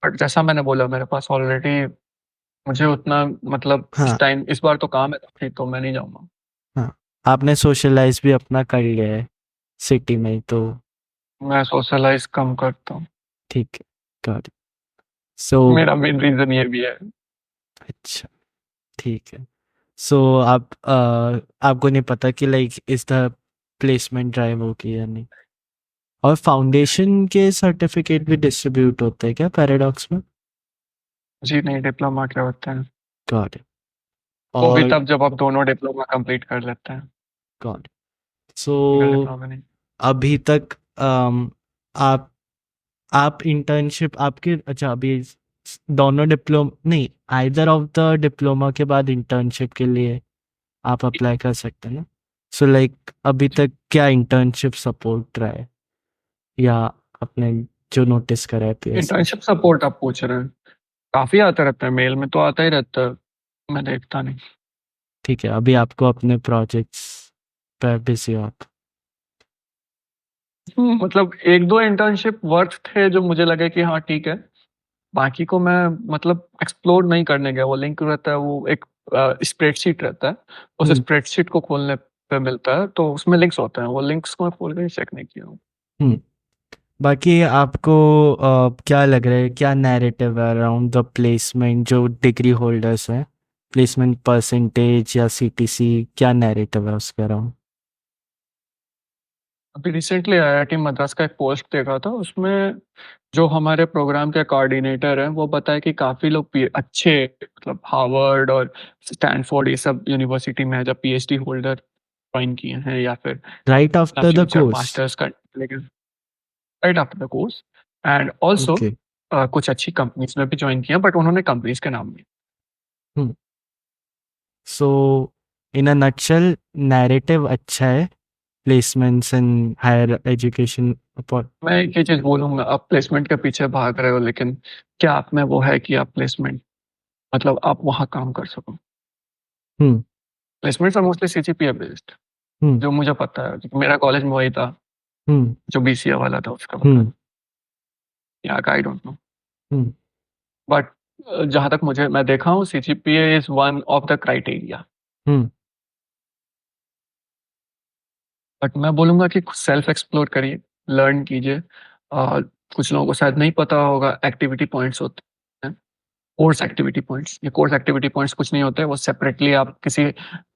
बट जैसा मैंने बोला मेरे पास ऑलरेडी मुझे उतना मतलब हाँ, इस बार तो काम है काफ़ी तो मैं नहीं जाऊँगा। हाँ। आपने सोशलाइज़ भी अपना कर लिया है सिटी में ही तो मैं सोशलाइज़ कम करता हूँ। ठीक है, गॉट इट। सो मेरा मेन रीज़न ये भी है। अच्छा, ठीक है। सो आप आपको नहीं पता कि लाइक इस द प्लेसमेंट ड्राइव होगी या नहीं? और फाउंडेशन के सर्टिफिकेट भी डिस्ट्रीब्यूट होते हैं क्या पैराडॉक्स में? जी नहीं, डिप्लोमा के होते हैं। Got it. वो भी और तब जब आप दोनों डिप्लोमा कंप्लीट कर लेते हैं। Got it. So single diploma नहीं। अभी तक आप इंटर्नशिप आपके अच्छा अभी दोनों डिप्लोम नहीं आइदर ऑफ द डिप्लोमा के बाद इंटर्नशिप के लिए आप अप्लाई कर सकते हैं ना? सो लाइक अभी तक क्या इंटर्नशिप सपोर्ट रहा है या आपने जो नोटिस करा है पीएस में? इंटर्नशिप सपोर्ट आप पूछ रहे हैं? काफ़ी आता रहता है, मेल में तो आता ही रहता है, मैं देखता नहीं। ठीक है, अभी आपको अपने प्रोजेक्ट्स पर बिज़ी हो आप। मतलब 1-2 इंटर्नशिप वर्थ थे जो मुझे लगे कि हाँ, ठीक है। बाकी को मैं मतलब एक्सप्लोर नहीं करने गया, वो लिंक रहता है, वो एक स्प्रेडशीट रहता है, उस हुँ, स्प्रेडशीट को खोलने पे मिलता है, तो उसमें लिंक्स होते हैं, वो लिंक्स को मैं खोल के चेक नहीं किया हूँ। हुँ। बाकी आपको क्या लग रहा है क्या नैरेटिव है अराउंड द प्लेसमेंट जो डिग्री होल्डर्स हैं? प्लेसमेंट परसेंटेज या सीटीसी क्या नैरेटिव है उसके अराउंड? अभी रिसेंटली आईआईटी मद्रास का एक पोस्ट देखा था, उसमें जो हमारे प्रोग्राम के कोऑर्डिनेटर हैं वो बताए कि काफ़ी लोग अच्छे मतलब हार्वर्ड और स्टैनफोर्ड ये सब यूनिवर्सिटी में जब पीएचडी होल्डर ज्वाइन किए हैं या फिर Right अपना after the future course. Masters का लेकिन right after the course and also Okay. कुछ अच्छी कंपनीज में भी ज्वाइन किया बट उन्होंने कंपनीज के नाम नहीं। Hmm. So, in a nutshell, narrative अच्छा है placements and higher education. मैं एक ही चीज बोलूंगा, आप प्लेसमेंट के पीछे भाग रहे हो लेकिन क्या आप में वो है कि आप प्लेसमेंट मतलब आप वहाँ काम कर सको। Hmm. Placements are mostly CGPA based, Hmm. जो मुझे पता है, मेरा कॉलेज में वही था, Hmm. जो बीसीए वाला था उसका पता Hmm. है, या I don't know Hmm. But जहां तक मुझे मैं देखा हूँ CGPA is one of the criteria. Hmm. But मैं बोलूंगा कि सेल्फ एक्सप्लोर करिए, लर्न कीजिए। कुछ लोगों को शायद नहीं पता होगा, एक्टिविटी पॉइंट्स होते हैं, कोर्स एक्टिविटी पॉइंट्स। ये कोर्स एक्टिविटी पॉइंट्स कुछ नहीं होते, वो सेपरेटली आप किसी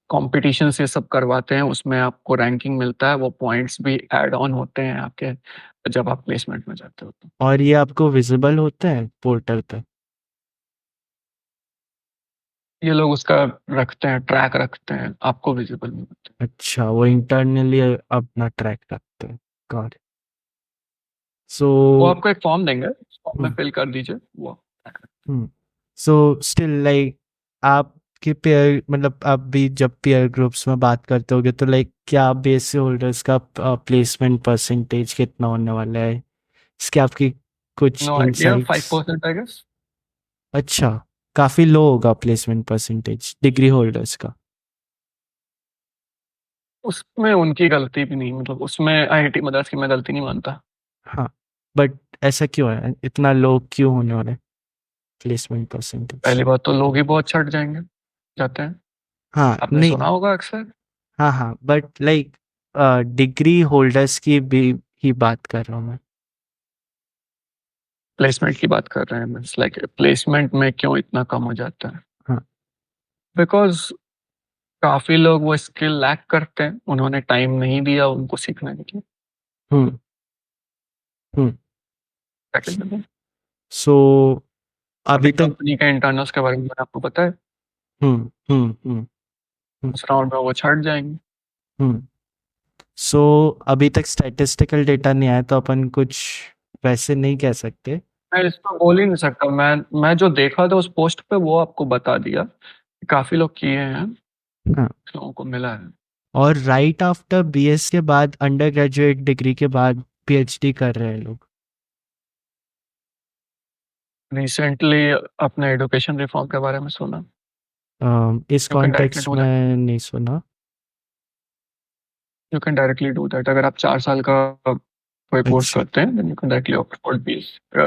कंपटीशन से सब करवाते हैं, उसमें आपको रैंकिंग मिलता है, वो पॉइंट्स भी ऐड ऑन होते हैं आपके जब आप प्लेसमेंट में जाते हो तो। और ये आपको विजिबल होता है पोर्टल पे? ये लोग उसका रखते हैं, ट्रैक रखते हैं, आपको विजिबल नहीं होते। अच्छा, वो इंटरनली अपना ट्रैक रखते हैं। Got it. वो सो आपको एक फॉर्म देंगे, फॉर्म में फिल कर दीजिए वो track रखेंगे। सो स्टिल लाइक आपके पेयर मतलब आप भी जब पेयर ग्रुप्स में बात करते होगे तो लाइक क्या बेस होल्डर्स का प्लेसमेंट परसेंटेज कितना होने वाला है, इसके आपकी कुछ no idea, insights? 5% I guess. अच्छा, काफी लो होगा प्लेसमेंट परसेंटेज डिग्री होल्डर्स का। उसमें उनकी गलती भी नहीं, मतलब उसमें आईआईटी मद्रास की मैं गलती नहीं मानता। हाँ, बट ऐसा क्यों है, इतना लो क्यों होने वाला है प्लेसमेंट परसेंटेज? पहली बात तो लोग ही बहुत छट जाएंगे, जाते हैं, हाँ आपने नहीं, सुना होगा अक्सर। हाँ हाँ, बट लाइक डिग्री होल्डर्स की भी ही बात कर रहा हूँ मैं। प्लेसमेंट की बात कर रहे हैं, मीन्स लाइक प्लेसमेंट में क्यों इतना कम हो जाता है? हाँ। बिकॉज काफी लोग वो स्किल लैक करते हैं, उन्होंने टाइम नहीं दिया उनको सीखने के लिए। हम्म। हम्म। सेकंड में सो अभी अभी तक। कंपनी के इंटरनल्स के बारे में आपको पता है, हम्म। हम्म। हम्म। हम्म। उस राउंड में वो छट जाएंगे। हम्म। सो अभी तक स्टैटिस्टिकल डेटा नहीं आया तो अपन कुछ वैसे नहीं कह सकते। मैं इसको बोल ही नहीं सकता, मैं जो देखा था उस पोस्ट पे वो आपको बता दिया, काफी लोग किए हैं, हाँ। लोगों को मिला है। और राइट आफ्टर बीएस के बाद अंडर ग्रेजुएट डिग्री के बाद पीएचडी कर रहे हैं लोग। रिसेंटली अपने एजुकेशन रिफॉर्म के बारे में सुना। इस you can directly context do that, में नहीं सुना। You can directly do that. अगर आप 4 साल का कोई कोर्स अच्छा। करते हैं then you can directly opt for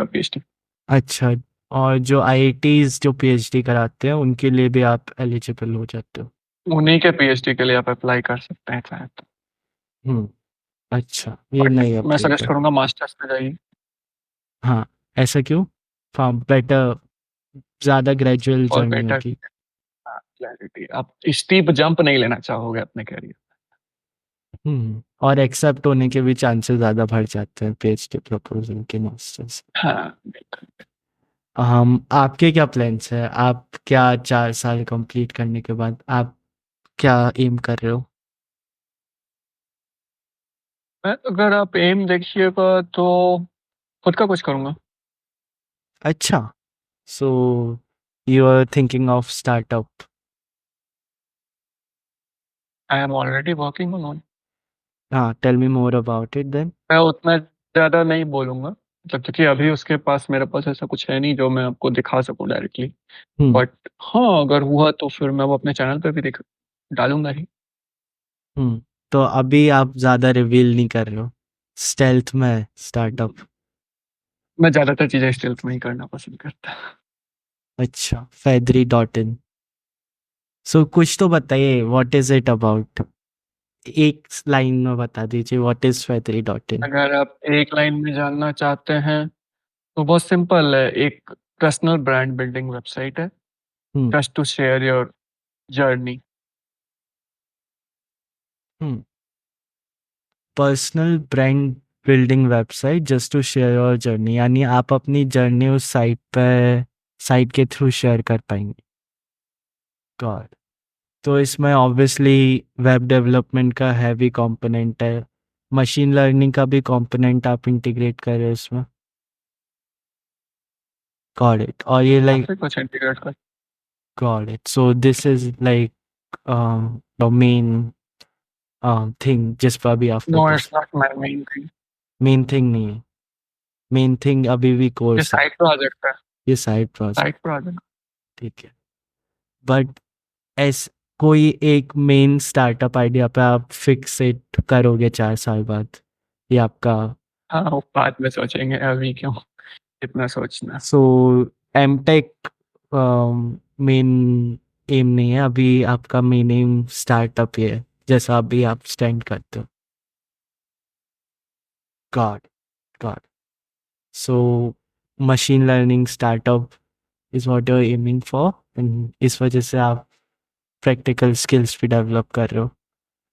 PhD. अच्छा, और जो आईआईटीज जो पीएचडी कराते हैं उनके लिए भी आप एलिजिबल हो जाते हो? उन्हीं के पीएचडी के लिए आप अप्लाई कर सकते हैं चाहे तो, हम्म। अच्छा, ये बट नहीं मैं अप्लाई सजेस्ट कर। करूंगा मास्टर्स पे जाइए। हाँ, ऐसा क्यों? हाँ, बेटर, ज़्यादा ग्रेजुअल और जर्नी बेटर होगी। क्लैरिटी, आप स्टीप जंप नहीं लेना चाहोगे अपने करियर। और एक्सेप्ट होने के भी चांसेस ज़्यादा बढ़ जाते हैं पीएचडी प्रपोजल के, मास्टर्स। हाँ, हम आपके क्या प्लान्स है, आप क्या 4 साल कंप्लीट करने के बाद आप क्या एम कर रहे हो? मैं अगर आप एम देखिएगा तो खुद का कुछ करूंगा। अच्छा, so you are thinking of startup? I am already working on. हाँ, tell me more about it then. मैं उतना ज्यादा नहीं बोलूंगा, मतलब क्योंकि अभी उसके पास मेरे पास ऐसा कुछ है नहीं जो मैं आपको दिखा सकूं डायरेक्टली। हम्म। बट हाँ, अगर हुआ तो फिर मैं वो अपने चैनल पे भी दिख डालूंगा ही। हम्म। तो अभी आप ज़्यादा रिवील नहीं कर रहे हो, स्टेल्थ में स्टार्टअप? मैं ज्यादातर चीजें स्टेल्थ में ही करना पसंद करता। अच्छा, feathery डॉट इन। सो कुछ तो बताइए, व्हाट इज इट अबाउट? एक लाइन में बता दीजिए, what is feathery dot in? अगर आप एक लाइन में जानना चाहते हैं तो बहुत सिंपल है, एक पर्सनल ब्रांड बिल्डिंग वेबसाइट है, hmm. Just to share your journey. Hmm. Personal brand building website just to share your journey, यानी आप अपनी जर्नी उस साइट के थ्रू शेयर कर पाएंगे। गॉड। तो इसमें ऑब्वियसली वेब डेवलपमेंट का हैवी कंपोनेंट है, मशीन लर्निंग का भी कंपोनेंट आप इंटीग्रेट कर रहे हो इसमें। Got it. और ये लाइक काफी कुछ इंटीग्रेट कर। Got it, so this is like the main thing जिस पर अभी आप know, focus. It's not my main thing. Main thing नहीं है, मेन थिंग अभी भी ये कोर्स है, साइड प्रोजेक्ट है। ये साइड प्रोजेक्ट। Side project. ठीक है, बट ऐस कोई एक मेन स्टार्टअप आइडिया पे आप फिक्स इट करोगे 4 साल बाद, ये आपका। हाँ, वो बाद में सोचेंगे, अभी क्यों इतना सोचना। सो एमटेक मेन एम नहीं है अभी आपका, मेन एम स्टार्टअप ही है जैसा अभी आप स्टैंड करते हो। God God. So machine learning startup is what you are aiming for, and इस वजह से आप प्रैक्टिकल स्किल्स भी डेवलप कर रहे हो,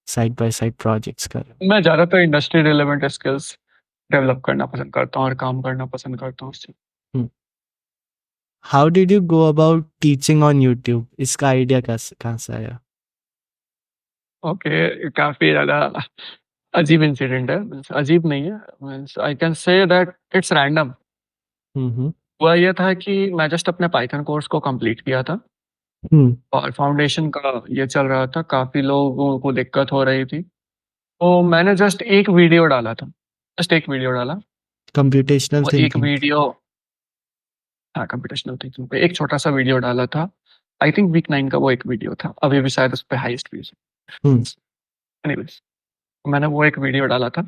साइड बाय साइड प्रोजेक्ट्स कर रहे मैं ज़्यादातर इंडस्ट्री रिलेवेंट स्किल्स डेवलप करना पसंद करता हूँ और काम करना पसंद करता हूँ उससे। हो। How did you go about teaching on YouTube, इसका आइडिया कहाँ से आया? ओके, काफ़ी ज़्यादा अजीब इंसिडेंट है। मीन्स अजीब नहीं है, means I can say that it's random. Hmm हुआ ये था कि मैं जस्ट अपने पाइथन कोर्स को कंप्लीट किया था हम्म और फाउंडेशन का ये चल रहा था, काफ़ी लोगों को दिक्कत हो रही थी। तो मैंने जस्ट एक वीडियो डाला था, जस्ट एक वीडियो डाला। कंप्यूटेशनल वो एक थिंकिंग। वीडियो, हाँ, कंप्यूटेशनल थिंकिंग पे एक छोटा-सा वीडियो डाला था। आई थिंक वीक 9 का वो एक वीडियो था। अभी भी शायद उस पे हाईएस्ट व्यूज़ हम्म है। एनीवेज़, मैंने वो एक वीडियो डाला था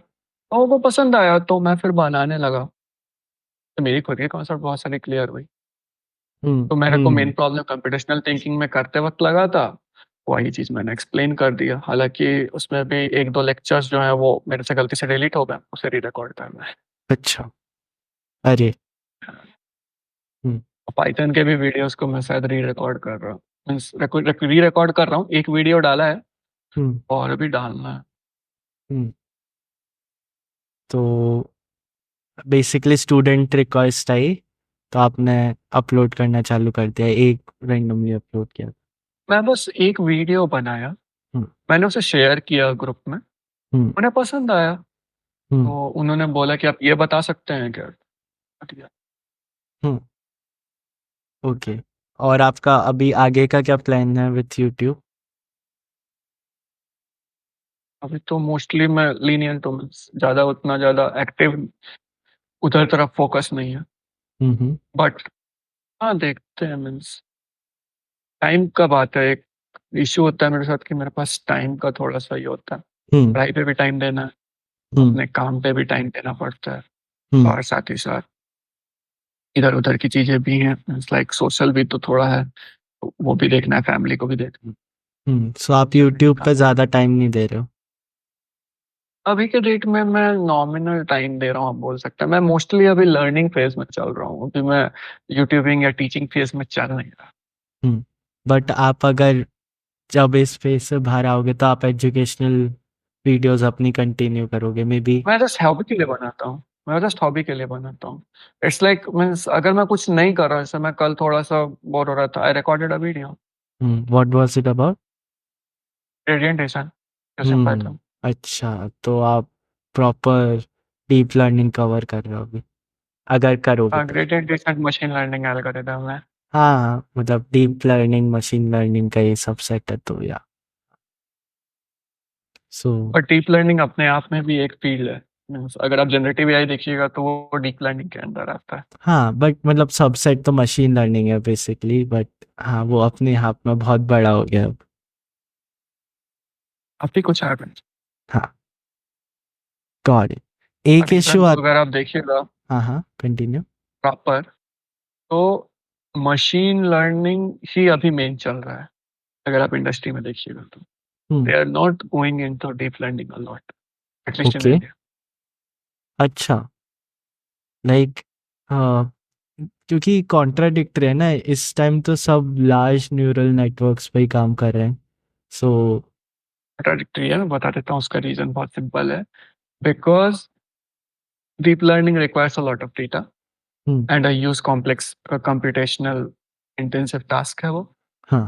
और वो पसंद आया तो मैं फिर बनाने लगा। तो मेरी खुद की कॉन्सेप्ट बहुत सारी क्लियर हुई। तो मेरे को मेन हम्म प्रॉब्लम कंप्यूटेशनल थिंकिंग में करते वक़्त लगा था, वही चीज़ मैंने एक्सप्लेन कर दिया। हालाँकि उसमें भी 1-2 लेक्चर्स जो हैं वो मेरे से गलती से डिलीट हो गए, उसे री-रिकॉर्ड करना है। अच्छा। अरे। हम्म पाइथन के भी वीडियोज़ को मैं शायद री-रिकॉर्ड कर रहा हूँ। मीन्स री-रिकॉर्ड कर रहा हूँ। एक वीडियो डाला है हम्म और अभी डालना है। हम्म तो बेसिकली स्टूडेंट रिक्वेस्ट आई तो आपने अपलोड करना चालू कर दिया, एक रैंडमली अपलोड किया। मैं बस एक वीडियो बनाया, हम्म मैंने उसे शेयर किया ग्रुप में, हम्म उन्हें पसंद आया। हम्म तो उन्होंने बोला कि आप ये बता सकते हैं क्या? ठीक है। हम्म ओके। और आपका अभी आगे का क्या प्लान है विथ यूट्यूब? अभी तो मोस्टली मैं लीनियंट हूँ, मीन्स ज़्यादा उतना ज़्यादा एक्टिव उधर तरफ फ़ोकस नहीं है। हम्म बट हाँ, देखते हैं। मीन्स टाइम का बात है, एक इश्यू होता है मेरे साथ कि मेरे पास टाइम का थोड़ा-सा ये होता है। हम्म पढ़ाई पे भी टाइम देना है, हम्म अपने काम पे भी टाइम देना पड़ता है हम्म और साथ ही साथ इधर-उधर की चीज़ें भी हैं। मीन्स लाइक सोशल भी तो थोड़ा है, तो वो भी देखना है, फैमिली को भी देखना है। सो आप यूट्यूब पे ज़्यादा टाइम नहीं दे रहे हो? अभी के डेट में मैं नॉमिनल टाइम दे रहा हूँ, आप बोल सकते हैं। मैं मोस्टली अभी लर्निंग फेज़ में चल रहा हूँ। अभी मैं यूट्यूबिंग या टीचिंग फेज़ में चल नहीं रहा। बट आप अगर जब इस फेज से बाहर आओगे तो आप एजुकेशनल वीडियोस अपनी कंटिन्यू करोगे मे बी। मैं जस्ट हॉबी के लिए बनाता हूँ। मैं जस्ट हॉबी के लिए बनाता हूँ। इट्स लाइक मीन्स अगर मैं कुछ नहीं कर रहा, जैसे मैं कल थोड़ा-सा बोर हो रहा था, I recorded a video, what was it about? Gradient descent using Python. अच्छा, तो आप प्रॉपर डीप लर्निंग कवर कर रहे हो अभी, अगर करोगे तो। Gradient descent machine learning algorithm है। हाँ, मतलब डीप लर्निंग मशीन लर्निंग का ये सब सेट है तो या सो। और डीप लर्निंग अपने आप में भी एक फील्ड है। मीन्स अगर आप जनरेटिव एआई देखिएगा तो वो डीप लर्निंग के अंदर आता है। हाँ, बट मतलब सबसेट तो मशीन लर्निंग है बेसिकली, बट हाँ वो अपने आप में बहुत बड़ा हो गया अब। काफ़ी कुछ है। हाँ, गॉट इट। एक और इशू इवन आ। अगर आप देखिएगा हाँ हाँ, कंटिन्यू। प्रॉपर, तो मशीन लर्निंग ही अभी मेन चल रहा है। अगर आप इंडस्ट्री में देखिएगा तो hmm they are not going into deep learning a lot, at least in okay. India. अच्छा, लाइक क्योंकि कॉन्ट्राडिक्टरी है ना, इस टाइम तो सब लार्ज न्यूरल नेटवर्क्स पे ही काम कर रहे हैं, सो। कॉन्ट्राडिक्टरी है, मैं बता देता हूँ। उसका रीज़न बहुत सिंपल है because deep learning requires a lot of data hmm and a use complex computational intensive task है वो। हाँ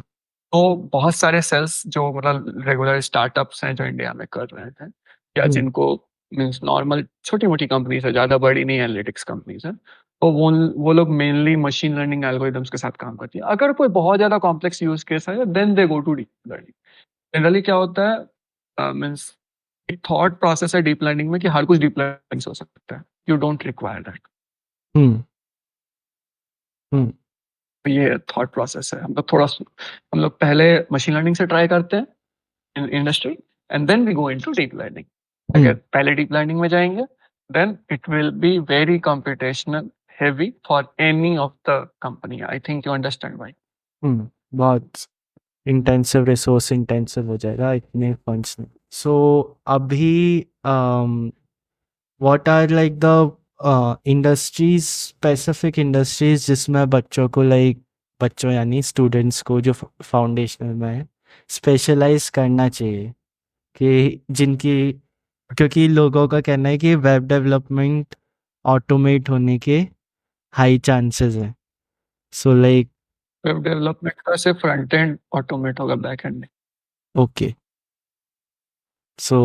तो बहुत सारे सेल्स जो मतलब रेगुलर स्टार्टअप्स हैं जो इंडिया में कर रहे थे या हम्म जिनको मीन्स नॉर्मल छोटी मोटी कंपनीज है, ज़्यादा बड़ी नहीं एनालिटिक्स कंपनीज है, तो वो लोग मेनली मशीन लर्निंग एल्गोरिदम्स के साथ काम करती है। अगर कोई बहुत ज़्यादा कॉम्प्लेक्स यूज केस है then they go to deep learning. Generally क्या होता है मीन्स एक थॉट प्रोसेस है डीप लर्निंग में कि हर कुछ डीप लर्निंग से हो सकता है, you don't require that. Hmm हम्म तो ये थॉट प्रोसेस है। हम लोग पहले मशीन लर्निंग से ट्राई करते हैं in industry and then we go into deep learning. अगर हम्म पहले डीप लर्निंग में जाएंगे then it will be very computational heavy for any of the company. I think you understand why. बहुत intensive resource intensive हो जाएगा इतने funds में। सो अभी what are like the industries, specific industries जिसमें बच्चों को लाइक बच्चों यानी स्टूडेंट्स को जो फाउंडेशनल में है स्पेशलाइज करना चाहिए कि जिनकी, क्योंकि लोगों का कहना है कि वेब डेवलपमेंट ऑटोमेट होने के हाई चांसेस हैं। सो लाइक वेब डेवलपमेंट का सिर्फ फ्रंट एंड ऑटोमेट होगा, बैक एंड नहीं। ओके, सो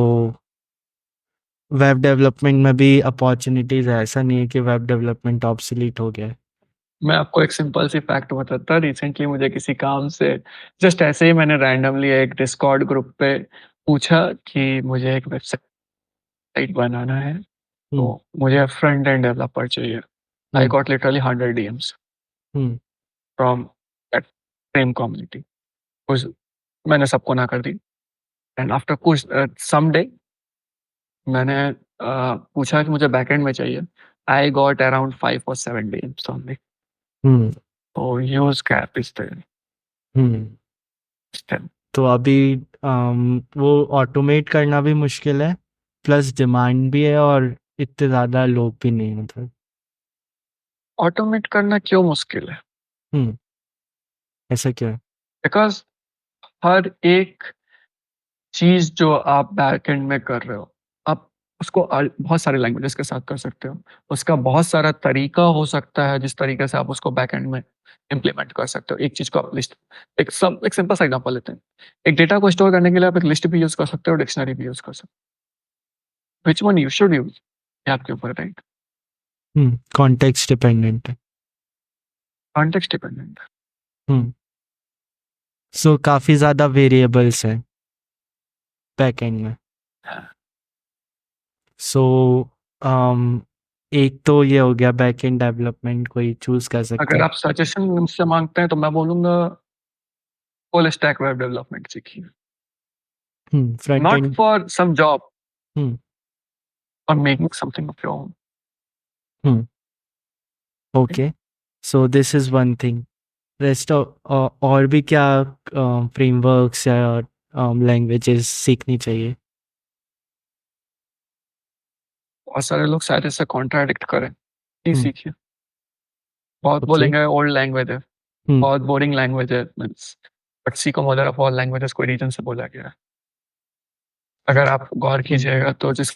वेब डेवलपमेंट में भी अपॉर्चुनिटीज है, ऐसा नहीं है कि वेब डेवलपमेंट ऑब्सोलीट हो गया है। मैं आपको एक सिंपल सी फैक्ट बताता। रिसेंटली मुझे किसी काम से जस्ट ऐसे ही मैंने रैंडमली एक डिस्कॉर्ड ग्रुप पे पूछा कि मुझे एक वेबसाइट बनाना है, तो हम्म मुझे फ्रंट एंड डेवलपर चाहिए। I hmm got literally 100 DMs hmm from that same community. कुछ मैंने सबको ना कर दी एंड आफ्टर कुछ सम डे मैंने पूछा कि मुझे बैकएंड में चाहिए। I got around 5 or 7 DMs only. Hmm तो huge gap is there hmm still. तो अभी वो ऑटोमेट करना भी मुश्किल है, प्लस डिमांड भी है और इतने ज़्यादा लोग भी नहीं मतलब। ऑटोमेट करना क्यों मुश्किल है? हम्म ऐसा क्यों है? बिकॉज हर एक चीज जो आप बैकएंड में कर रहे हो, आप उसको बहुत सारे लैंग्वेजेस के साथ कर सकते हो। उसका बहुत सारा तरीका हो सकता है जिस तरीके से आप उसको बैकएंड में इम्प्लीमेंट कर सकते हो। एक चीज को आप लिस्ट, एक सिंपल सा एग्जांपल लेते हैं। एक डेटा को स्टोर करने के लिए आप एक लिस्ट भी यूज कर सकते हो, डिक्शनरी भी यूज कर सकते हो। Which one you should use, ये आपके ऊपर, राइट? कॉन्टेक्स्ट डिपेंडेंट है। कॉन्टेक्स्ट डिपेंडेंट है। हम्म सो काफ़ी ज़्यादा वेरिएबल्स हैं बैकएंड में। हाँ। सो एक तो ये हो गया बैकएंड डेवलपमेंट कोई चूज कर सकता अगर है। आप सजेशन मुझसे मांगते हैं तो मैं बोलूंगा फुल स्टैक वेब डेवलपमेंट सीखिए। Front not end. For some job hmm और making something of your own. Hmm okay, so this is one thing. Rest और भी क्या फ्रेमवर्क्स या लैंग्वेजेस सीखनी चाहिए? बहुत सारे लोग शायद इससे कॉन्ट्राडिक्ट करें, नहीं हम्म सीखिए। बहुत ओके। बोलेंगे ओल्ड लैंग्वेज है, हम्म बहुत बोरिंग लैंग्वेज है, means but Seiko mother of all languages कोई रीजन से बोला गया है। अगर आप गौर हम्म कीजिएगा तो जिस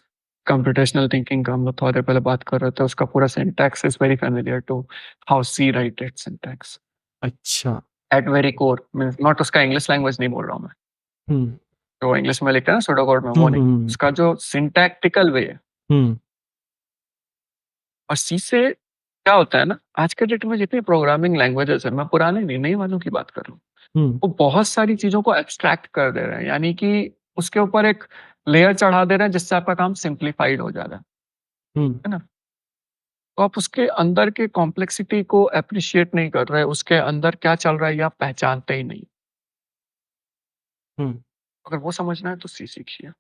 कंप्यूटेशनल थिंकिंग का हम लोग थोड़ी देर पहले बात कर रहे थे, उसका पूरा syntax is very familiar to how C write it syntax अच्छा। At very core. Means not उसका इंग्लिश लैंग्वेज नहीं बोल रहा हूँ मैं, हम्म जो इंग्लिश में लिखते हैं ना सूडो कोड में, वो हम्म नहीं। हम्म उसका जो सिंटैक्टिकल वे है। हम्म और सी से क्या होता है ना, आज के डेट में जितनी प्रोग्रामिंग लैंग्वेजेस है, मैं पुराने नहीं नई वालों की बात कर रहा हूँ, हम्म वो बहुत सारी चीजों को एब्स्ट्रैक्ट कर दे रहे हैं, यानी कि उसके ऊपर एक लेयर चढ़ा दे रहे हैं जिससे आपका काम सिंप्लीफाइड हो जा रहा हम्म है ना। तो आप उसके अंदर के कॉम्प्लेक्सिटी को अप्रिशिएट नहीं कर रहे, उसके अंदर क्या चल रहा है ये आप पहचानते ही नहीं। हम्म अगर वो समझना है तो सी सीखिए।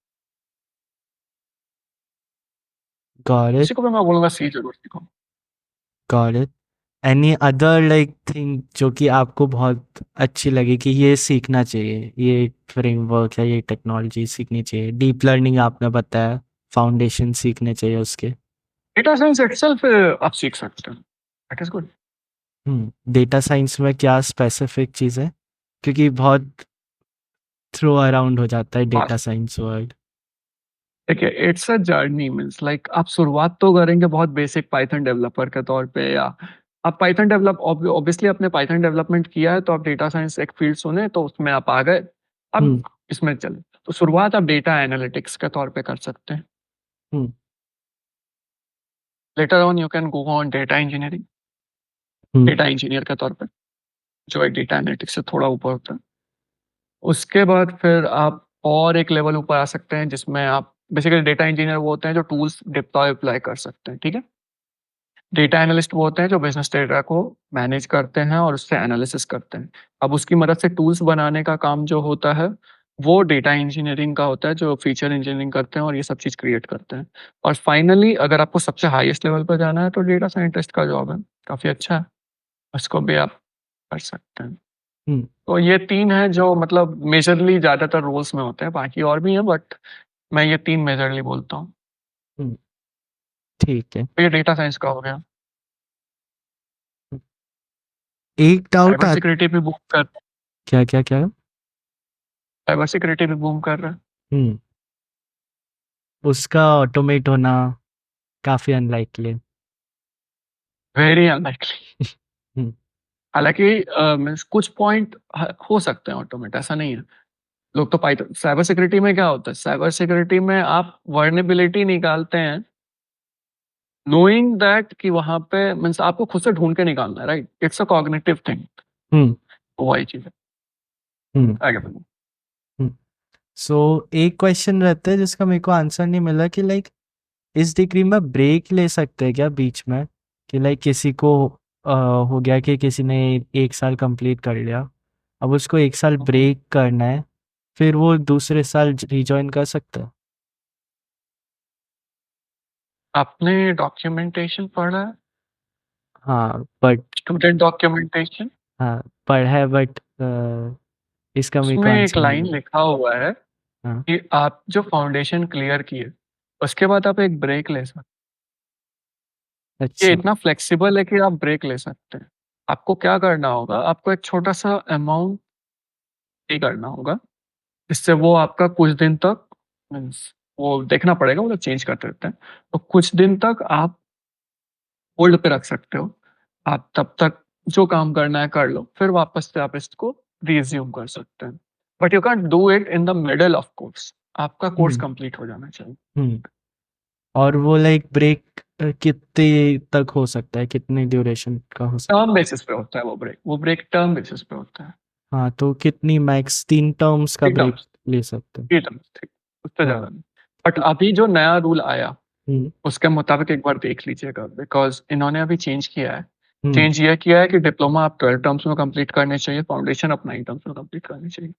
गॉट इट उसी को भी मैं बोलूंगा सी जरूर सीखो। Got it. Any other like thing जो कि आपको बहुत अच्छी लगी कि ये सीखना चाहिए, ये फ्रेमवर्क है, ये टेक्नोलॉजी सीखनी चाहिए? डीप लर्निंग आपने बताया, फाउंडेशन सीखने चाहिए उसके। डेटा साइंस इटसेल्फ आप सीख सकते हो, that is good. Data science में क्या स्पेसिफिक चीज़ है, क्योंकि बहुत थ्रो अराउंड हो जाता है डेटा साइंस वर्ड। देखिए, it's a journey, means like आप शुरुआत तो करेंगे बहुत बेसिक पाइथन डेवलपर के तौर पे, या आप पाइथन डेवलप ऑब्वियसली आपने पाइथन डेवलपमेंट किया है तो आप डेटा साइंस एक फील्ड चुने तो उसमें आप आ गए, अब हम्म इसमें चले। तो शुरुआत आप डेटा एनालिटिक्स के तौर पे कर सकते हैं। Hmm later on you can go on data engineering, hmm data engineer के तौर पे, जो एक डेटा एनालिटिक्स से थोड़ा ऊपर होता है। उसके बाद फिर आप और एक लेवल ऊपर आ सकते हैं जिसमें आप बेसिकली डेटा इंजीनियर वो होते हैं जो टूल्स डिप्लॉय अप्लाई कर सकते हैं, ठीक है। डेटा एनालिस्ट वो होते हैं जो बिजनेस डेटा को मैनेज करते हैं और उससे एनालिसिस करते हैं। अब उसकी मदद से टूल्स बनाने का काम जो होता है वो डेटा इंजीनियरिंग का होता है, जो फीचर इंजीनियरिंग करते हैं और ये सब चीज़ क्रिएट करते हैं। और फाइनली अगर आपको सबसे हाईएस्ट लेवल पर जाना है तो डेटा साइंटिस्ट का जॉब है, काफ़ी अच्छा है, उसको भी आप कर सकते हैं। हम्म तो ये 3 हैं जो मतलब मेजरली ज़्यादातर रोल्स में होते हैं, बाकी और भी हैं बट मैं ये 3 मेजरली बोलता हूँ। हम्म, ठीक है। तो ये डेटा साइंस का हो गया। एक डाउट साइबर आ सिक्योरिटी भी बूम कर क्या क्या क्या? साइबर सिक्योरिटी भी बूम कर रहा है। हम्म उसका ऑटोमेट होना काफी अनलाइकली। Very unlikely. हम्म हालाँकि मीन्स कुछ पॉइंट ह हो सकते हैं ऑटोमेट, ऐसा नहीं है। लोग तो पाइथन साइबर सिक्योरिटी में क्या होता है, साइबर सिक्योरिटी में आप वल्नरेबिलिटी निकालते हैं नोइंग दैट कि वहाँ पे मीन्स आपको खुद से ढूँढ के निकालना है, right? It's a cognitive thing. Hmm तो वही चीज़ है। हम्म आगे बढ़ो। हम्म सो एक क्वेश्चन रहता है जिसका मेरे को आंसर नहीं मिला कि लाइक इस डिग्री में ब्रेक ले सकते हैं क्या बीच में? कि लाइक किसी को हो गया कि किसी ने 1 साल कंप्लीट कर लिया, अब उसको 1 साल ब्रेक करना है, फिर वो दूसरे साल रिजॉइन कर सकता है? आपने डॉक्यूमेंटेशन पढ़ा है? हाँ बट स्टूडेंट डॉक्यूमेंटेशन? हाँ पढ़ा है बट इसका मेरे को उसमें एक आंसर नहीं लाइन मिला। लिखा हुआ है हाँ। कि आप जो फाउंडेशन क्लियर किए, उसके बाद आप एक ब्रेक ले सकते हैं। ये अच्छा। इतना फ्लेक्सिबल है कि आप ब्रेक ले सकते हैं। आपको क्या करना होगा, आपको एक छोटा-सा अमाउंट पे करना होगा, जिससे वो आपका कुछ दिन तक मीन्स वो देखना पड़ेगा, वो लोग चेंज करते रहते हैं। तो कुछ दिन तक आप होल्ड पे रख सकते हो। आप तब तक जो काम करना है कर लो, फिर वापस से आप इसको रिज़्यूम कर सकते हैं। But you can't do it in the middle of course. आपका कोर्स हम्म कंप्लीट हो जाना चाहिए। हम्म और वो लाइक ब्रेक कितने तक हो सकता है, कितने ड्यूरेशन का हो सकता टर्म बेसिस पे होता है वो ब्रेक टर्म बेसिस पे होता है। है? हाँ तो कितनी मैक्स 3 टर्म्स का 3 ब्रेक टर्म्स, ले सकते हैं? 3 टर्म्स ठीक, उससे हाँ। ज़्यादा नहीं। बट अभी जो नया रूल आया, हम्म उसके मुताबिक एक बार देख लीजिएगा बिकॉज़ इन्होंने अभी चेंज किया है। हम्म चेंज ये किया है कि डिप्लोमा आप 12 टर्म्स में कंप्लीट करने चाहिए, फाउंडेशन आप 9 टर्म्स में कंप्लीट करनी चाहिए।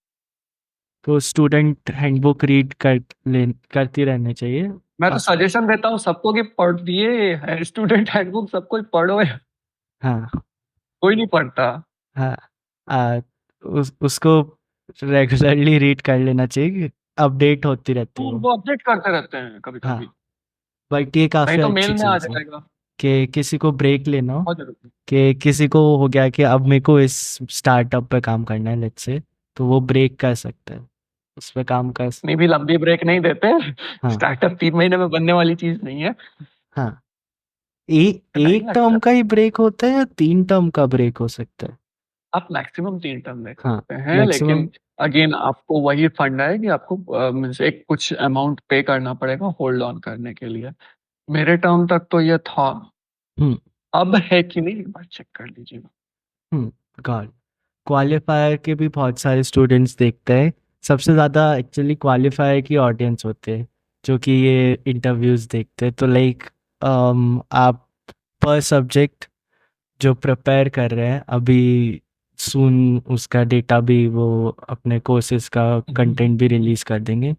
तो स्टूडेंट हैंडबुक रीड करती रहनी चाहिए। मैं तो आ, सजेशन देता हूँ सबको कि पढ़िए, स्टूडेंट हैंडबुक सब कोई पढ़ो, हाँ कोई नहीं पढ़ता। हाँ। उसको रेगुलरली रीड कर लेना चाहिए, अपडेट होती रहती है वो। वो अपडेट करते रहते हैं कभी-कभी, हाँ बट ये नहीं काफ़ी तो मेल अच्छी में आ चीज़ है जाएगा। कि किसी को ब्रेक लेना हो, बहुत ज़रूरी है। कि किसी को हो गया कि अब मेरे को इस स्टार्टअप पे काम करना है लेट्स से, तो वो ब्रेक कर सकता है, उस पे काम कर। इतनी भी लंबी ब्रेक नहीं देते। हाँ स्टार्टअप 3 महीने में बनने वाली चीज़ नहीं है, हाँ। टाइम एक लगता टर्म है। का ही ब्रेक होता है या 3 टर्म का ब्रेक हो सकता है? आप मैक्सिमम 3 टर्म ले हाँ सकते हैं, मैक्सिमम। लेकिन अगेन आपको वही फंडा है कि आपको मीन्स एक कुछ अमाउंट पे करना पड़ेगा होल्ड ऑन करने के लिए। मेरे टर्म तक तो ये था, हम्म अब है कि नहीं एक बार चेक कर लीजिएगा। गॉड। क्वालिफायर के भी बहुत सारे स्टूडेंट्स देखते हैं, सबसे ज़्यादा एक्चुअली क्वालिफायर की ऑडियंस होते हैं जो कि ये इंटरव्यूज़ देखते हैं। तो लाइक आप पर सब्जेक्ट जो प्रिपेयर कर रहे हैं अभी, सून उसका डेटा भी वो अपने कोर्सेज का कंटेंट भी रिलीज कर देंगे,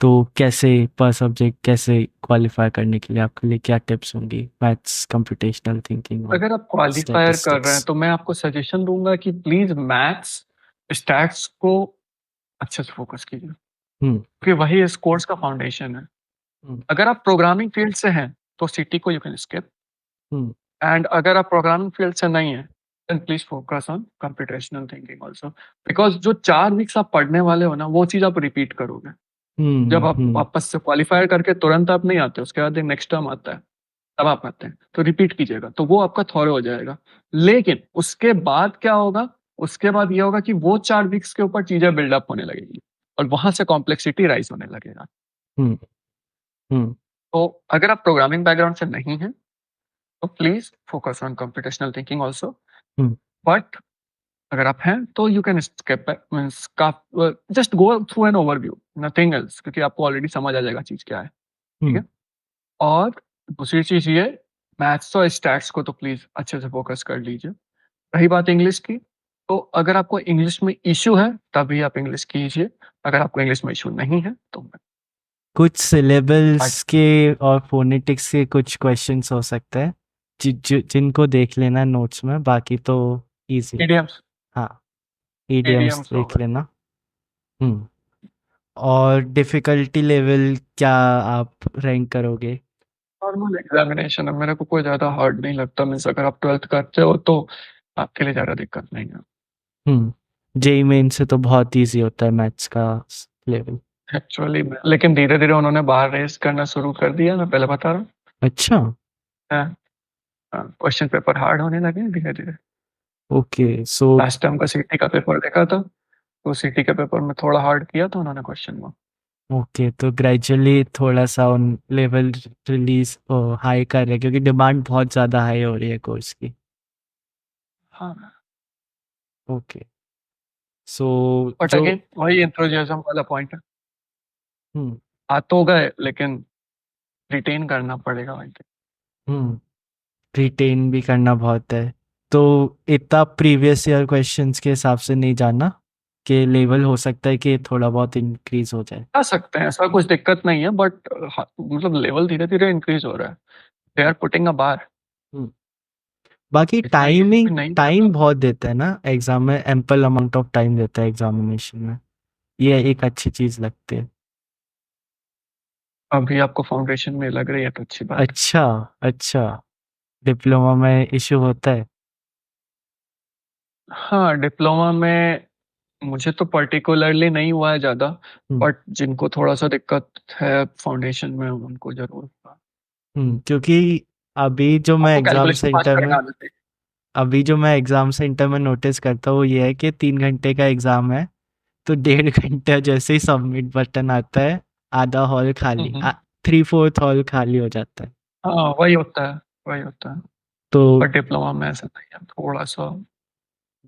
तो कैसे पर सब्जेक्ट कैसे क्वालिफाई करने के लिए आपके लिए क्या टिप्स होंगी, मैथ्स, कंप्यूटेशनल थिंकिंग और अगर आप क्वालिफायर कर रहे हैं स्टैटिस्टिक्स? तो मैं आपको सजेशन दूंगा कि प्लीज मैथ्स, स्टैट्स को अच्छे से फोकस कीजिए, हम्म क्योंकि वही इस कोर्स का फाउंडेशन है। हम्म अगर आप प्रोग्रामिंग फील्ड से हैं तो सीटी को you can skip, hmm and अगर आप प्रोग्रामिंग फील्ड से नहीं है then please focus on computational thinking also, because जो 4 वीक्स आप पढ़ने वाले हो ना वो चीज आप रिपीट करोगे। जब आप हम्म वापस से क्वालिफायर करके तुरंत आप नहीं आते, उसके बाद एक नेक्स्ट टर्म आता है, तब आप आते हैं, तो रिपीट कीजिएगा, तो वो आपका थॉरो हो जाएगा। लेकिन उसके बाद क्या होगा, उसके बाद ये होगा कि वो 4 वीक्स के ऊपर चीजें बिल्डअप होने लगेगी और वहां से कॉम्प्लेक्सिटी राइज होने लगेगा। हम्म हम्म तो अगर आप प्रोग्रामिंग बैकग्राउंड से नहीं हैं, तो please focus on computational thinking also. Hmm but अगर आप हैं तो you can skip, means just go through an overview, nothing else, क्योंकि आपको ऑलरेडी समझ आ जाएगा चीज क्या है। ठीक हम्म है। और दूसरी चीज ये, मैथ्स और स्टैट्स को तो प्लीज अच्छे से फोकस कर लीजिए। रही बात इंग्लिश की, तो अगर आपको इंग्लिश में इश्यू है तभी आप इंग्लिश कीजिए, अगर आपको इंग्लिश में इश्यू नहीं है तो कुछ सिलेबल्स मत। के और फोनेटिक्स के कुछ क्वेश्चंस हो सकते हैं जिनको देख लेना नोट्स में, बाकी तो इजी। मीडियम्स, हाँ, ईडियम्स मीडियम्स हो देख गए। लेना। हम्म और डिफिकल्टी लेवल क्या आप रैंक करोगे? नॉर्मल एग्जामिनेशन है, मेरे को कोई ज्यादा हार्ड नहीं लगता, मीन्स अगर आप 12th करते हो तो आपके लिए ज्यादा दिक्कत नहीं है। जेई मेन से तो बहुत इजी होता है मैथ्स का लेवल। एक्चुअली लेकिन धीरे धीरे उन्होंने बाहर रेस करना शुरू कर दिया, मैं पहले बता रहा अच्छा। हूँ। क्वेश्चन पेपर हार्ड होने लगे धीरे धीरे। ओके सो लास्ट टाइम का सीटी का पेपर देखा था, तो सीटी के पेपर में थोड़ा हार्ड किया था उन्होंने क्वेश्चन में। ओके तो ग्रेजुअली थोड़ा सा उन लेवल रिलीज हाई कर रहे हैं क्योंकि डिमांड बहुत ज़्यादा हाई हो रही है कोर्स की। हाँ, ओके सो बट जो अगेन वही एंथुसियाज्म वाला पॉइंट है। हम्म आ तो गए लेकिन रिटेन करना पड़ेगा वहीं पे। हम्म रिटेन भी करना बहुत है, तो इतना प्रीवियस ईयर क्वेश्चंस के हिसाब से नहीं जाना कि लेवल हो सकता है कि थोड़ा बहुत इंक्रीज हो जाए। आ सकते हैं, ऐसा कुछ दिक्कत नहीं है, बट मतलब लेवल धीरे धीरे इंक्रीज हो रहा है। दे आर पुटिंग अ बार। हम्म बाकी इतना easy भी नहीं है। टाइम बहुत देता है ना एग्जाम में, एम्पल अमाउंट ऑफ टाइम देता है एग्जामिनेशन में, ये एक अच्छी चीज लगती है। अभी आपको फाउंडेशन में लग रही है तो अच्छी बात है। अच्छा अच्छा, डिप्लोमा में इशू होता है? हाँ, डिप्लोमा में मुझे तो पर्टिकुलरली नहीं हुआ है ज्यादा, हम्म बट जिनको थोड़ा सा दिक्कत है फाउंडेशन में उनको जरूर हुआ। क्योंकि अभी जो मैं आपको एग्जाम कैलकुलेशन पास सेंटर करना में आना चाहिए। अभी जो मैं एग्जाम सेंटर में नोटिस करता हूँ वो ये है कि 3 घंटे का एग्जाम है, तो 1.5 घंटे जैसे ही सबमिट बटन आता है आधा हॉल खाली, हम्म। 3/4 हॉल खाली हो जाता है। हाँ, वही होता है, वही होता है। तो पर डिप्लोमा में ऐसा नहीं है, थोड़ा सा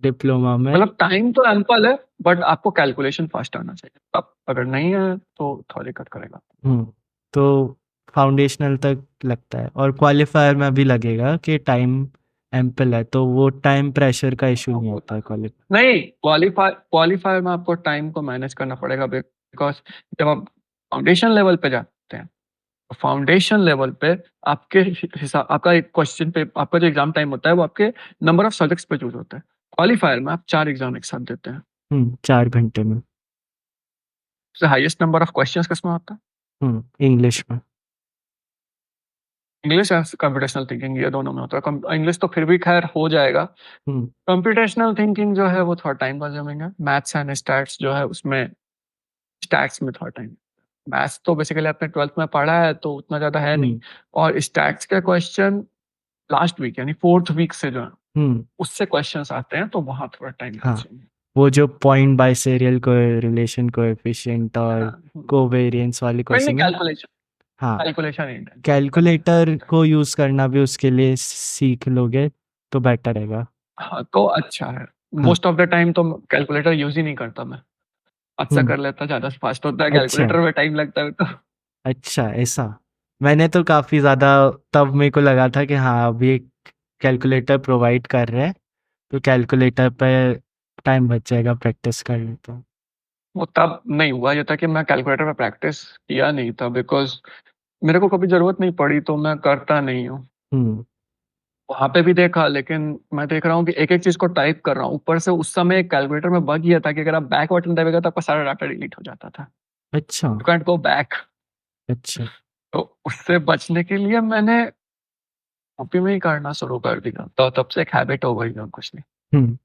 डिप्लोमा में मतलब टाइम तो एम्पल है, बट आपको कैलकुलेशन फास्ट आना चाहिए, अब अगर नहीं है तो थोड़ा दिक्कत करेगा। हम्म तो फाउंडेशनल तक लगता है और क्वालिफायर में भी लगेगा कि टाइम एम्पल है, तो वो टाइम प्रेशर का इशू हाँ, नहीं वो होता तो है क्वालिफायर। नहीं, क्वालिफायर में आपको टाइम को मैनेज करना पड़ेगा, बिकॉज जब आप फाउंडेशन लेवल पे जाते हैं, तो फाउंडेशन लेवल पे आपके हिसाब, आपका एक क्वेश्चन पे आपका जो एग्जाम टाइम होता है वो आपके नंबर ऑफ सब्जेक्ट्स पे चूज होता है। क्वालिफायर में आप 4 एग्जाम एक साथ देते हैं। 4 घंटे में। हाईएस्ट नंबर ऑफ क्वेश्चंस किसमें होता है? इंग्लिश में। इंग्लिश एंड कंप्यूटेशनल थिंकिंग, ये दोनों में होता है। इंग्लिश तो फिर भी खैर हो जाएगा। हम्म कंप्यूटेशनल थिंकिंग जो है वो थोड़ा टाइम कंज्यूमिंग है। मैथ्स एंड स्टैट्स जो है उसमें, स्टैट्स में थोड़ा टाइम। मैथ्स तो बेसिकली आपने 12th में पढ़ा है तो उतना ज्यादा है नहीं। हम्म और स्टैट्स के क्वेश्चन लास्ट वीक यानी 4th वीक से जो है हम्म उससे क्वेश्चंस आते हैं, तो वहां थोड़ा टाइम हाँ, कंज्यूमिंग। वो जो पॉइंट बाय सीरियल को रिलेशन कोएफिशिएंट और हाँ, कोवेरिएंस वाले नहीं, क्वेश्चन है। कैलकुलेशन, हाँ, कैलकुलेशन नहीं intention, कैलकुलेटर कैलकुलेशन। को यूज करना भी उसके लिए सीख लोगे तो बेटर रहेगा। हाँ, तो अच्छा है। हाँ। मोस्ट ऑफ द टाइम तो कैलकुलेटर यूज ही नहीं करता मैं, अच्छा हम्म कर लेता, ज्यादा फास्ट होता है, अच्छा कैलकुलेटर में टाइम लगता है तो। अच्छा ऐसा, मैंने तो काफी ज्यादा, तब मेरे को लगा था कि हाँ अभी कैलकुलेटर प्रोवाइड कर रहे हैं तो कैलकुलेटर पे टाइम बच जाएगा प्रैक्टिस करने तो। वो तब नहीं हुआ, ये था कि मैं कैलकुलेटर में प्रैक्टिस किया नहीं था, बिकॉज मेरे को कभी जरूरत नहीं पड़ी तो मैं करता नहीं हूँ। हम्म वहां पे भी देखा, लेकिन मैं देख रहा हूँ कि एक एक चीज को टाइप कर रहा हूँ, ऊपर से उस समय कैलकुलेटर में बग ये था कि अगर आप बैक बटन दबाएगा तो आपका सारा डाटा डिलीट हो जाता था। अच्छा यू कैंट गो बैक। अच्छा तो उससे बचने के लिए मैंने कॉपी में ही करना शुरू कर दिया, तो तब से एक हैबिट हो गई है, कुछ नहीं।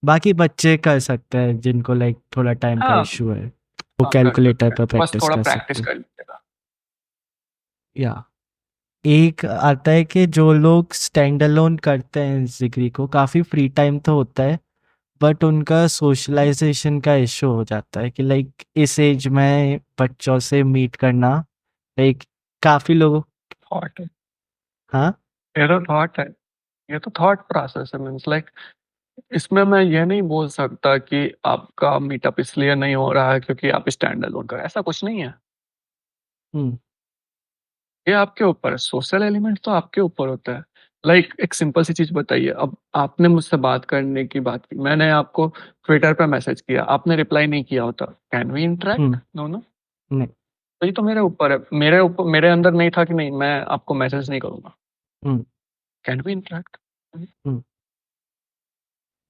बाकी बच्चे कर सकते हैं जिनको लाइक थोड़ा टाइम का हाँ, इशू है। वो हाँ, कर कैलकुलेटर सकते हैं। पर बस प्रैक्टिस थोड़ा कर प्रैक्टिस सकते हो। कर लीजिएगा। या एक आता है कि जो लोग स्टैंड अलोन करते हैं इस डिग्री को, काफ़ी फ्री टाइम तो होता है, बट उनका सोशलाइजेशन का इशू हो जाता है कि लाइक इस एज में बच्चों से मीट करना, लाइक काफ़ी लोगों। थॉट है, हाँ। ये तो थॉट है, ये तो थॉट प्रोसेस है, मीन्स लाइक इसमें मैं ये नहीं बोल सकता कि आपका मीटअप इसलिए नहीं हो रहा है क्योंकि आप स्टैंड अलोन कर, ऐसा कुछ नहीं है। हम्म। ये आपके ऊपर है, सोशल एलिमेंट तो आपके ऊपर होता है। लाइक एक सिंपल सी चीज बताइए, अब आपने मुझसे बात करने की बात की, मैंने आपको ट्विटर पे मैसेज किया, आपने रिप्लाई नहीं किया होता, can we interact? Hmm. No ना। नहीं। तो ये तो मेरे ऊपर है, मेरे ऊपर, मेरे अंदर नहीं था कि नहीं मैं आपको मैसेज नहीं करूंगा, hmm. Can we interact? Hmm.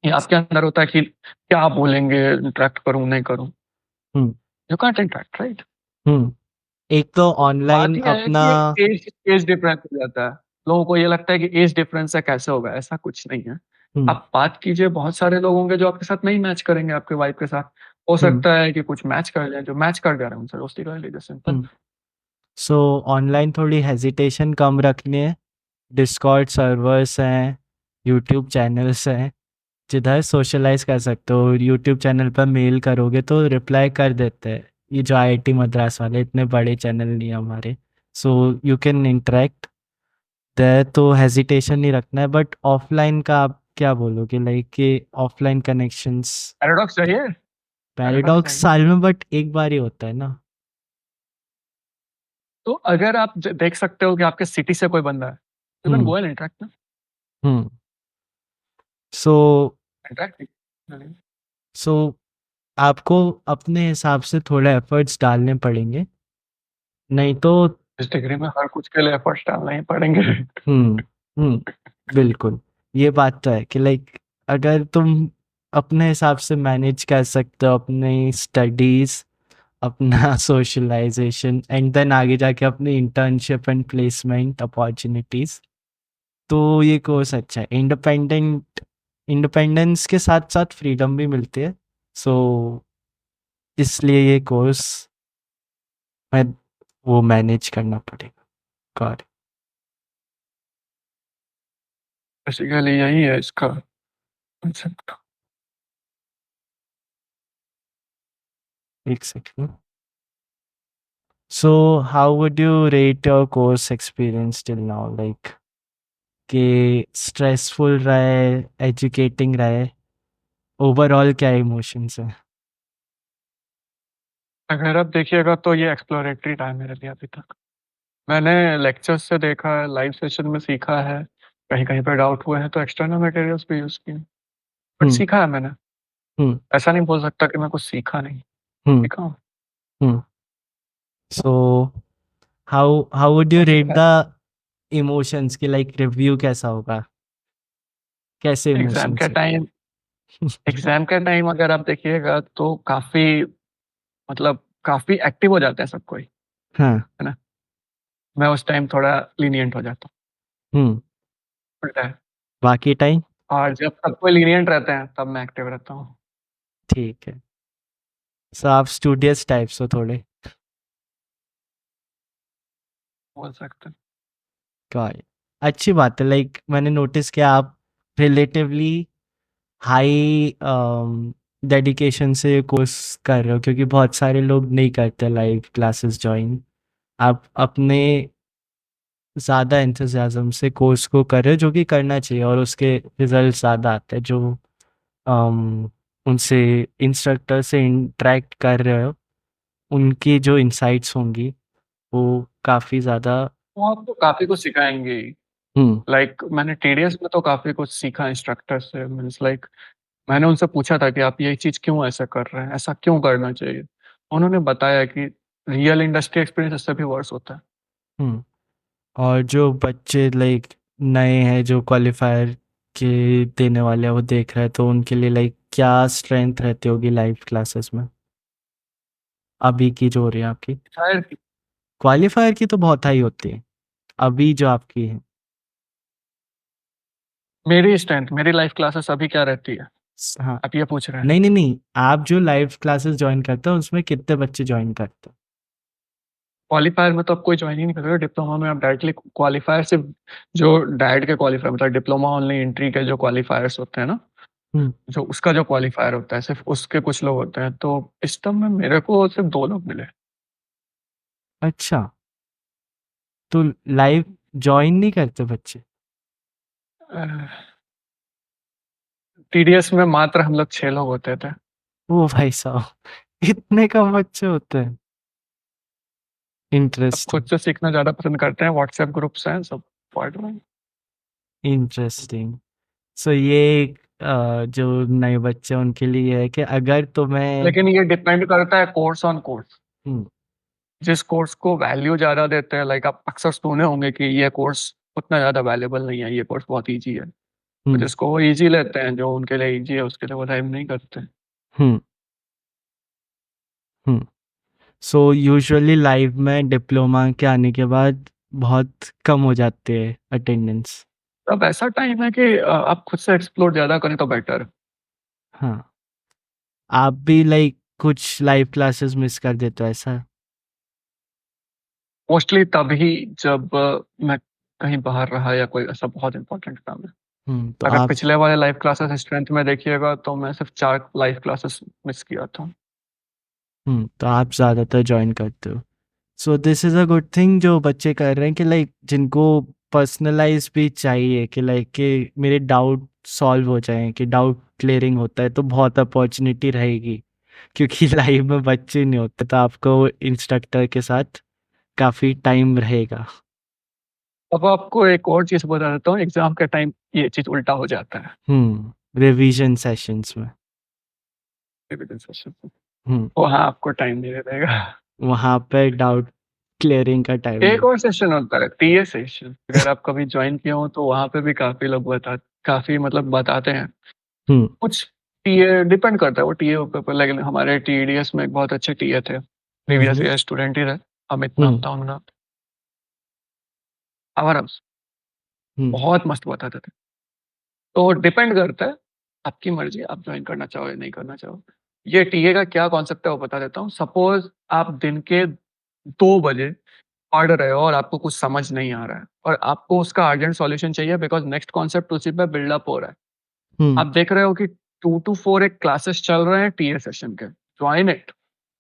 ये आपके अंदर होता है कि क्या बोलेंगे, इंटरेक्ट करूं नहीं करूं, hmm. You can't interact, right? Hmm. एक तो बात ऑनलाइन यह है अपना। कि एज एज डिफरेंस हो जाता है। लोगों को ये लगता है कि एज डिफरेंस है कैसे होगा, ऐसा कुछ नहीं है। हम्म। आप बात कीजिए, बहुत सारे लोग होंगे जो आपके साथ नहीं मैच करेंगे, आपके वाइफ के साथ हो हम्म। सकता है कि कुछ मैच कर जाए, जो मैच कर जा रहे हैं उनसे दोस्ती कर लीजिए, सिंपल। हम्म। सो ऑनलाइन थोड़ी हेजिटेशन कम रखनी है। डिस्कॉर्ड सर्वर्स हैं, यूट्यूब चैनल्स हैं जिधर सोशलाइज कर सकते हो। यूट्यूब चैनल पर मेल करोगे तो रिप्लाई कर देते हैं। ये जो आईआईटी मद्रास वाले, इतने बड़े चैनल नहीं है हमारे, so you can interact there. तो हेजिटेशन नहीं रखना है। बट ऑफलाइन का आप क्या बोलोगे, लाइक कि ऑफलाइन कनेक्शंस। पैराडॉक्स चाहिए, पैराडॉक्स पैराडॉक्स चाहिए। साल में बट एक बार ही होता है ना। तो अगर आप देख सकते हो कि आपके सिटी से कोई बंदा है, you can hmm. Go and interact ना, हम्म। सो इंटरेक्ट। सो आपको अपने हिसाब से थोड़े एफर्ट्स डालने पड़ेंगे, नहीं तो। इस डिग्री में हर कुछ के लिए एफर्ट्स डालना ही पड़ेंगे। हम्म। हम्म। बिल्कुल। ये बात तो है कि लाइक अगर तुम अपने हिसाब से मैनेज कर सकते हो अपनी स्टडीज, अपना सोशलाइजेशन, एंड देन आगे जाके अपनी इंटर्नशिप एंड प्लेसमेंट अपॉर्चुनिटीज, तो ये कोर्स अच्छा है। इंडिपेंडेंस के साथ साथ फ्रीडम भी मिलती है। सो इसलिए ये कोर्स मैं वो मैनेज करना पड़ेगा। गॉट। बेसिकली यही है इसका concept। एक second. So how would you rate your course experience till now, like कि स्ट्रेसफुल रहे, एजुकेटिंग रहे, ओवरऑल क्या इमोशंस है? अगर आप देखिएगा तो ये एक्सप्लोरेटरी टाइम मेरे लिए अभी तक। मैंने लेक्चर्स से देखा है, लाइव सेशन में सीखा है, कहीं कहीं पे डाउट हुए हैं तो एक्सटर्नल मटेरियल्स भी यूज किए, बट हम्म। सीखा है मैंने। हम्म। ऐसा नहीं बोल सकता कि मैं कुछ सीखा नहीं, हम्म। सीखा हूँ। हम्म। सो हाउ वुड यू और रेट सीखा है। द इमोशंस की, लाइक रिव्यू कैसा होगा, कैसे एग्जाम के इमोशंस है? टाइम एग्जाम के टाइम अगर आप देखिएगा तो काफी, मतलब काफी एक्टिव हो जाते हैं सब कोई, हाँ। है ना। मैं उस टाइम थोड़ा लीनियंट हो जाता हम्म। हूँ, उल्टा है। बाकी टाइम और जब सब कोई लीनियंट रहते हैं तब मैं एक्टिव रहता हूँ, ठीक है। सो आप स्टूडियस टाइप्स हो थोड़े। बोल सकते हैं। क्या अच्छी बात है। लाइक मैंने नोटिस किया आप रिलेटिवली हाई डेडिकेशन से कोर्स कर रहे हो, क्योंकि बहुत सारे लोग नहीं करते लाइव क्लासेस ज्वाइन। आप अपने ज़्यादा इंतज़ाज़म से कोर्स को कर रहे हो, जो कि करना चाहिए, और उसके रिजल्ट ज़्यादा आते हैं। जो उनसे इंस्ट्रक्टर से इंटरेक्ट कर रहे हो, उनकी जो इंसाइट्स होंगी वो काफ़ी ज़्यादा। वो आपको काफी कुछ सिखाएंगे। हम्म। लाइक मैंने टीडीएस में तो काफी कुछ सीखा इंस्ट्रक्टर से, मीन्स लाइक मैंने उनसे पूछा था कि आप ये चीज क्यों ऐसा कर रहे हैं, ऐसा क्यों करना चाहिए। उन्होंने बताया कि रियल इंडस्ट्री एक्सपीरियंस इससे भी वर्स होता है। हम्म। और जो बच्चे लाइक नए हैं, जो क्वालिफायर के देने वाले हैं, वो देख रहे हैं, तो उनके लिए लाइक क्या स्ट्रेंथ रहती होगी लाइव क्लासेस में, अभी की जो हो रही है आपकी? शायद क्वालिफायर की तो बहुत हाई होती है, अभी जो आपकी है। मेरी स्ट्रेंथ, मेरी लाइफ क्लासेस अभी क्या रहती है, हाँ। आप ये पूछ रहे हैं? नहीं, नहीं, नहीं, आप जो लाइव क्लासेस जॉइन करते हो उसमें कितने बच्चे जॉइन करते हो? क्वालीफायर में तो आप कोई ज्वाइन ही नहीं करोगे, डिप्लोमा में आप डायरेक्टली क्वालीफायर से, जो डायरेक्ट के क्वालीफायर मतलब डिप्लोमा ओनली एंट्री के जो क्वालीफायर्स होते हैं ना, हुँ, जो उसका जो क्वालीफायर होता है सिर्फ उसके कुछ लोग होते हैं, तो इस टर्म में मेरे को सिर्फ 2 लोग मिले। अच्छा, तो लाइव जॉइन नहीं करते बच्चे? टीडीएस में मात्र हम लोग 6 लोग होते थे। ओह भाई साहब! इतने कम बच्चे होते हैं? अब खुद इंटरेस्टिंग, से सीखना ज़्यादा पसंद करते हैं, व्हाट्सएप ग्रुप्स हैं सब पढ़ रहे हैं। इंटरेस्टिंग। सो ये जो नए बच्चे हैं उनके लिए ये है कि अगर तुम्हें लेकिन ये डिपेंड करता है कोर्स ऑन कोर्स। हुँ, जिस कोर्स को वैल्यू ज़्यादा देते हैं, लाइक आप अक्सर सुने होंगे कि ये कोर्स उतना ज़्यादा वैल्यूएबल नहीं है, ये कोर्स बहुत ईज़ी है। तो हुँ, जिसको वो ईज़ी लेते हैं, जो उनके लिए ईज़ी है, उसके लिए वो टाइम नहीं करते। हुँ, हुँ। सो यूजुअली लाइव में डिप्लोमा के आने के बाद बहुत कम हो जाती है अटेंडेंस। अब ऐसा टाइम है कि आप खुद से एक्सप्लोर ज़्यादा करें तो बेटर है। हाँ, आप भी लाइक कुछ लाइव क्लासेस मिस कर देते हो ऐसा? मोस्टली तभी जब मैं कहीं बाहर रहा या कोई ऐसा बहुत इम्पोर्टेंट काम है। तो अगर आप पिछले वाले लाइव क्लासेस स्ट्रेंथ में देखिएगा तो मैं सिर्फ 4 लाइव क्लासेस मिस किया था। तो आप ज़्यादातर जॉइन करते हो। So this is a good thing जो बच्चे कर रहे हैं कि लाइक जिनको पर्सनलाइज़ भी चाहिए कि लाइक कि मेरे डाउट सॉल्व हो जाएँ, कि डाउट क्लियरिंग होता है तो बहुत अपॉर्च्युनिटी रहेगी। क्योंकि लाइव में बच्चे नहीं होते तो आपको इंस्ट्रक्टर के साथ काफ़ी टाइम रहेगा। अब आपको एक और चीज़ बता देता हूँ, एग्ज़ाम के टाइम ये चीज़ उल्टा हो जाता है। रिवीजन सेशंस में। रिवीजन सेशन में हुँ, वहाँ आपको टाइम नहीं देगा। वहाँ पे डाउट क्लियरिंग का टाइम एक नहीं। और सेशन होता है टीए सेशन, अगर आप कभी ज्वाइन किए हो तो वहाँ पे भी काफ़ी लोग काफ़ी मतलब बताते हैं। हुँ, कुछ टीए डिपेंड करता है वो टीए के ऊपर, लेकिन हमारे टीडीएस में एक बहुत अच्छे टीए थे, हुँ, प्रीवियस हुँ, ईयर स्टूडेंट ही थे, अमित नाम हुँ, था उनका। आवाराम हुँ, बहुत मस्त बताते थे। तो डिपेंड करता है, आपकी मर्ज़ी आप जॉइन करना चाहो या नहीं करना चाहो। ये टीए का क्या कॉन्सेप्ट है वो बता देता हूँ। सपोज़ आप दिन के 2 बजे पढ़ रहे हो और आपको कुछ समझ नहीं आ रहा है और आपको उसका अर्जेंट सॉल्यूशन चाहिए बिकॉज़ नेक्स्ट कॉन्सेप्ट उसी पे बिल्डअप हो रहा है। हुँ, आप देख रहे हो कि 2 टू 4 एक क्लासेस चल रहे हैं टीए सेशन के। Join it,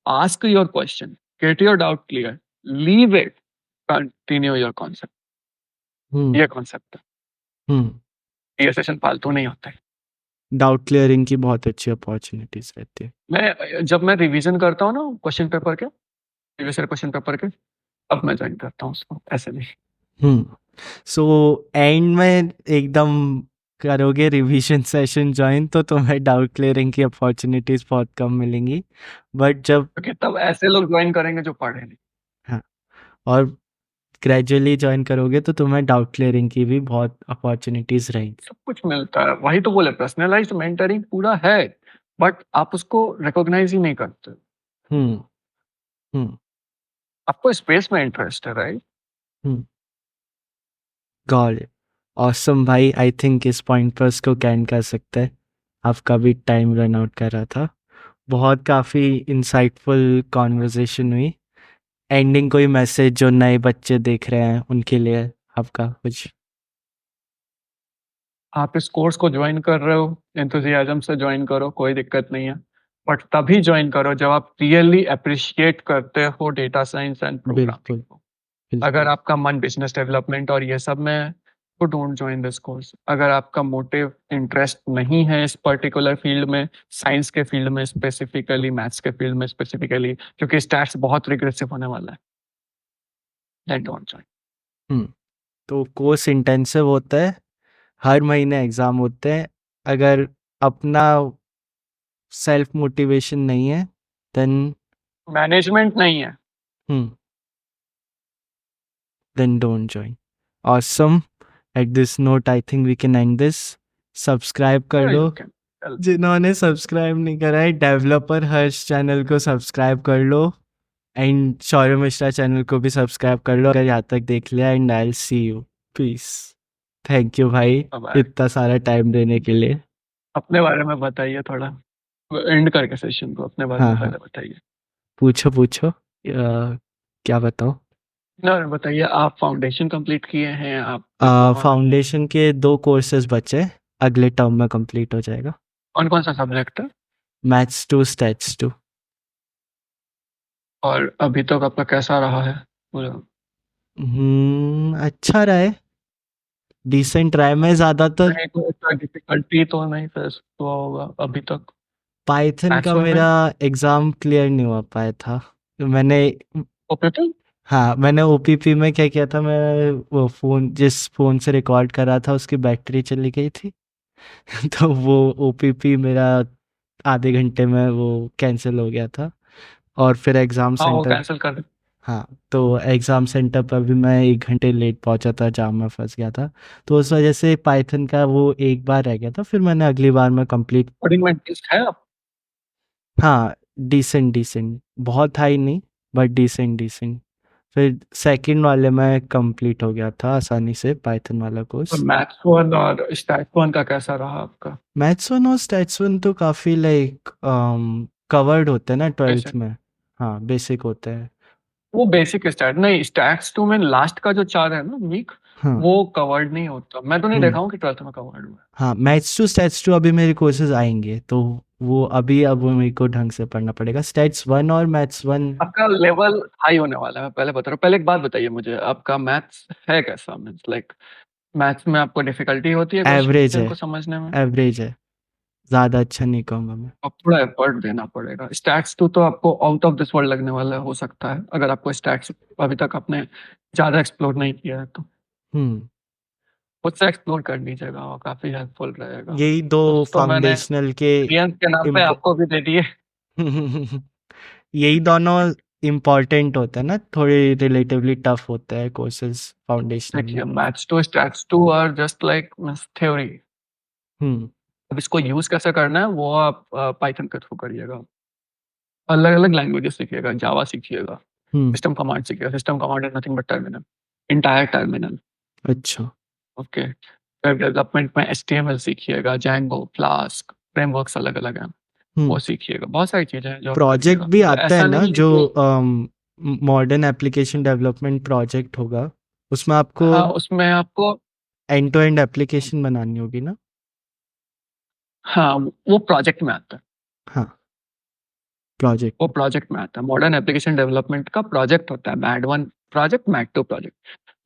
ask your question, get your doubt clear, leave it, continue your concept. Hmm, ये कॉन्सेप्ट है। हुँ। टीए सेशन फालतू नहीं होते। डाउट क्लियरिंग की बहुत अच्छी अपॉर्च्युनिटीज़ रहती है। जब मैं रिवीजन करता हूँ ना क्वेश्चन पेपर के, प्रीवियस ईयर क्वेश्चन पेपर के, तब मैं जॉइन करता हूँ उसको, ऐसे नहीं। हुँ। सो एंड में एकदम करोगे रिवीजन सेशन जॉइन तो तुम्हें डाउट क्लियरिंग की अपॉर्च्युनिटीज़ बहुत कम मिलेंगी। बट जब क्योंकि तब ऐसे लोग जॉइन करेंगे जो पढ़े नहीं। हाँ, और ग्रेजुअली जॉइन करोगे तो तुम्हें डाउट क्लियरिंग की भी बहुत अपॉर्च्युनिटीज़ रहेंगी। सब कुछ मिलता है, वही तो बोले पर्सनलाइज्ड मेंटरिंग पूरा है, बट आप उसको रिकॉग्नाइज ही नहीं करते। हुँ, हुँ, आपको स्पेस में इंटरेस्ट है, right? Hmm. Got it. Awesome भाई, आई थिंक इस पॉइंट पर इसको कैंड कर सकते हैं। आपका भी टाइम रन आउट कर रहा था। बहुत काफ़ी इंसाइटफुल कॉन्वर्सेशन हुई। एंडिंग कोई मैसेज जो नए बच्चे देख रहे हैं उनके लिए आपका कुछ? आप इस कोर्स को ज्वाइन कर रहे हो, एंथुसियाज्म से ज्वाइन करो, कोई दिक्कत नहीं है। बट तभी ज्वाइन करो जब आप रियली एप्रिशिएट करते हो डेटा साइंस एंड प्रोग्रामिंग बिल्कुल, को। अगर बिल्कुल। आपका मन बिजनेस डेवलपमेंट और ये सब में है, तो डोंट जॉइन दिस कोर्स। अगर आपका मोटिव इंटरेस्ट नहीं है इस पर्टिकुलर फील्ड में, साइंस के फील्ड में स्पेसिफिकली, मैथ्स के फील्ड में स्पेसिफिकली, क्योंकि स्टैट्स बहुत रिग्रेसिव होने वाला है, देन डोंट जॉइन। हुँ, तो कोर्स इंटेंसिव होता है, हर महीने एग्ज़ाम होते हैं। अगर अपना सेल्फ मोटिवेशन नहीं है देन मैनेजमेंट नहीं है। Hmm, then don't join. Awesome! At this note I think we can end this. Subscribe कर लो। You can. जिन्होंने सब्सक्राइब नहीं करा है, डेवलपर हर्ष चैनल को सब्सक्राइब कर लो एंड शौर्य मिश्रा चैनल को भी सब्सक्राइब कर लो अगर यहाँ तक देख लिया। And I will see you. Peace. Thank you भाई बाय। इतना सारा टाइम देने के लिए। अपने बारे में बताइए थोड़ा, एंड करके सेशन को अपने बारे हाँ, में हाँ। पहले बताइए। पूछो। क्या बताऊँ? ना बताइए, आप फाउंडेशन कंप्लीट किए हैं, आप डिप्लोमा में हैं, फाउंडेशन के 2 कोर्सेज़ बचे हैं, अगले टर्म में कंप्लीट हो जाएगा। कौन-कौन सा सब्जेक्ट है? Maths 2, stats 2। और अभी तक आपका कैसा रहा है पूरा? अच्छा रहा है, डिसेंट रहा है। मैं ज़्यादातर नहीं कोई इतना डिफिकल्टी तो नहीं फेस हुआ होगा अभी तक पाइथन मैथ्स का में? मेरा एग्ज़ाम क्लियर नहीं हुआ पाया था। मैंने ओपीटी? हाँ, मैंने ओपीपी में क्या किया था, मैं वो जिस फ़ोन से रिकॉर्ड कर रहा था उसकी बैटरी चली गई थी। तो वो ओपीपी मेरा आधे घंटे में वो कैंसिल हो गया था। और फिर एग्ज़ाम हाँ, वो सेंटर कैंसिल कर दें। हाँ, तो एग्ज़ाम सेंटर पर भी मैं 1 घंटे लेट पहुंचा था, जाम में फंस गया था। तो उस वजह से पाइथन का वो एक बार रह गया था, फिर मैंने अगली बार में कंप्लीट। कोडिंग में इंटरेस्ट है आप? हाँ, डिसेंट, बहुत हाई नहीं, बट डिसेंट। फिर सेकंड वाले में कंप्लीट हो गया था आसानी से पाइथन वाला और कोर्स। मैथ्स वन और स्टैट वन का कैसा रहा आपका? मैथ्स वन और स्टैट्स वन तो काफ़ी लाइक कवर्ड होते हैं ना 12th बेसिक, में। हाँ, बेसिक होते हैं। वो बेसिक स्टैट नहीं, स्टैट्स टू में लास्ट का जो 4 है ना वीक, हाँ। वो कवर्ड नहीं होता। मैं तो नहीं हुँ। देखा हूँ कि 12th में कवर्ड हुआ है। हाँ, मैथ्स टू स्टैट्स टू अभी मेरे कोर्सेज़ आएँगे, तो वो अभी अब वो मेरे को ढंग से पढ़ना पड़ेगा। स्टैट्स 1 और मैथ्स 1 आपका लेवल हाई होने वाला है, मैं पहले बता रहा हूँ। पहले एक बात बताइए मुझे, आपका मैथ्स है कैसा? मीन्स लाइक मैथ्स में आपको डिफिकल्टी होती है एवरेज क्वेश्चन है, को समझने में? एवरेज है। ज़्यादा अच्छा नहीं कहूँगा मैं। अब थोड़ा एफर्ट देना पड़ेगा। स्टैट्स टू तो आपको आउट ऑफ दिस वर्ल्ड लगने वाला हो सकता है, अगर आपको स्टैट्स अभी तक आपने ज़्यादा एक्सप्लोर नहीं किया है तो। हुँ, मुझसे एक्सप्लोर कर लीजिएगा, वो काफ़ी हेल्पफुल रहेगा। यही 2 कुछ तो मैंने फाउंडेशनल के एक्सपीरियंस के नाम पे इम्पो आपको भी दे दिए। यही दोनों इम्पोर्टेंट होते हैं ना, थोड़े रिलेटिवली टफ होते हैं कोर्सेज़ फाउंडेशनल में। देखिए, maths two stats two are just like means theory. Hmm, अब इसको यूज़ कैसे करना है वो आप पाइथन के थ्रू करिएगा। अलग-अलग लैंग्वेजेस सीखिएगा, जावा सीखिएगा, हुँ, सिस्टम कमांड सीखिएगा। System command is nothing but terminal, entire terminal. अच्छा। ओके। वेब डेवलपमेंट में एचटीएमएल सीखिएगा, जेंगो, फ्लास्क, फ्रेमवर्क्स अलग-अलग हैं, हुँ, वो सीखिएगा। बहुत सारी चीज़ें हैं जो आप प्रोजेक्ट करिएगा। भी मतलब आता है ऐसा ना नहीं है जो कि मॉडर्न एप्लीकेशन डेवलपमेंट प्रोजेक्ट होगा, उसमें आपको हाँ, उसमें आपको एंड टू एंड एप्लीकेशन बनानी होगी ना? हाँ, वो प्रोजेक्ट में आता है। हाँ, प्रोजेक्ट वो में। प्रोजेक्ट में आता है। मॉडर्न एप्लीकेशन डेवलपमेंट का प्रोजेक्ट होता है, mad 1 project, mad 2 project.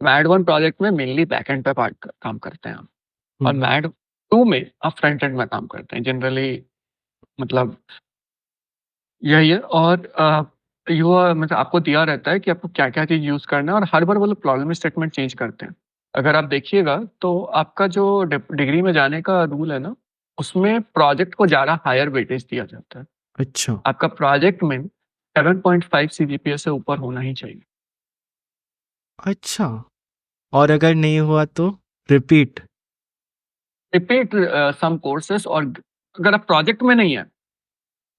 Mad 1 project में मेनली बैकएंड पे काम करते हैं हम, और हुँ, मैड 2 में आप फ्रंट एंड में काम करते हैं। जनरली मतलब यही है। और मतलब आपको दिया रहता है कि आपको क्या-क्या चीज़ यूज़ करना है, और हर बार वो लोग प्रॉब्लम स्टेटमेंट चेंज करते हैं। अगर आप देखिएगा तो आपका जो डिग्री में जाने का रूल है ना, उसमें प्रोजेक्ट को ज़्यादा हायर वेटेज दिया जाता है। अच्छा, आपका प्रोजेक्ट में 7.5 सीजीपीए से ऊपर होना ही चाहिए। अच्छा। और अगर नहीं हुआ तो रिपीट? रिपीट सम कोर्सेज़, और अगर आप प्रोजेक्ट में नहीं है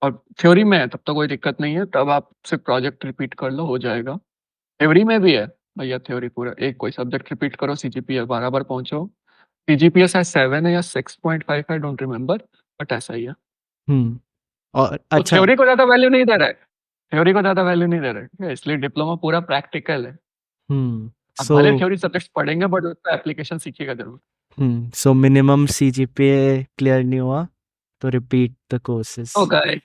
और थ्योरी में है तब तो कोई दिक्कत नहीं है, तब आप सिर्फ प्रोजेक्ट रिपीट कर लो, हो जाएगा। थ्योरी में भी है भैया, थ्योरी पूरा एक कोई सब्जेक्ट रिपीट करो, सीजीपीए बराबर पहुँचो। सीजीपीए शायद 7 है या 6.5, आई डोंट रिमेंबर, बट ऐसा ही है। हुँ, और वो अच्छा। थ्योरी को ज़्यादा वैल्यू नहीं दे रहा है, थ्योरी को ज़्यादा वैल्यू नहीं दे रहा है, ठीक है? इसलिए डिप्लोमा पूरा प्रैक्टिकल है। हुँ, आप सो भले थ्योरी सब्जेक्ट्स पढ़ेंगे बट उसका एप्लीकेशन सीखिएगा ज़रूर। सो मिनिमम सीजीपीए क्लियर नहीं हुआ तो रिपीट द कोर्सेज़। तो गाइस,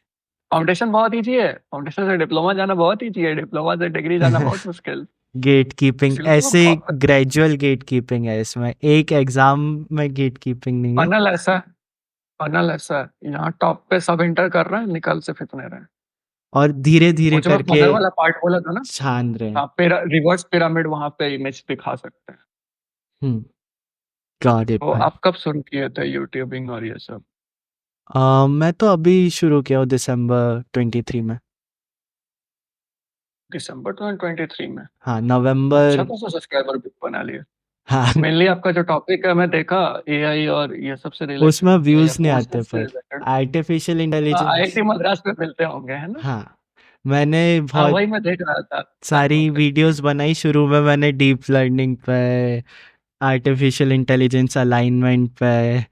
फाउंडेशन बहुत ईज़ी है, फाउंडेशन से डिप्लोमा जाना बहुत ईज़ी है, डिप्लोमा से डिग्री जाना बहुत मुश्किल। गेटकीपिंग इसलिए तो ऐसे ग्रेजुअल गेटकीपिंग है इसमें, एक एग्ज़ाम में गेटकीपिंग नहीं है। फनल ऐसा है, फनल ऐसा है, यहाँ टॉप पे सब एंटर कर रहे हैं, निकल से इतने रहे हैं। और धीरे-धीरे वो जो मैं करके फनल वाला पार्ट बोला था ना, छान रहे हैं। हाँ, रिवर्स पिरामिड वहाँ पे इमेज दिखा सकते हैं। हुँ, गॉट इट तो भाई। आप कब शुरू किए थे यूट्यूबिंग और ये सब? मैं तो अभी शुरू किया हूँ दिसंबर 23 में। दिसंबर 2023 में? हाँ, अच्छा नवंबर। खासा सब्सक्राइबर भी बना लिए। हाँ, मेनली आपका जो टॉपिक है मैं देखा, एआई और ये सब से रिलेटेड उसमें है, या व्यूज़ नहीं आते कोर्सेज से पर related. Artificial intelligence. IIT Madras में मिलते होंगे, है ना? हाँ, मैंने हाँ, बहुत वही मैं देख रहा था सारी टॉपिक। वीडियोज़ बनाई। शुरू में मैंने डीप लर्निंग पे, आर्टिफ़िशियल इंटेलिजेंस अलाइनमेंट पे,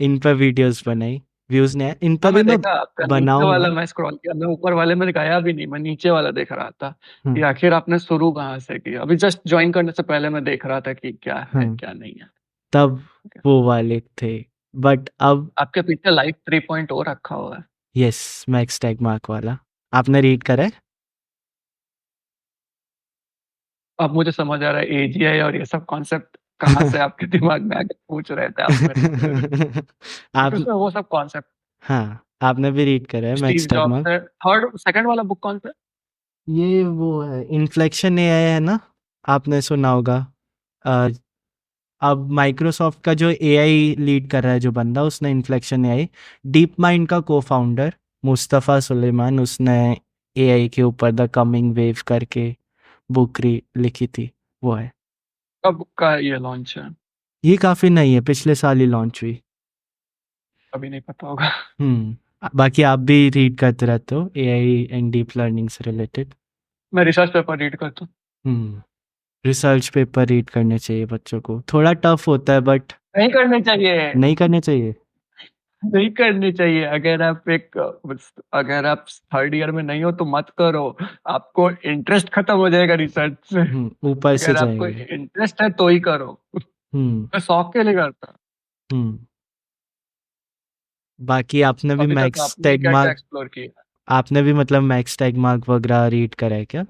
इन पे वीडियोस बनाई, व्यूज नहीं आए, इन पे हाँ, भी मैं मैं देखा आपका नीचे वाला, बनाऊंगा। मैं स्क्रॉल किया, मैं ऊपर वाले में गया भी नहीं, मैं नीचे वाला देख रहा था कि हम्म। आखिर आपने शुरू कहाँ से किया। अभी जस्ट ज्वाइन करने से पहले मैं देख रहा था कि क्या है हम्म। क्या नहीं है। तब वो वाले थे, बट अब आपके पीछे लाइव 3.0 रखा हुआ है। यस, मैक्स टैग मार्क वाला आपने रीड करा है? अब मुझे समझ आ रहा है एजीआई और ये सब कॉन्सेप्ट कहाँ से आपके दिमाग में आके पूछ रहे थे आप मेरे से। आप, उसमें वो सब कॉन्सेप्ट हाँ आपने भी रीड करा है Steve max tag job mark? से। थर्ड सेकंड वाला बुक कौन सा? ये वो है इन्फ्लेक्शन एआई है ना, आपने सुना होगा। अ, अब माइक्रोसॉफ्ट का जो एआई लीड कर रहा है जो बंदा, उसने इन्फ्लेक्शन एआई, डीप माइंड का को फाउंडर मुस्तफ़ा सुलेमान, उसने एआई के ऊपर द कमिंग वेव करके बुक लिखी थी, वो है। कब का ये लॉन्च है? ये काफ़ी नई है, पिछले साल ही लॉन्च हुई। अभी नहीं पता होगा। बाकी आप भी रीड करते रहते हो एआई एंड डीप लर्निंग से रिलेटेड? मैं रिसर्च पेपर रीड करता हूँ। हम्म। रिसर्च पेपर रीड करने चाहिए बच्चों को, थोड़ा टफ होता है बट नहीं करने चाहिए। नहीं करने चाहिए। नहीं करनी चाहिए। अगर आप थर्ड ईयर में नहीं हो तो मत करो। आपको इंटरेस्ट खत्म हो जाएगा रिसर्च से। ऊपर से अगर आपको जाएंगे। इंटरेस्ट है तो ही करो। हम्म। मैं शौक के लिए करता। हम्म। बाकी आपने भी अभी तक मैक्स आपने टैग क्या क्या मार्क, एक्सप्लोर किया? आपने भी मतलब मैक्स टैग मार्क वगैरह रीड करा है क्या?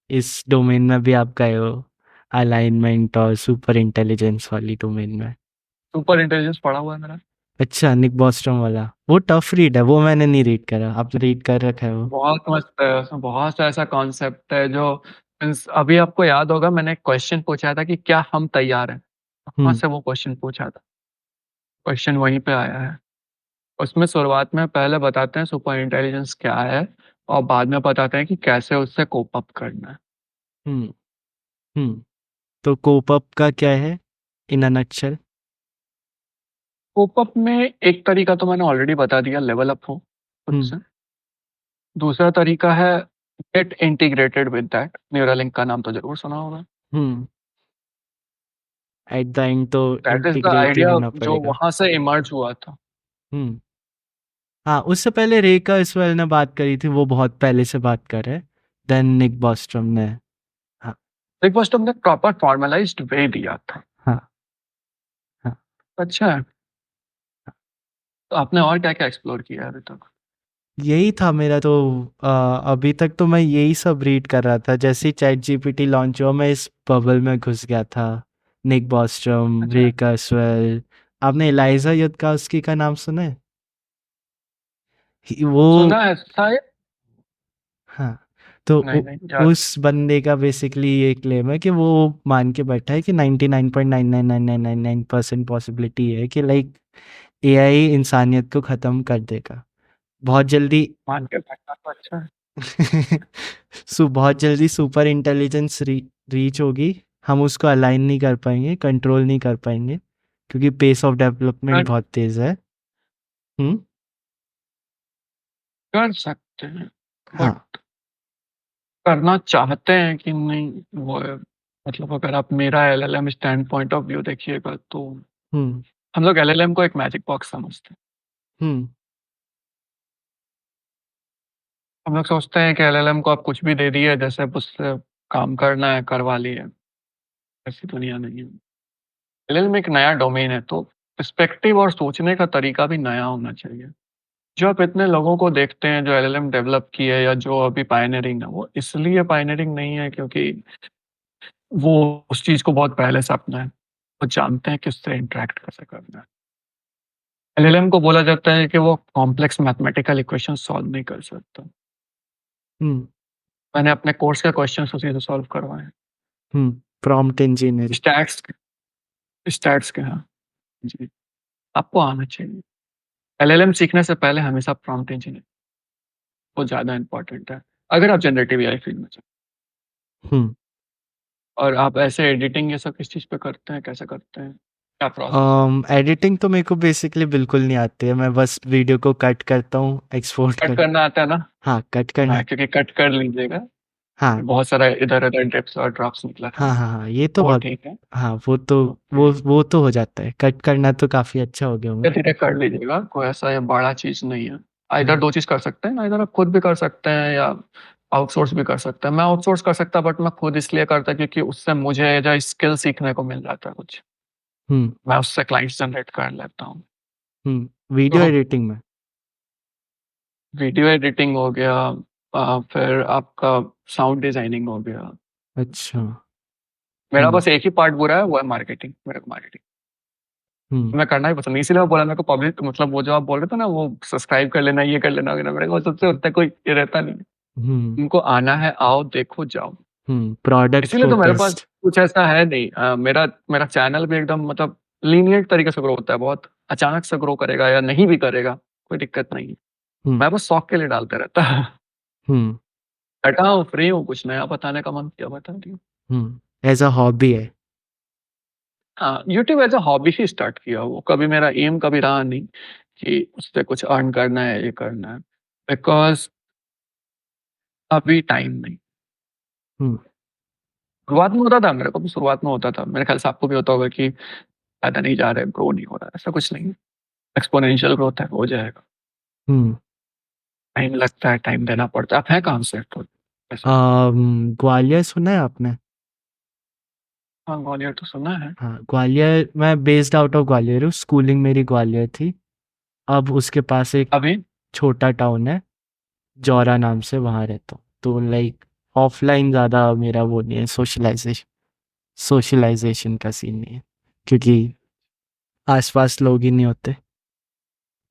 इस डोमेन में भी आप गए हो, अलाइनमेंट और सुपर इंटेलिजेंस वाली डोमेन में? सुपर इंटेलिजेंस पढ़ा हुआ है मेरा। अच्छा, निक बॉस्ट्रम वाला वो टफ रीड है, वो मैंने नहीं रीड करा, आपने रीड कर रखा है वो? बहुत मस्त है, उसमें बहुत सा ऐसा कॉन्सेप्ट है जो अभी आपको याद होगा, मैंने एक क्वेश्चन पूछा था कि क्या हम तैयार हैं। कहाँ हम्म। से वो क्वेश्चन पूछा था? क्वेश्चन वहीं पे आया है। उसमें शुरुआत में पहले बताते हैं सुपर इंटेलिजेंस क्या है, और बाद में बताते हैं कि कैसे उससे कोप अप करना है। हम्म। हम्म। तो कोप अप का क्या है इन अ नटशेल? कोप अप में एक तरीका तो मैंने ऑलरेडी बता दिया, लेवल अप हो खुद हम्म। से। दूसरा तरीका है get integrated with that. Neuralink का नाम तो जरूर सुना होगा। हम्म। एट द एंड तो दैट इज द इंटीग्रेट ही आइडिया होना जो पड़ेगा। वहां से इमर्ज हुआ था। हम्म। हाँ, उससे पहले रेखा इसवाल ने बात करी थी, वो बहुत पहले से बात कर रहे हैं, देन निक बॉस्ट्रम ने। हाँ। बिग बॉस तुमने प्रॉपर फॉर्मलाइज्ड वे दिया था। हाँ। हाँ। अच्छा है। तो आपने और क्या क्या एक्सप्लोर किया है अभी तक? यही था मेरा तो। अभी तक तो मैं यही सब रीड कर रहा था, जैसे ही चैट जीपीटी लॉन्च हुआ मैं इस बबल में घुस गया था। निक बॉस्ट्रम, अच्छा, रेखा स्वेल, आपने एलाइजा युद्धकास्की का नाम सुना है? वो, सुना है शायद। हाँ, तो नहीं नहीं याद। उस बंदे का बेसिकली ये क्लेम है कि वो मान के बैठा है कि 99.99999% पॉसिबिलिटी है कि लाइक एआई इंसानियत को ख़त्म कर देगा बहुत जल्दी। मान के बैठा तो अच्छा है। बहुत जल्दी सुपर इंटेलिजेंस रीच होगी, हम उसको अलाइन नहीं कर पाएंगे, कंट्रोल नहीं कर पाएंगे, क्योंकि पेस ऑफ डेवलपमेंट कर बहुत तेज़ है। हम्म। कर सकते हैं, हाँ। बट करना चाहते हैं कि नहीं वो है। मतलब अगर आप मेरा LLM stand point of view देखिएगा तो हम्म। हम लोग एलएलएम को एक मैजिक बॉक्स समझते हैं। हम्म। हम लोग सोचते हैं कि एलएलएम को आप कुछ भी दे दिए, जैसे अब उससे काम करना है करवा लिए। ऐसी दुनिया नहीं है। एलएलएम एक नया डोमेन है, तो पर्सपेक्टिव और सोचने का तरीका भी नया होना चाहिए। जो आप इतने लोगों को देखते हैं जो एलएलएम डेवलप किए या जो अभी पायनियरिंग है, वो इसलिए पायनियरिंग नहीं है क्योंकि वो उस चीज को बहुत पहले से अपना है। वो जानते हैं कि उससे इंटरेक्ट कैसे करना है। एलएलएम को बोला जाता है कि वो कॉम्प्लेक्स मैथमेटिकल इक्वेशन सॉल्व नहीं कर सकता। हम्म। मैंने अपने कोर्स के क्वेश्चन उसी से सॉल्व करवाए हैं। Prompt engineering. स्टैट्स स्टैट्स के, हाँ जी। आपको आना चाहिए। एलएलएम सीखने से पहले हमेशा प्रॉम्प्ट इंजीनियरिंग वो ज़्यादा इंपॉर्टेंट है, अगर आप जनरेटिव एआई फील्ड में जाए। हम्म। और आप ऐसे एडिटिंग ये सब किस चीज़ पे करते हैं, कैसे करते हैं, क्या प्रोसेस है? एडिटिंग तो मेरे को बेसिकली बिल्कुल नहीं आती है, मैं बस वीडियो को कट करता हूँ, एक्सपोर्ट कट कर। करना आता है ना? हाँ, कट करना। हाँ, क्योंकि कट कर लीजिएगा। हाँ, बहुत सारा इधर-उधर ड्रिप्स और ड्रॉप्स निकला था। ये तो वो बहुत ठीक है। हाँ, वो तो हो जाता है। कट करना तो काफ़ी अच्छा हो गया होगा। धीरे-धीरे कर लीजिएगा, कोई ऐसा ये बड़ा चीज़ नहीं है। इधर हुँ, 2 चीज़ कर सकते हैं, इधर आप खुद भी कर सकते हैं या आउटसोर्स भी कर सकते हैं। मैं आउटसोर्स कर सकता बट मैं खुद इसलिए करता क्योंकि उससे मुझे जो स्किल सीखने को मिल जाता है कुछ। हुँ, मैं उससे क्लाइंट्स जनरेट कर लेता हूँ। वीडियो तो एडिटिंग में? वीडियो एडिटिंग हो गया, फिर आपका साउंड डिज़ाइनिंग हो गया। अच्छा। मेरा हुँ, बस एक ही पार्ट बुरा है, वो है मार्केटिंग, मेरे को मार्केटिंग। हुँ, मैं करना ही पसंद नहीं, इसीलिए मैं बोला मेरे को पब्लिक मतलब वो जो आप बोल रहे थे ना वो सब्सक्राइब कर लेना, ये कर लेना वगैरह, मेरे को सबसे उतना कोई ये रहता नहीं है। हुँ, तुमको आना है, आओ, देखो, जाओ। प्रोडक्ट इसीलिए तो मेरे पास फ़ोकस्ड। कुछ ऐसा है नहीं। मेरा मेरा चैनल भी एकदम मतलब लीनिएंट तरीके से ग्रो होता है, बहुत अचानक से ग्रो करेगा या नहीं भी करेगा, कोई दिक्कत नहीं है। हुँ, मैं बस शौक के लिए डालते रहता है। हुँ, बैठा हूँ, फ्री हूँ, कुछ नया बताने का मन किया बता दिया। एज़ अ हॉबी है। हाँ, YouTube as a hobby he start किया, वो कभी मेरा एम कभी रहा नहीं कि उससे कुछ अर्न करना है, ये करना है। बिकॉज़ अभी टाइम नहीं। हुँ, शुरुआत में होता था, मेरे को भी शुरुआत में होता था। मेरे ख्याल से आपको भी होता होगा कि ज़्यादा नहीं जा रहे, ग्रो नहीं हो रहा है, ऐसा कुछ नहीं है। एक्स्पोनेंशियल ग्रोथ है, हो जाएगा। हुँ। टाइम लगता है, टाइम देना पड़ता है। आप हैं कहाँ से? तो ऐसे ग्वालियर सुना है आपने? हाँ, ग्वालियर तो सुना है। हाँ, ग्वालियर मैं बेस्ड आउट ऑफ ग्वालियर हूँ, स्कूलिंग मेरी ग्वालियर थी। अब उसके पास एक अभी छोटा टाउन है, जौरा नाम से, वहाँ रहता हूँ। तो लाइक ऑफ़लाइन ज़्यादा मेरा वो नहीं है, सोशलाइज़ेशन का सीन नहीं है, क्योंकि आस-पास लोग ही नहीं होते।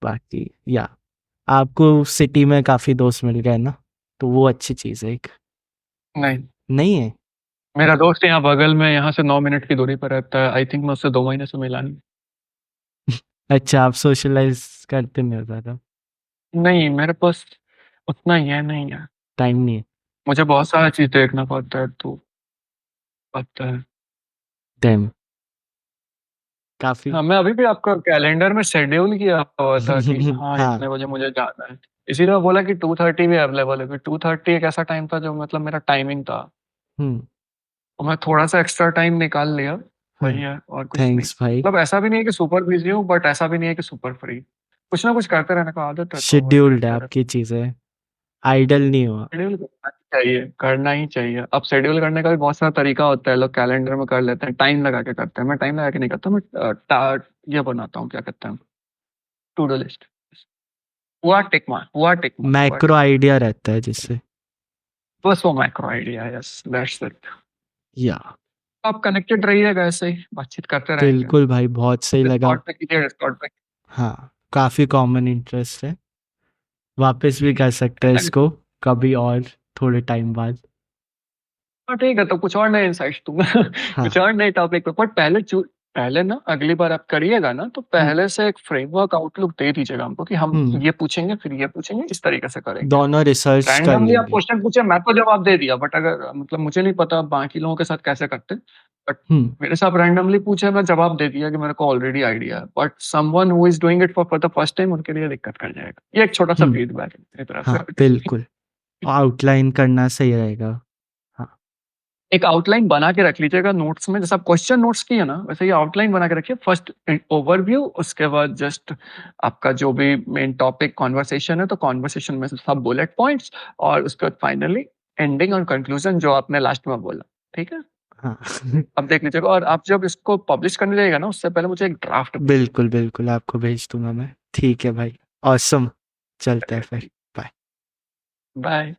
बाकी या आपको सिटी में काफ़ी दोस्त मिल गए ना, तो वो अच्छी चीज़ है एक। नहीं, नहीं है? मेरा दोस्त यहाँ बगल में, यहाँ से 9 मिनट की दूरी पर रहता है। आई थिंक मैं उससे 2 महीने से मिला नहीं। अच्छा, आप सोशलाइज़ करते नहीं हो ज़्यादा, नहीं, मेरे पास उतना ये नहीं है। टाइम नहीं है। मुझे बहुत सारा चीज़ देखना पड़ता है, तो पता है। डैम! काफ़ी हाँ, मैं अभी भी आपका कैलेंडर में शेड्यूल किया हुआ था कि हाँ, हाँ, इतने बजे मुझे जाना है। इसीलिए मैं बोला कि 2:30 भी अवेलेबल है, क्योंकि 2:30 एक ऐसा टाइम था जो मतलब मेरा टाइमिंग था। हुँ, और मैं थोड़ा-सा एक्स्ट्रा टाइम निकाल लिया, वही हुँ, है और कुछ नहीं। थैंक्स भाई। मतलब ऐसा भी नहीं है कि सुपर बिज़ी हूँ, बट ऐसा भी नहीं है कि सुपर फ्री। कुछ ना कुछ करते रहने का आदत है, तो वही शेड्यूल्ड है करते रहते आपकी चीज़ें, आइडल नहीं हो आप। शेड्यूल करना ही चाहिए, करना ही चाहिए। अब शेड्यूल करने का भी बहुत सारा तरीका होता है, लोग कैलेंडर में कर लेते हैं, टाइम लगा के करते हैं। मैं टाइम लगा के नहीं करता, मैं ये बनाता हूँ, क्या कहते हैं, टू डू लिस्ट। हुआ टिक मैक्रो मार्क। आइडिया रहता है जिससे बस वो मैक्रो आइडिया है, यस दैट्स इट। या आप कनेक्टेड रहिएगा, ऐसे ही बातचीत करते रहेंगे। बिल्कुल भाई, बहुत सही लगा। डिस्कॉर्ड पे कीजिए, डिस्कॉर्ड पे। हाँ, काफ़ी कॉमन इंटरेस्ट है। वापस भी कर सकते हैं इसको कभी और, थोड़े टाइम बाद। हाँ, ठीक है, तो कुछ और नए इंसाइट्स दूँगा। हाँ, कुछ और नए टॉपिक पे, बट पहले ना अगली बार आप करिएगा ना, तो हुँ, पहले से एक फ्रेमवर्क आउटलुक दे दीजिएगा हमको कि हम हुँ, ये पूछेंगे, फिर ये पूछेंगे, इस तरीके से करेंगे। दोनों रिसर्च कर रैंडमली आप लेंगे। क्वेश्चन पूछे, मैं तो जवाब दे दिया, बट अगर मतलब मुझे नहीं पता बाकी लोगों के साथ कैसे करते, बट हुँ, मेरे साथ रैंडमली पूछे, मैं जवाब दे दिया कि मेरे को ऑलरेडी आइडिया है, but someone who is doing it for the first time, उनके लिए दिक्कत कर जाएगा। ये एक छोटा-सा हुँ, फीडबैक है मेरी तरफ हाँ, से। बिल्कुल। आउटलाइन करना सही रहेगा। हाँ, एक आउटलाइन बना के रख लीजिएगा नोट्स में, जैसे आप क्वेश्चन नोट्स किए ना, वैसे ही आउटलाइन बना के रखिए। फर्स्ट ओवरव्यू, उसके बाद जस्ट आपका जो भी मेन टॉपिक कन्वर्सेशन है, तो कन्वर्सेशन में से सब बुलेट पॉइंट्स, और उसके बाद फाइनली एंडिंग और कंक्लूजन जो आपने लास्ट में बोला। ठीक है? हाँ। अब देख लीजिएगा, और आप जब इसको पब्लिश करने जाइएगा ना, उससे पहले मुझे एक ड्राफ्ट भेजिएगा। बिल्कुल, बिल्कुल, आपको भेज दूँगा मैं। ठीक है भाई, ऑसम! चलते हैं फिर। बाय। बाय।